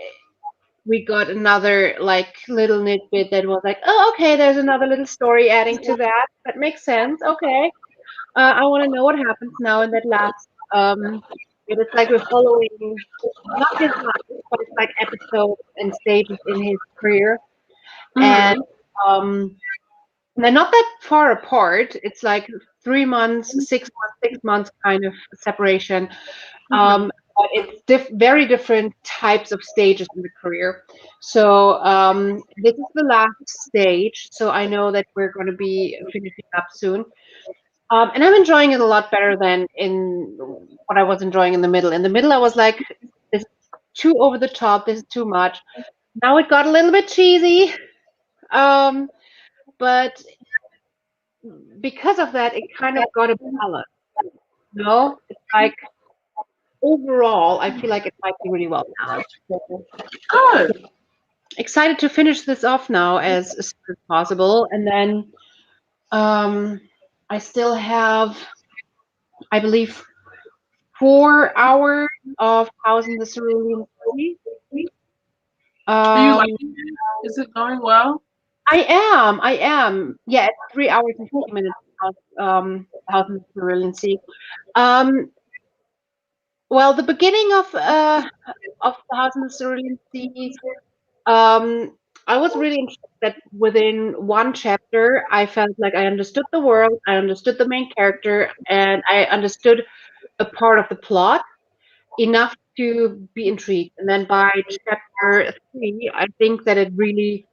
we got another like little nitbit that was like, oh, okay, there's another little story adding to that. That makes sense. Okay. I want to know what happens now in that last. It's like we're following not his life, but it's like episodes and stages in his career, and Mm-hmm. um, they're not that far apart. It's like 3 months, 6 months, 6 months kind of separation. But it's very different types of stages in the career. So this is the last stage. So I know that we're going to be finishing up soon. And I'm enjoying it a lot better than in what I was enjoying in the middle. In the middle, I was like, this is too over the top. This is too much. Now it got a little bit cheesy. But because of that, it kind of got a balance. You know, it's like overall, I feel like it might be really well balanced. So Good. excited to finish this off now as soon as possible, and then I still have, I believe, 4 hours of House in the Cerulean Sea. Are you Um, liking it? Is it going well? I am. Yeah, it's 3 hours and 50 minutes. House in the Cerulean Sea. Um, well, the beginning of the House in the Cerulean Sea. Um, I was really interested that within one chapter, I felt like I understood the world, I understood the main character, and I understood a part of the plot enough to be intrigued. And then by chapter 3, I think that it really,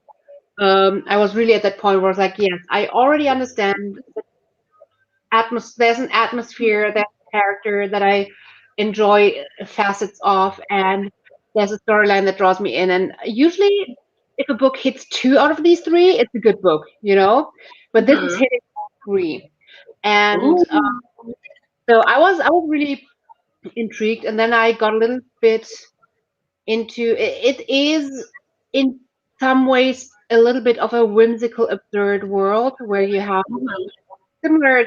I was really at that point where I was like, yes, I already understand there's an atmosphere, there's a character that I enjoy facets of, and there's a storyline that draws me in. And usually, if a book hits 2 out of these 3, it's a good book, you know. But this is Mm-hmm. hitting all 3, and Ooh. so I was really intrigued. And then I got a little bit into it. It is in some ways a little bit of a whimsical, absurd world where you have similar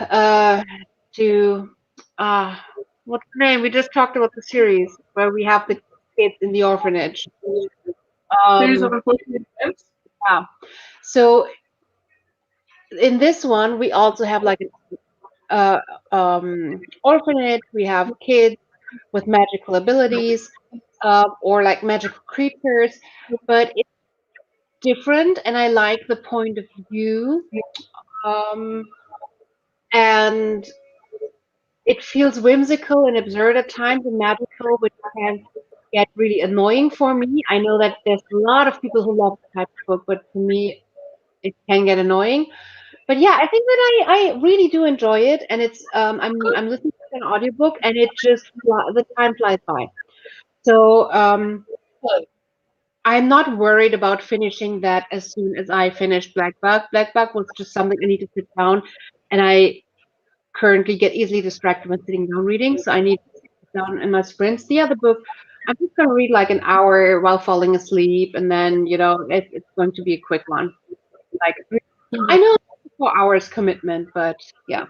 uh to what's the name? We just talked about the series where we have the kids in the orphanage. Series of Um, unfortunate events. yeah. So in this one, we also have like an orphanage. We have kids with magical abilities, or like magical creatures, but it's different, and I like the point of view. Um, and it feels whimsical and absurd at times and magical, which can get really annoying for me. I know that there's a lot of people who love the type of book, but for me, it can get annoying. But yeah, I think that I really do enjoy it, and it's I'm listening to an audiobook, and it just the time flies by. So I'm not worried about finishing that as soon as I finish Black Bug. Black Bug was just something I need to sit down, and I currently get easily distracted when sitting down reading, so I need to sit down in my sprints. The other book, I'm just going to read like an hour while falling asleep, and then it's going to be a quick one. Like I know it's a 4 hours commitment, but yeah.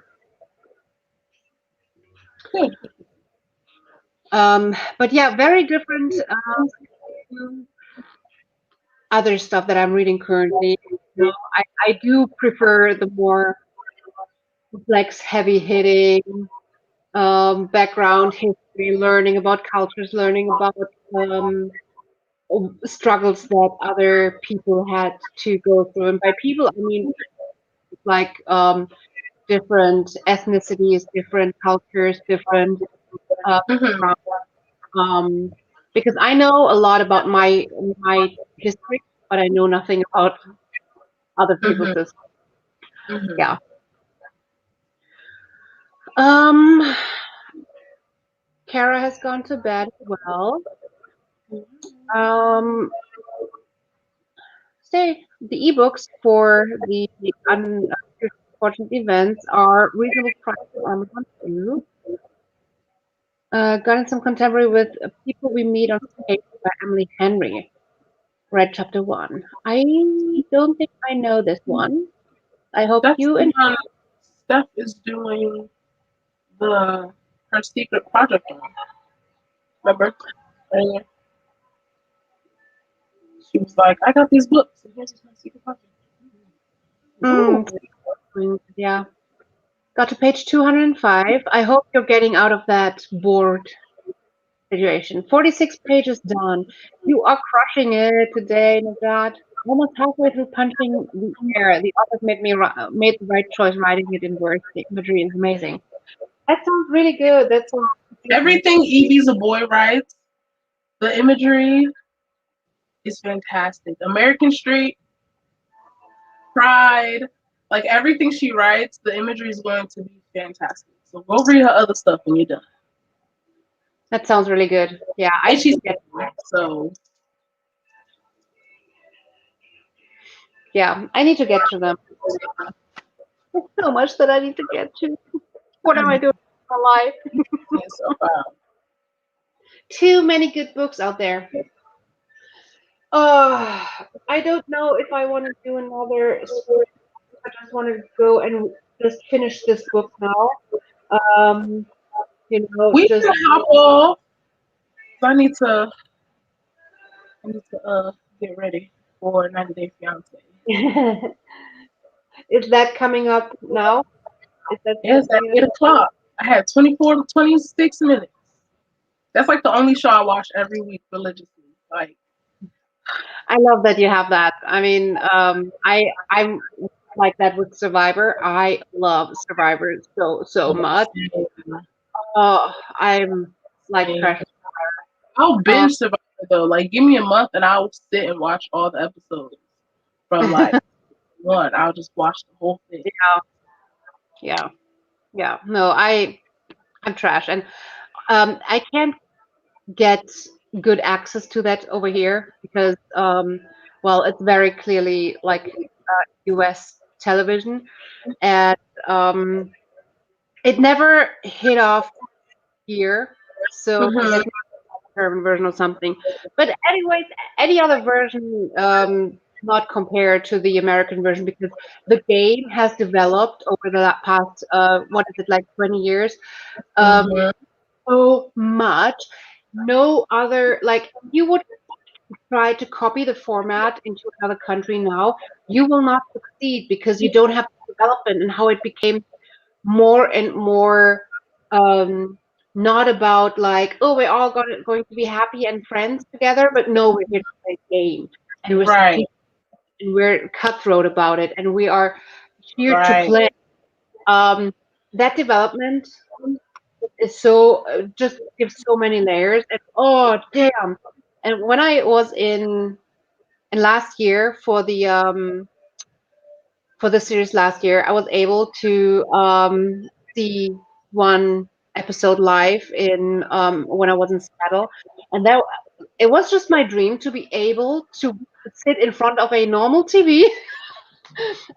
But yeah, very different other stuff that I'm reading currently. I do prefer the more complex, heavy hitting background history, learning about cultures, learning about struggles that other people had to go through. And by people, I mean like different ethnicities, different cultures, different Mm-hmm. backgrounds. Because I know a lot about my history, but I know nothing about other people's Mm-hmm. history. Mm-hmm. Yeah. Um, Kara has gone to bed as well. Um, say the ebooks for the unfortunate events are reasonable price on Amazon too. Got in some contemporary with people we meet on stage by Emily Henry. Read chapter 1. I don't think I know this one. I hope That's you the and one Steph is doing her secret project on. Remember? Earlier, she was like, "I got these books, and here's my secret project." Ooh. yeah. Got to page 205. I hope you're getting out of that bored situation. 46 pages done. You are crushing it today, Najat. Almost halfway through punching the air. The author made the right choice writing it in words. The imagery is amazing. That sounds really good. That sounds amazing. Everything Evie's a boy writes, the imagery is fantastic. American Street, Pride, like everything she writes, the imagery is going to be fantastic. So go read her other stuff when you're done. That sounds really good. Yeah, I And need she's to get. so Yeah, I need to get to them. There's so much that I need to get to. What am I doing with my life? so proud. Too many good books out there. Oh, I don't know if I want to do another. I just want to go and just finish this book now. Um, We just can hop off. I need to get ready for 90 Day Fiance. is that coming up now? Is that Yes, at something 8 o'clock. I had 24 to 26 minutes. That's like the only show I watch every week religiously. Like, I love that you have that. I mean, I'm like that with Survivor. I love Survivor so much. Oh, I'm like same. trash. I'll Uh, binge Survivor though. Like, give me a month and I'll sit and watch all the episodes from like one. I'll just watch the whole thing. yeah, yeah. No, I'm trash, and I can't get good access to that over here because well, it's very clearly like U.S. television, and it never hit off here. So I guess Mm-hmm. German version or something. But anyways, any other version, not compared to the American version because the game has developed over the past, what is it, like 20 years, um, Mm-hmm. so much. No other, like, you would try to copy the format into another country now, you will not succeed because you don't have the development and how it became more and more not about like, oh, we're all going to be happy and friends together, but no, we're here to play a game and we're Right. strategic and we're cutthroat about it and we are here to Right. play. That development is so just gives so many layers and oh damn. And when I was in last year for the series last year, I was able to see one episode live in when I was in Seattle, and that it was just my dream to be able to sit in front of a normal TV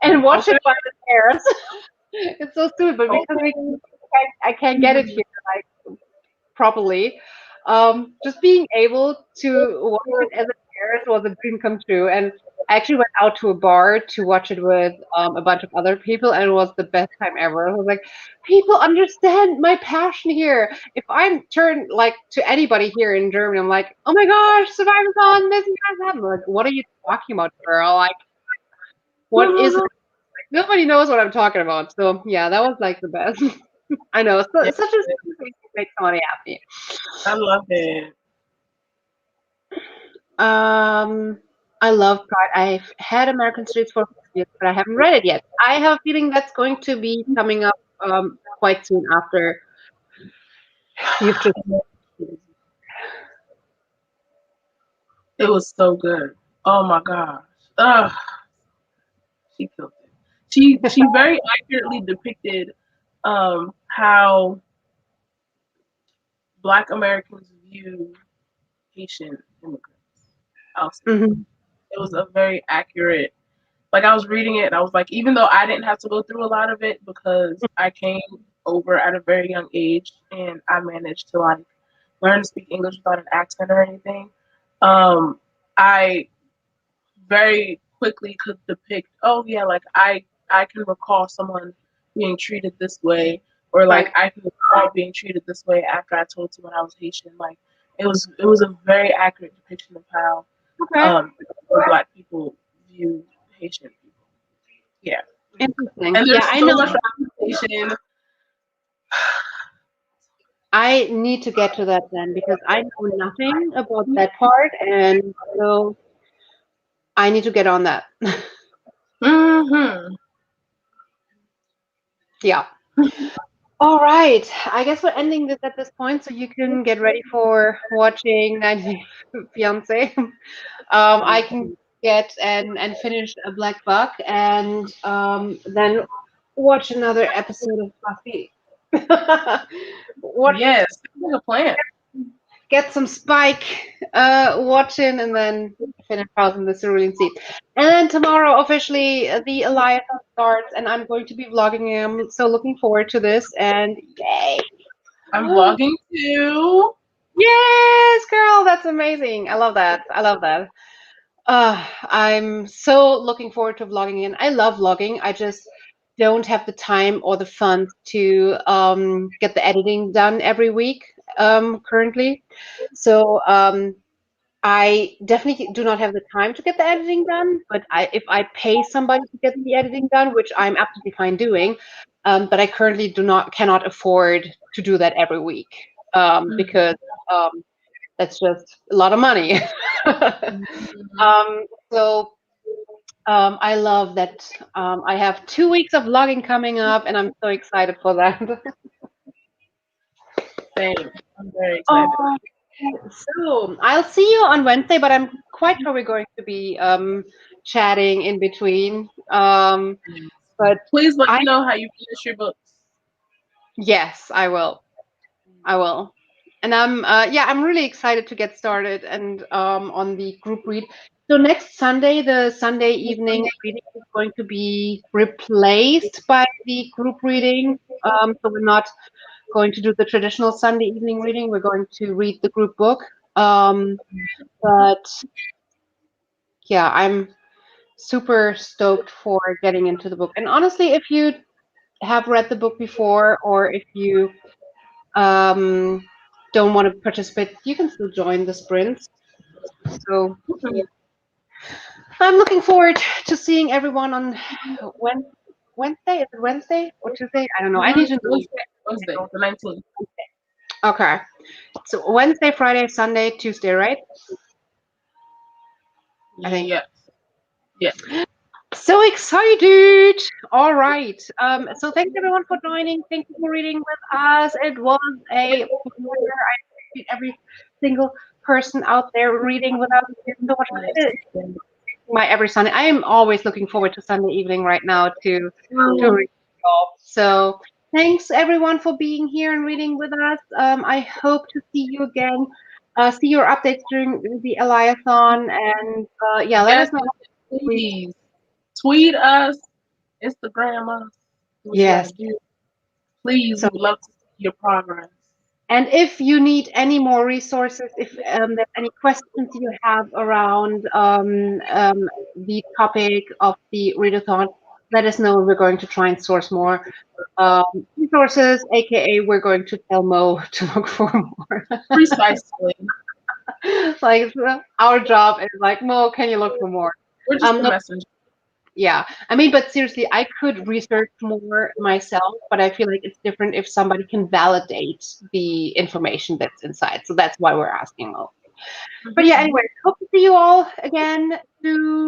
and watch Okay. it by the stairs. It's so stupid, but because Okay. I can't get it here like properly, just being able to watch it as a parent was a dream come true, and I actually went out to a bar to watch it with a bunch of other people, and it was the best time ever. I was like, people understand my passion here. If I turn like to anybody here in Germany, I'm like, oh my gosh, Survivor's on, this is happening. Like, what are you talking about, girl? Like, what is it? Nobody knows what I'm talking about. So yeah, that was like the best. I know, so, Yeah, such a simple thing to make somebody happy. I love it. I love Pride. I've had American Streets for 6 years, but I haven't read it yet. I have a feeling that's going to be coming up quite soon after you've just. It was so good. Oh my gosh. Ugh, she killed it. She very accurately depicted how Black Americans view Haitian immigrants. Mhm. It was a very accurate. Like I was reading it, and I was like, even though I didn't have to go through a lot of it because I came over at a very young age, and I managed to like learn to speak English without an accent or anything. I very quickly could depict, oh yeah, like I can recall someone being treated this way, or like Right. I can recall being treated this way after I told someone I was Haitian. Like it was a very accurate depiction of how Okay. Black people view Haitian people. Yeah, Interesting. and Yeah, there's I so know. much representation. I need to get to that then because I know nothing about that part, and so I need to get on that. Mm-hmm. Yeah. All right. I guess we're ending this at this point, so you can get ready for watching 90 Fiance. I can get and finish a Black Buck, and then watch another episode of Buffy. Watch, Yes, sounds like a plan. get some Spike watching, and then finish out in the Cerulean Sea. And then tomorrow, officially, the Alliance starts, and I'm going to be vlogging. I'm so looking forward to this, and yay! I'm vlogging too. Yes, girl, that's amazing. I love that. I love that. I'm so looking forward to vlogging again. I love vlogging. I just don't have the time or the funds to get the editing done every week currently. So I definitely do not have the time to get the editing done. But if I pay somebody to get the editing done, which I'm absolutely fine doing, but I currently cannot afford to do that every week because um, that's just a lot of money. So I love that I have 2 weeks of vlogging coming up, and I'm so excited for that. Same. I'm very excited. Oh, so I'll see you on Wednesday, but I'm quite sure we're going to be chatting in between. But Please let I me know how you finish your books. yes, I will. I will. And I'm really excited to get started and on the group read. So next Sunday, the Sunday evening reading is going to be replaced by the group reading. So we're not going to do the traditional Sunday evening reading. We're going to read the group book. But yeah, I'm super stoked for getting into the book. And honestly, if you have read the book before, or if you um, don't want to participate, you can still join the sprints. So I'm looking forward to seeing everyone on Wednesday. Is it Wednesday or Tuesday? I don't know. I need to know. Wednesday, the 19th. Okay. So Wednesday, Friday, Sunday, Tuesday, right? I think. Yes. Yes. So excited! All right. So thanks everyone for joining. Thank you for reading with us. It was a pleasure. I appreciate every single person out there reading with us. It's so much fun. It is my every Sunday. I am always looking forward to Sunday evening right now to read it all. So thanks everyone for being here and reading with us. I hope to see you again. See your updates during the Eliathon, and yeah, let Yes, us know. please. Tweet us, Instagram us, what you Yes. gotta do. Please, So we would love to see your progress. And if you need any more resources, if there's any questions you have around the topic of the readathon, let us know. We're going to try and source more resources, aka we're going to tell Mo to look for more. Precisely. Like our job is like, Mo, can you look for more? We're just the No, messenger. yeah, I mean, but seriously, I could research more myself, but I feel like it's different if somebody can validate the information that's inside. So that's why we're asking Mo. But yeah, anyway, hope to see you all again soon.